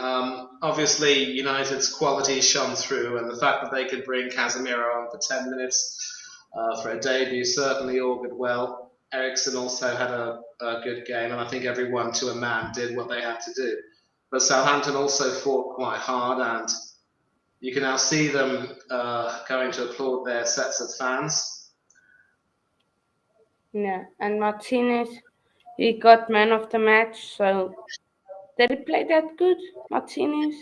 Obviously, United's quality shone through, and the fact that they could bring Casemiro on for 10 minutes for a debut certainly augured well. Eriksen also had a good game, and I think everyone to a man did what they had to do. But Southampton also fought quite hard, and you can now see them going to applaud their sets of fans. Yeah, and Martinez, he got man of the match, so did he play that good, Martinez?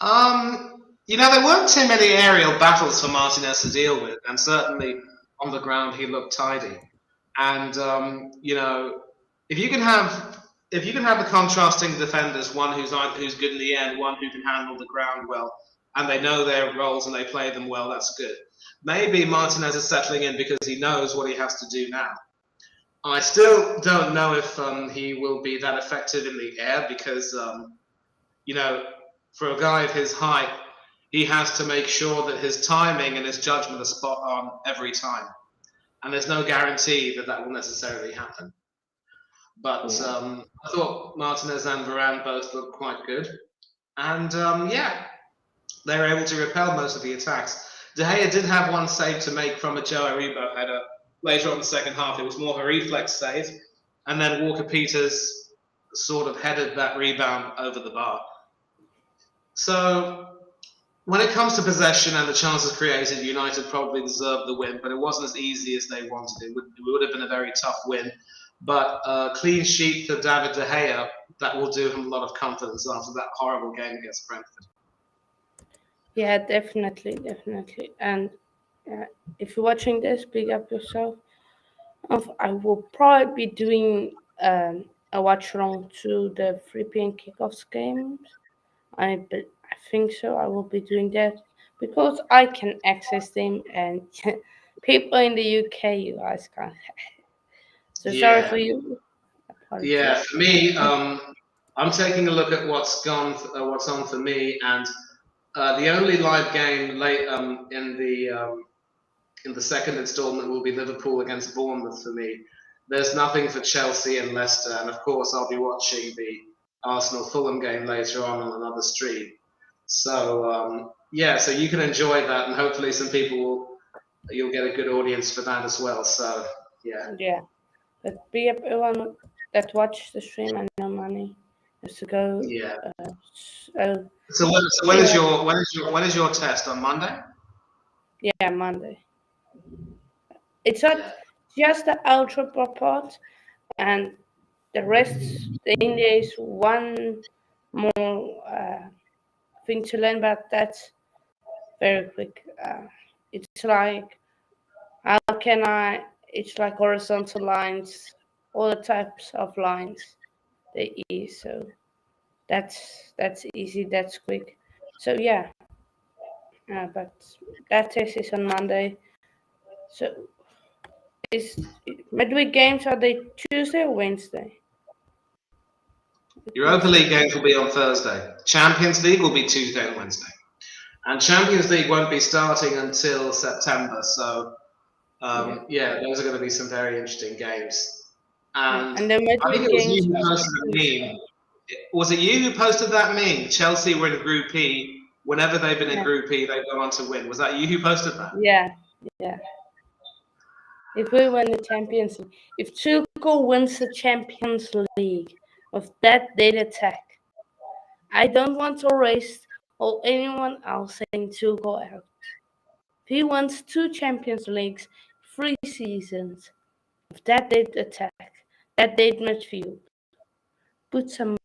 There weren't too many aerial battles for Martinez to deal with, and certainly on the ground he looked tidy. And if you can have the contrasting defenders, one who's good in the end, one who can handle the ground well, and they know their roles and they play them well, that's good. Maybe Martinez is settling in because he knows what he has to do now. I still don't know if he will be that effective in the air because, for a guy of his height, he has to make sure that his timing and his judgment are spot on every time. And there's no guarantee that will necessarily happen. But I thought Martinez and Varane both looked quite good. And they were able to repel most of the attacks. De Gea did have one save to make from a Joe Aribo header later on in the second half. It was more of a reflex save. And then Walker-Peters sort of headed that rebound over the bar. So when it comes to possession and the chances created, United probably deserved the win, but it wasn't as easy as they wanted. It would have been a very tough win. But a clean sheet for David De Gea, that will do him a lot of confidence after that horrible game against Brentford. Yeah, definitely. And if you're watching this, big up yourself. I will probably be doing a watch along to the 3 p.m. kickoffs games. I think so. I will be doing that because I can access them, and people in the UK, you guys can't. So sorry for you. Apologies. Yeah, for me, I'm taking a look at what's on for me, and the only live game late in the second instalment will be Liverpool against Bournemouth for me. There's nothing for Chelsea and Leicester, and of course I'll be watching the Arsenal-Fulham game later on another stream. So so you can enjoy that, and hopefully some people you'll get a good audience for that as well. So yeah. But be everyone that watch the stream and no money has to go. Yeah. So when is your test on Monday? Yeah, Monday. It's not just the outro part, and the rest. Then there's one more thing to learn, but that's very quick. It's like it's like horizontal lines, all the types of lines there is. So that's easy, that's quick. So but that test is on Monday. So midweek games, are they Tuesday or Wednesday? Europa League games will be on Thursday. Champions League will be Tuesday and Wednesday. And Champions League won't be starting until September. So, those are going to be some very interesting games. And the I think it was you who games posted the meme. Was it you who posted that meme? Chelsea were in Group E. Whenever they've been in Group E, they've gone on to win. Was that you who posted that? Yeah. If we win the Champions League, if Tuchel wins the Champions League with that data attack, I don't want to race or anyone else saying Tuchel out. If he wins 2 Champions Leagues, 3 seasons, with that data attack, that data midfield, put some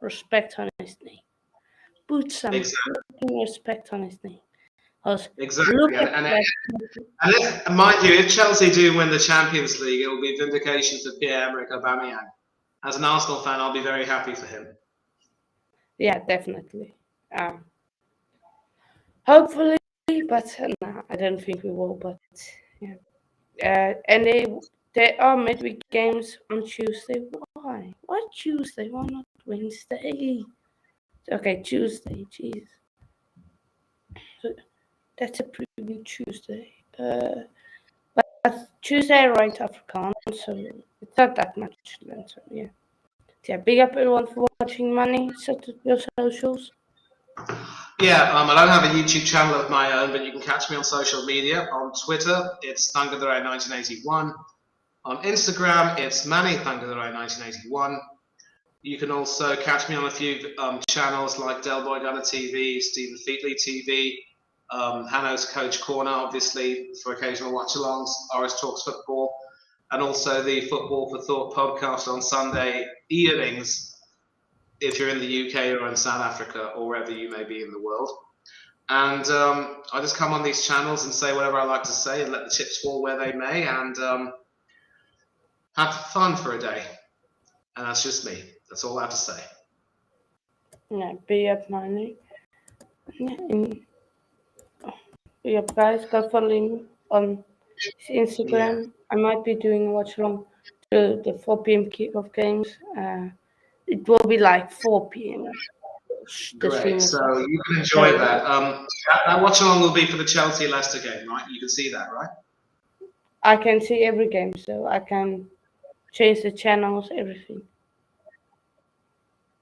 respect on his name. Put some respect on his name. Exactly. And if, mind you, if Chelsea do win the Champions League, it will be vindication for Pierre-Emerick Aubameyang. As an Arsenal fan, I'll be very happy for him. Yeah, definitely. Hopefully, but no, I don't think we will. But and there are midweek games on Tuesday. Why? Why Tuesday? Why not Wednesday? Okay, Tuesday. Jeez. So that's a preview Tuesday. But Tuesday right Afrikaans, so it's not that much then. So yeah. Big up everyone for watching. Money. Set your socials. Yeah, I don't have a YouTube channel of my own, but you can catch me on social media. On Twitter, it's Thangadurai1981. On Instagram, it's Manny Thangadurai1981. You can also catch me on a few channels like Del Boy Gunner TV, Stephen Featley TV, Hanno's Coach Corner, obviously, for occasional watch-alongs, Oris Talks Football, and also the Football for Thought podcast on Sunday evenings. if you're in the UK or in South Africa or wherever you may be in the world. And I just come on these channels and say whatever I like to say and let the chips fall where they may, and have fun for a day. And that's just me. That's all I have to say. Yeah, be up money. Yeah, guys, go follow him on his Instagram. Yeah. I might be doing a watch along to the 4 p.m. kickoff games. It will be like 4 p.m. Great. So you can enjoy that. That watch along will be for the Chelsea Leicester game, right? You can see that, right? I can see every game, so I can change the channels, everything.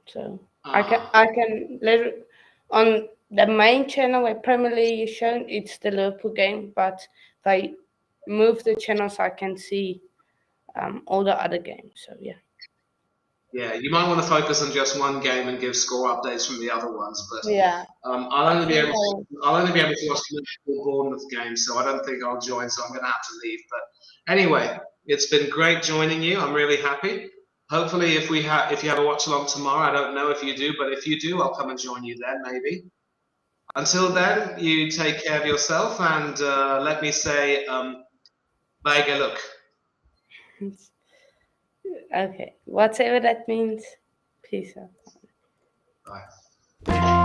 So I can on the main channel where Premier League is shown, it's the Liverpool game, but if I move the channels, I can see all the other games. So yeah. Yeah, you might want to focus on just one game and give score updates from the other ones. But yeah, I'll only be able to watch the Liverpool Bournemouth game, so I don't think I'll join. So I'm going to have to leave. But anyway, it's been great joining you. I'm really happy. Hopefully, if you have a watch along tomorrow, I don't know if you do, but if you do, I'll come and join you then, maybe. Until then, you take care of yourself, and let me say, bye, geluk. Okay, whatever that means. Peace out. Bye.